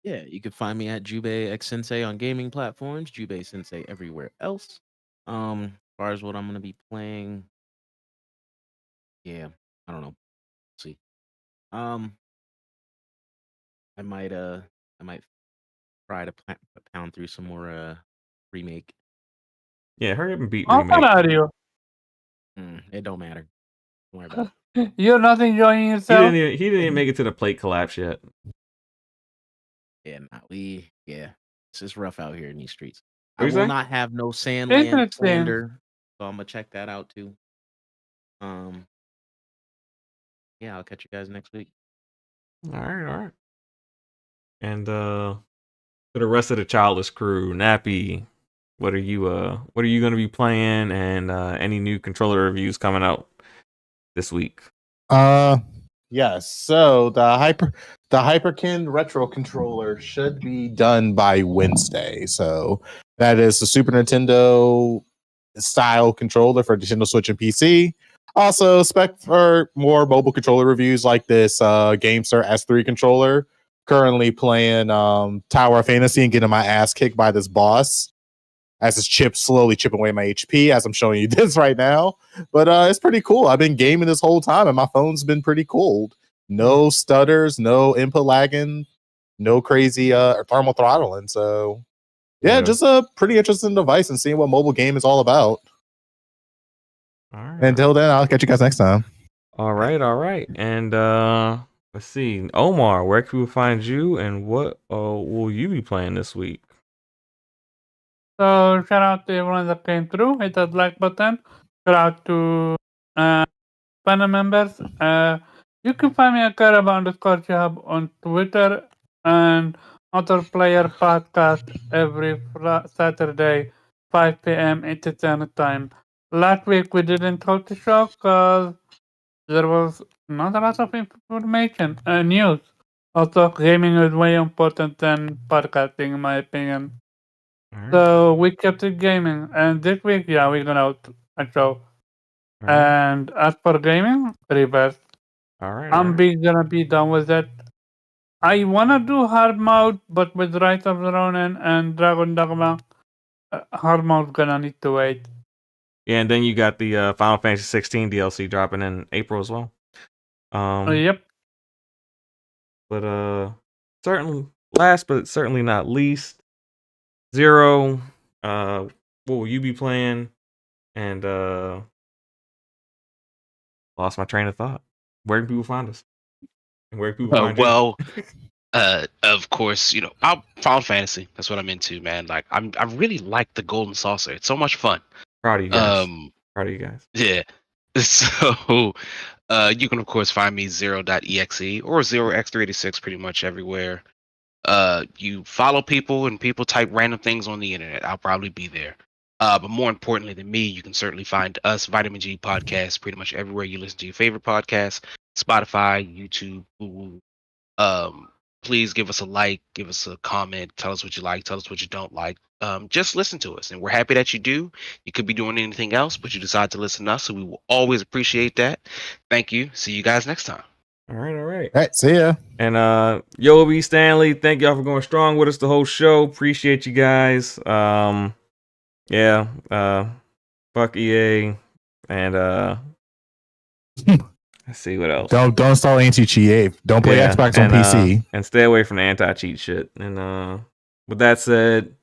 Yeah, you can find me at Jubei X Sensei on gaming platforms, Jubei Sensei everywhere else. As far as what I'm gonna be playing, yeah, I don't know. See, um, I might try to pound through some more remake. Yeah, hurry up and beat How far remake. are you? It don't matter. Don't worry about it. You're not enjoying He yourself? didn't even make it to the plate collapse yet. Yeah, it's just rough out here in these streets. What I you will say? not have no Sandland Interesting. slander, so I'm gonna check that out too. Yeah, I'll catch you guys next week. All right. And for the rest of the childless crew, Nappy, what are you gonna be playing, and any new controller reviews coming out this week? Yes. So the Hyperkin Retro controller should be done by Wednesday. So that is the Super Nintendo style controller for Nintendo Switch and PC. Also, spec for more mobile controller reviews like this GameStar S3 controller. Currently playing Tower of Fantasy and getting my ass kicked by this boss as his chips slowly chipping away my HP as I'm showing you this right now. But it's pretty cool. I've been gaming this whole time and my phone's been pretty cool. No stutters, no input lagging, no crazy thermal throttling. So yeah, just a pretty interesting device and seeing what mobile game is all about. All right. Until then, I'll catch you guys next time. All right. And let's see, Omar, where can we find you, and what will you be playing this week? So shout out to everyone that came through. Hit that like button. Shout out to panel members. You can find me at Caraba_Shahab on Twitter and Other Player Podcast every Saturday, 5 p.m. Eastern Time. Last week we didn't hold the show because there was not a lot of information and news. Also, gaming is way important than podcasting, in my opinion. So we kept it gaming, and this week, yeah, we're gonna out a show. And as for gaming, reverse. All right. I'm gonna be done with it. I wanna do hard mode, but with Rise of the Ronin and Dragon Dogma, hard mode's gonna need to wait. Yeah, and then you got the Final Fantasy 16 DLC dropping in April as well. Yep. But last but certainly not least, Zero, what will you be playing? And lost my train of thought. Where can people find us? And where can people find you? Of course, I'm Final Fantasy. That's what I'm into, man. Like, I really like the Golden Saucer. It's so much fun. Proud of you guys. Yeah. So, you can of course find me 0.exe or 0x386 pretty much everywhere. You follow people and people type random things on the internet. I'll probably be there. But more importantly than me, you can certainly find us, Vitamin G Podcast, pretty much everywhere you listen to your favorite podcasts, Spotify, YouTube, Google. Please give us a like, give us a comment, tell us what you like, tell us what you don't like. Just listen to us, and we're happy that you do. You could be doing anything else, but you decide to listen to us, so we will always appreciate that. Thank you. See you guys next time. All right. All right, see ya. And Yobi Stanley, thank y'all for going strong with us the whole show. Appreciate you guys. Fuck EA, and let's see what else. Don't install anti-cheat. Don't play Xbox on PC. And stay away from the anti-cheat shit. And with that said,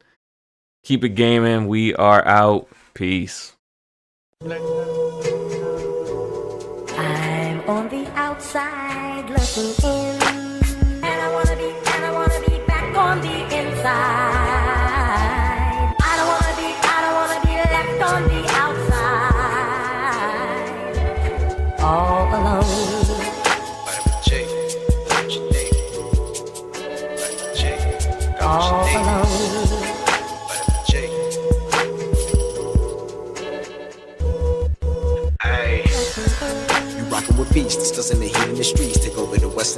keep it gaming. We are out. Peace. I'm on the outside looking in, and I wanna be back on the inside. I don't wanna be left on the outside, all alone. All alone. You rockin' with beasts, discussing the heat in the streets. Take over the West.